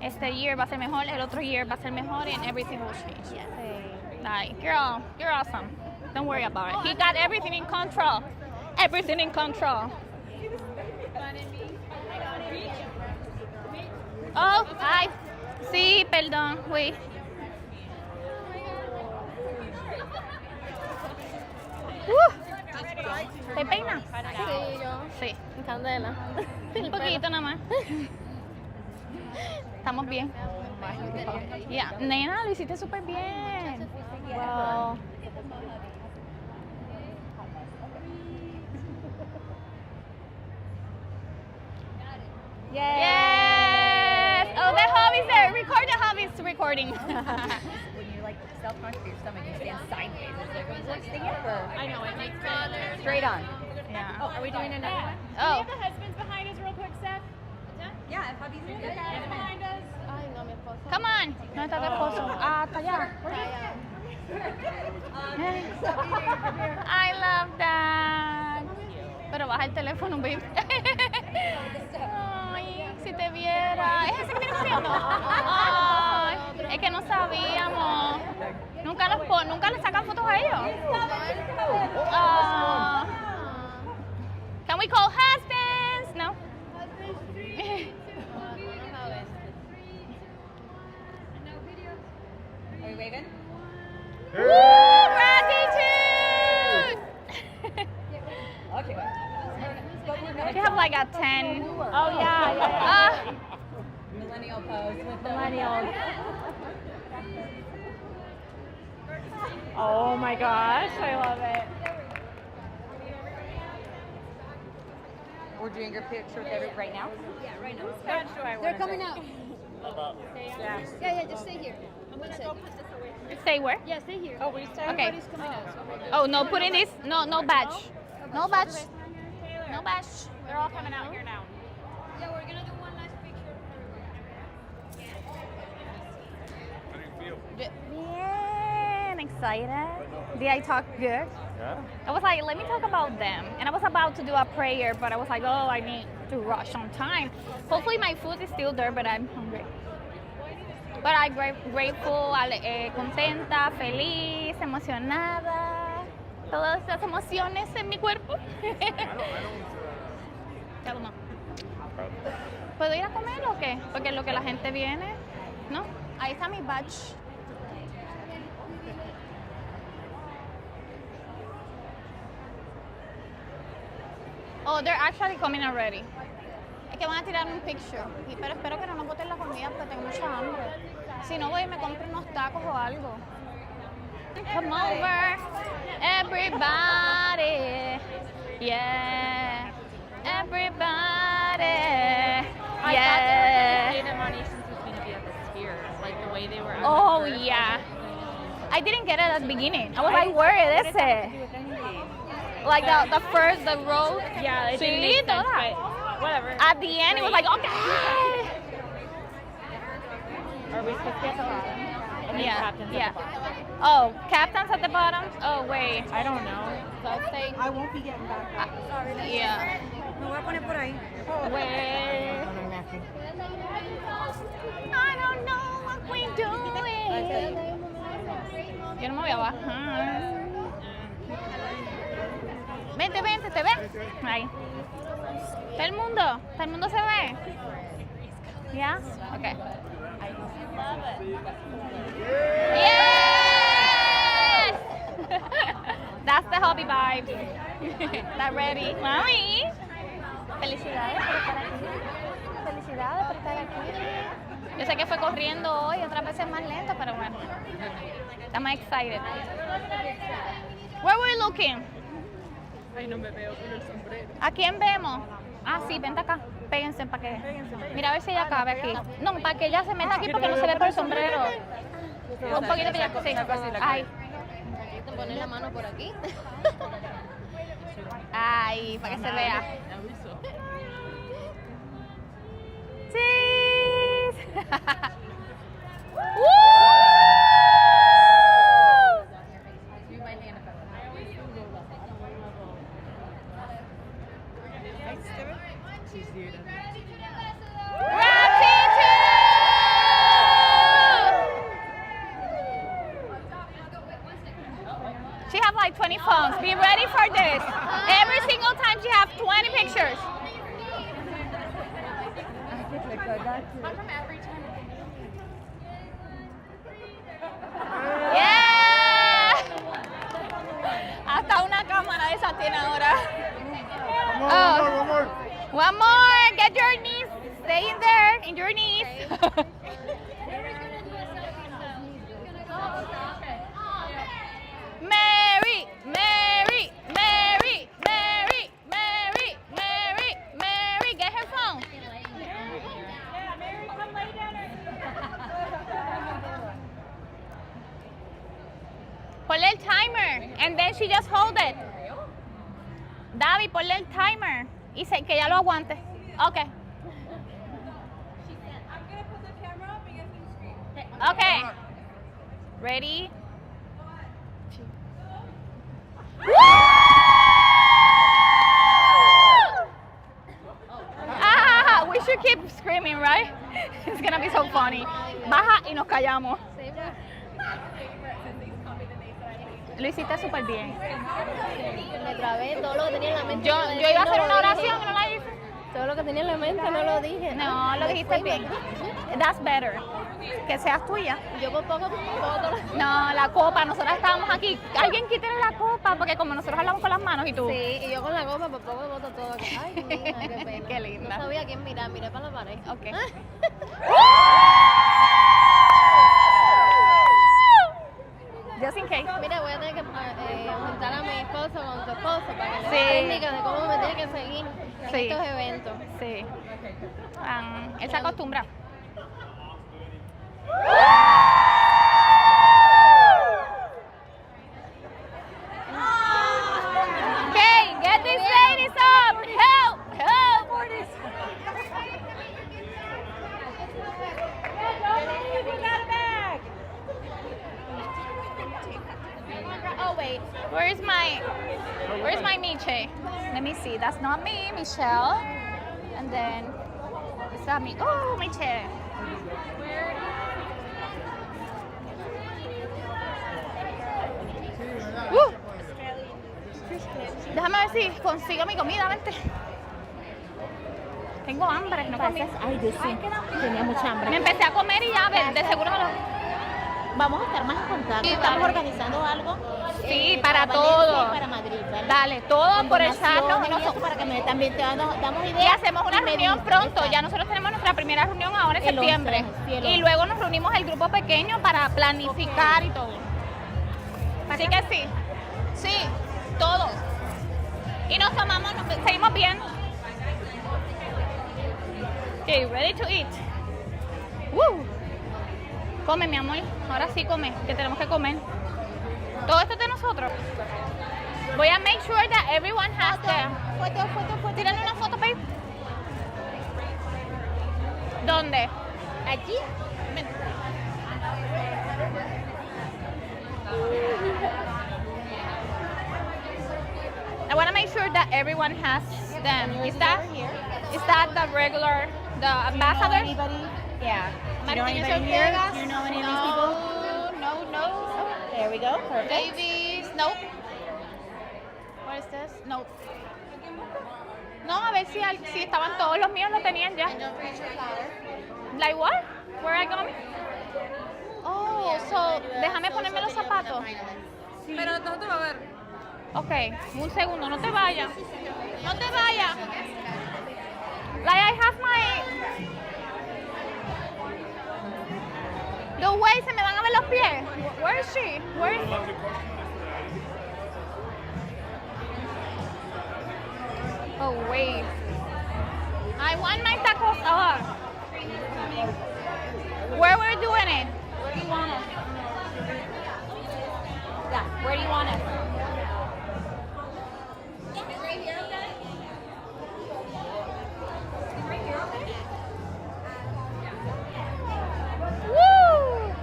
Este year va a ser mejor, el otro year va a ser mejor, and everything will change. Yes. Like, girl, you're awesome. Don't worry about it. He got everything in control. Everything in control. Oh, ay, sí, perdón, wait. ¿Te peinas? Sí, yo. Sí. Candela. Un poquito nada más. Estamos bien. Ya, nena, lo hiciste súper bien. Wow. Yes! Oh, the hobby's there. Record the hobby's recording. When you're like self-conscious of your stomach, you stand sideways. It's like the worst thing ever. I know, it makes sense. Straight on. Yeah. Oh, are we doing another one? Oh. Can we have the husbands behind us real quick, Steph? Yeah, if hubby's Can we have the guys behind us? Ay, no, mi esposo. Come on. ¿Dónde está tu esposo? Ah, está allá. I love that. Pero baja el teléfono, baby. Ay, si te viera. ¿Es ese que viene corriendo? Ay, es que no sabíamos. Nunca le sacan fotos a ellos. Can we call husbands? No. Are we waving? Woo! Gratitude! Okay. We have like a 10. Oh, yeah. Millennial pose with the Millennials. Oh my gosh, I love it. We're doing your picture with every right now? Yeah, right now. Which badge do I They're wear? coming out. Yeah. Yeah, just stay here. I'm gonna go put this away. Stay where? Yeah, stay here. Oh, we stay? Okay. Everybody's coming out. Oh, no, put in this. No badge. No badge. No badge. They're all coming out here now. Yeah, we're gonna do one last picture. Bien, excited. Did I talk good? Yeah. I was like, let me talk about them. And I was about to do a prayer, but I was like, oh, I need to rush on time. Hopefully my food is still there, but I'm hungry. But I'm grateful, contenta, feliz, emocionada. Todas esas emociones en mi cuerpo. Ya no. ¿Puedo ir a comer o qué? Porque en lo que la gente viene, ¿no? Ahí está mi badge. Oh, they're actually coming already. Es que van a tirar un picture. Pero espero que no nos boten la comida porque tengo mucha hambre. Si no, voy y me compro unos tacos o algo. Come over, everybody. Yeah, everybody. I thought the Monations was going to be at the Sphere, like the way they were. Oh, yeah. I didn't get it at the beginning. I was like, where is it? Like the first, the road. Yeah, it didn't make sense, but whatever. At the end, it was like, okay. Are we supposed to be at the bottom? And then captain's Yeah. at the bottom. Oh, captain's at the bottom? Oh, wait. I don't know. So I'll stay. I won't be getting back. Yeah. Me voy a poner por ahí. Wait. I don't know what we're doing. Yo no me voy a bajar. Vente, vente, ¿te ves? Ahí. ¿Está el mundo? ¿Está el mundo se ve? ¿Ya? Ok. Yes! That's the hobby vibes. That ready. Mami. Felicidades por estar aquí. Felicidades por estar aquí. Yo sé que fue corriendo hoy, otras veces más lento, pero bueno. Estamos excited. Where were we looking? Ay, no me veo con el sombrero. ¿A quién vemos? Ah, sí, vente acá. Péguense para que. Mira a ver si ella cabe aquí. No, para que ella se meta aquí porque no se ve por el sombrero. Un poquito para allá. Sí. Ay. Te pones la mano por aquí. Ay, para que se vea. Sí. She have like 20 phones. Be ready for this. Every single time she have 20 pictures. Yeah. Hasta una cámara de esa tiene ahora. One more. One more. Get your knees. Stay in there, in your knees. Mary, Mary, Mary, Mary, Mary, Mary, Mary. Get her phone. Yeah, Mary, come lay down. Ponle el timer, and then she just hold it. Davi, ponle el timer y que ya lo aguante. Okay. I'm gonna put the camera up and you can scream. Okay. Ready? Ah, we should keep screaming, right? It's gonna be so funny. Baja y nos callamos. Lo hiciste súper bien. Me grabé todo lo que tenía en la mente. Yo iba a hacer una oración y no la hice. Todo lo que tenía en la mente no lo dije. No, lo dijiste bien. That's better. Que seas tuya. Yo por poco. No, la copa, nosotros estábamos aquí. Alguien quítale la copa, porque como nosotros hablamos con las manos y tú. Sí, y yo con la copa por poco boto todo. Ay, mira, qué pena. Qué linda. No sabía quién mirar, miré para la pared. Ok. Just in case. Mira, voy a tener que juntar a mi esposo con tu esposo para que le Sí. dé técnicas de cómo me tiene que seguir. Sí. estos eventos. Sí. Él se acostumbra. Okay, get these ladies up. Help, help. Oh wait, where's my Miche? Let me see. That's not me, Michelle. And then is that me? Oh, Miche. Déjame ver si consigo mi comida, vente. Tengo hambre, no comí. Ay, Dios sí, tenía mucha hambre. Me empecé a comer y ya, de seguro me lo... Vamos a estar más en contacto. Sí, Estamos vale. organizando algo. Sí, para Valencia todo. y para Madrid, ¿vale? Dale, todo por el chat. Para que también te damos Y ideas. hacemos una reunión pronto. Ya nosotros tenemos nuestra primera reunión ahora en El 11, septiembre. sí, el Y 11. luego nos reunimos el grupo pequeño para planificar y todo. Así que sí. Sí, todo. Y nos tomamos, nos seguimos viendo. Okay, ready to eat. Woo. Come, mi amor. Ahora sí come, que tenemos que comer. Todo esto es de nosotros. Voy a make sure that everyone has foto. Tírale una foto, babe. ¿Dónde? Allí. I want to make sure that everyone has them. Is that the regular, the ambassador? Anybody? Yeah. Do you know anybody here? Do you know any of these people? No. There we go. Perfect. Babies, nope. What is this? Nope. No, a ver si estaban todos los míos, lo tenían ya. Like what? Where are I going? Oh, so déjame ponerme los zapatos. Pero no te va a ver. Ok, un segundo, no te vayas. No te vayas. Like I have my... The way se me van a ver los pies. Where is she? Where is... Oh wait. I want my tacos. Where we're doing it? Where do you want it? Yeah, where do you want it? Right here, okay? Right here, okay? Woo!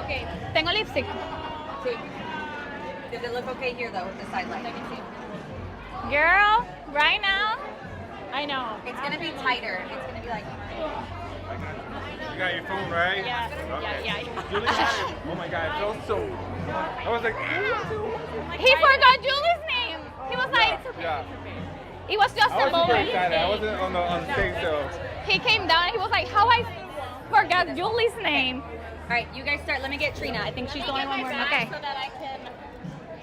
Okay, tengo lipstick. Sí. Does it look okay here though with the side light? Girl, right now, I know. It's gonna be tighter. It's gonna be like. You got your phone, right? Yeah, Okay. yeah. Julie got it. Oh my God, it felt so. I was like, He forgot Julie's name. He was like, yeah. it was just I a was super moment. excited. I wasn't on the stage, so. He came down and he was like, how I forgot Julie's name. All right, you guys start. Let me get Trina. I think she's the only one. Okay. So that I can.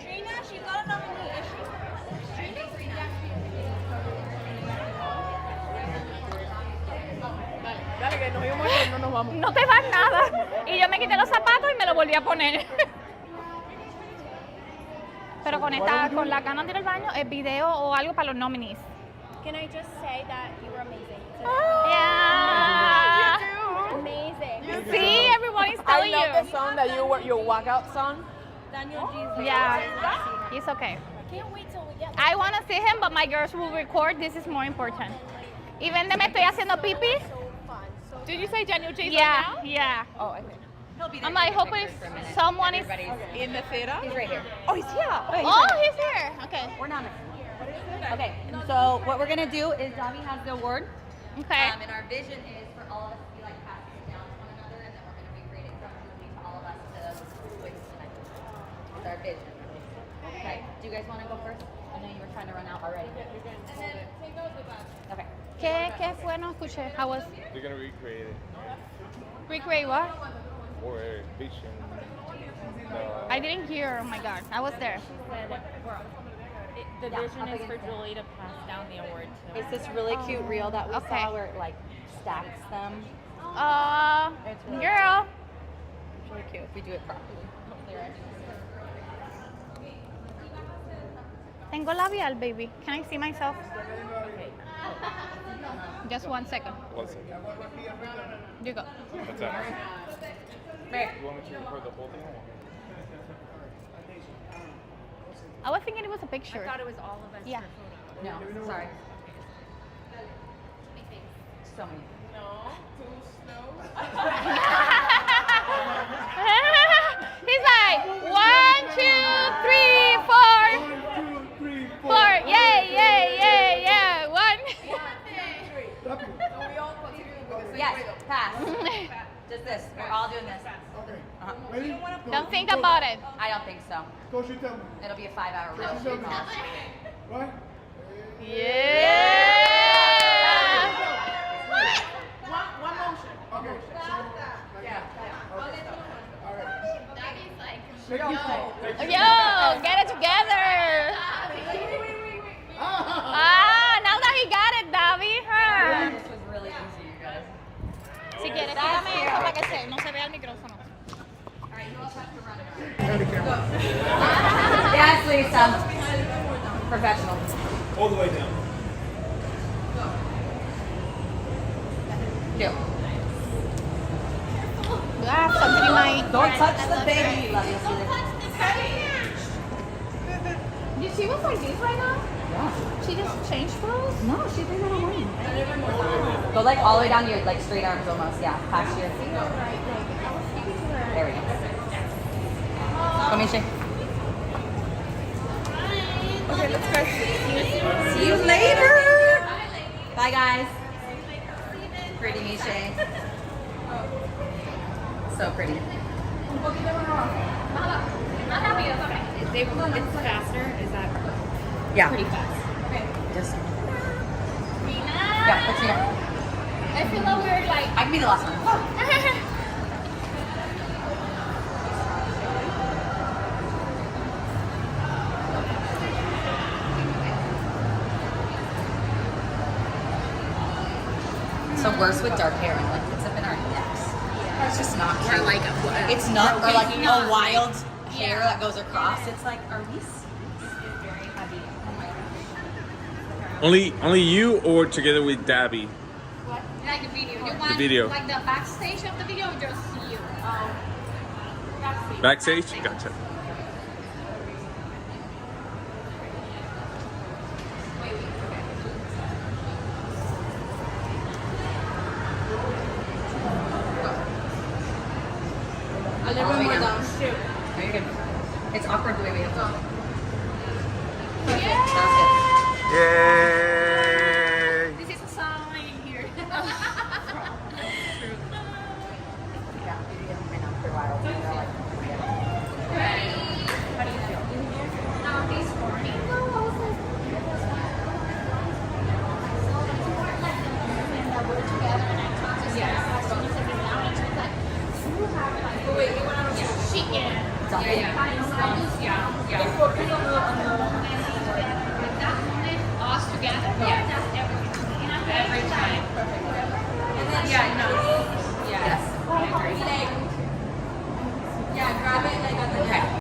Trina, she's not a nominee, is she? Dale, que nos íbamos a ir, no nos vamos. No te vas nada. Y yo me quité los zapatos y me los volví a poner. Pero con la cana del baño, el video o algo para los nominees. Can I just say that you were amazing? Yeah. Amazing. See, everyone is telling you. I love the song that your walkout song. Daniel G's Yeah, it's okay. Can't wait till we get I want to see him, but my girls will record. This is more important. Y ven de me estoy haciendo pipi. Did you say Daniel G's Yeah, right now? yeah. Oh, okay. He'll be there I'm like, taking hoping pictures for a minute. someone is... In the theater? He's right here. Oh, he's here. Oh, he's here. Okay. We're not. Okay. So what we're gonna do is Davi has the award. Okay. And our vision is for all of us to be like passing it down to one another, and then we're gonna be creating something to all of us to witness tonight. It's our vision. Okay. Do you guys want to go first? I know you were trying to run out already. And then take those with us. Okay. ¿Qué fue? No escuché. How was... They're gonna recreate it Recreate what? for vision. I didn't hear. Oh my God, I was there. The vision is for Julie to pass down the award to. It's this really cute reel that we Okay. saw where it like stacks them. It's really Girl. cute. It's really cute if we do it properly. Tengo labial, baby. Can I see myself? Just 1 second. 1 second. You go. What's that? There. You want me to record the whole thing? I was thinking it was a picture. I thought it was all of us. Yeah. No, sorry. So many. He's like 1, 2, 3, 4. 4. Yay, yay, yay, yeah. 1. Yes, pass. Just this. We're all doing this. Don't think about it. I don't think so. It'll be a 5-hour reel. Right? Yeah. One motion. Okay. Yo, get it together. Now that he got it, David. This was really easy, you guys. Si quieres, quítame eso para que no se vea el micrófono. Yes, Lisa. Professional. All the way down. Do. I have something in my... Don't touch the baby. Love you. Did she was like this right now? Yeah. She just changed clothes? No, she did that alone. Go like all the way down to your like straight arms almost. Yeah, past your. There we go. Come here, Shay. Okay, let's go. See you later. Bye, guys. Pretty Misha. So pretty. It's faster. Is that? Yeah. Pretty fast. Just. Yeah, let's see. I feel like we're like... I can be the last one. So worse with dark hair and like it's up in our necks. It's just not cute. Or like it's not, or like a wild hair that goes across. It's like, are we very heavy? Oh my gosh. Only you or together with Dabby? What? Like the video. You want video. like the backstage of the video or just you? Backstage? Gotcha. A little bit more down. Very good. It's awkward the way we have to. Yeah. Sounds good. Yay! This is a sign here. This morning, we're together and I talked to Sarah. So we said it down and she was like, you have like, wait, you went on a she us together, that's everything. Every time. And then yes. I agree. Yeah, grab it like on the neck.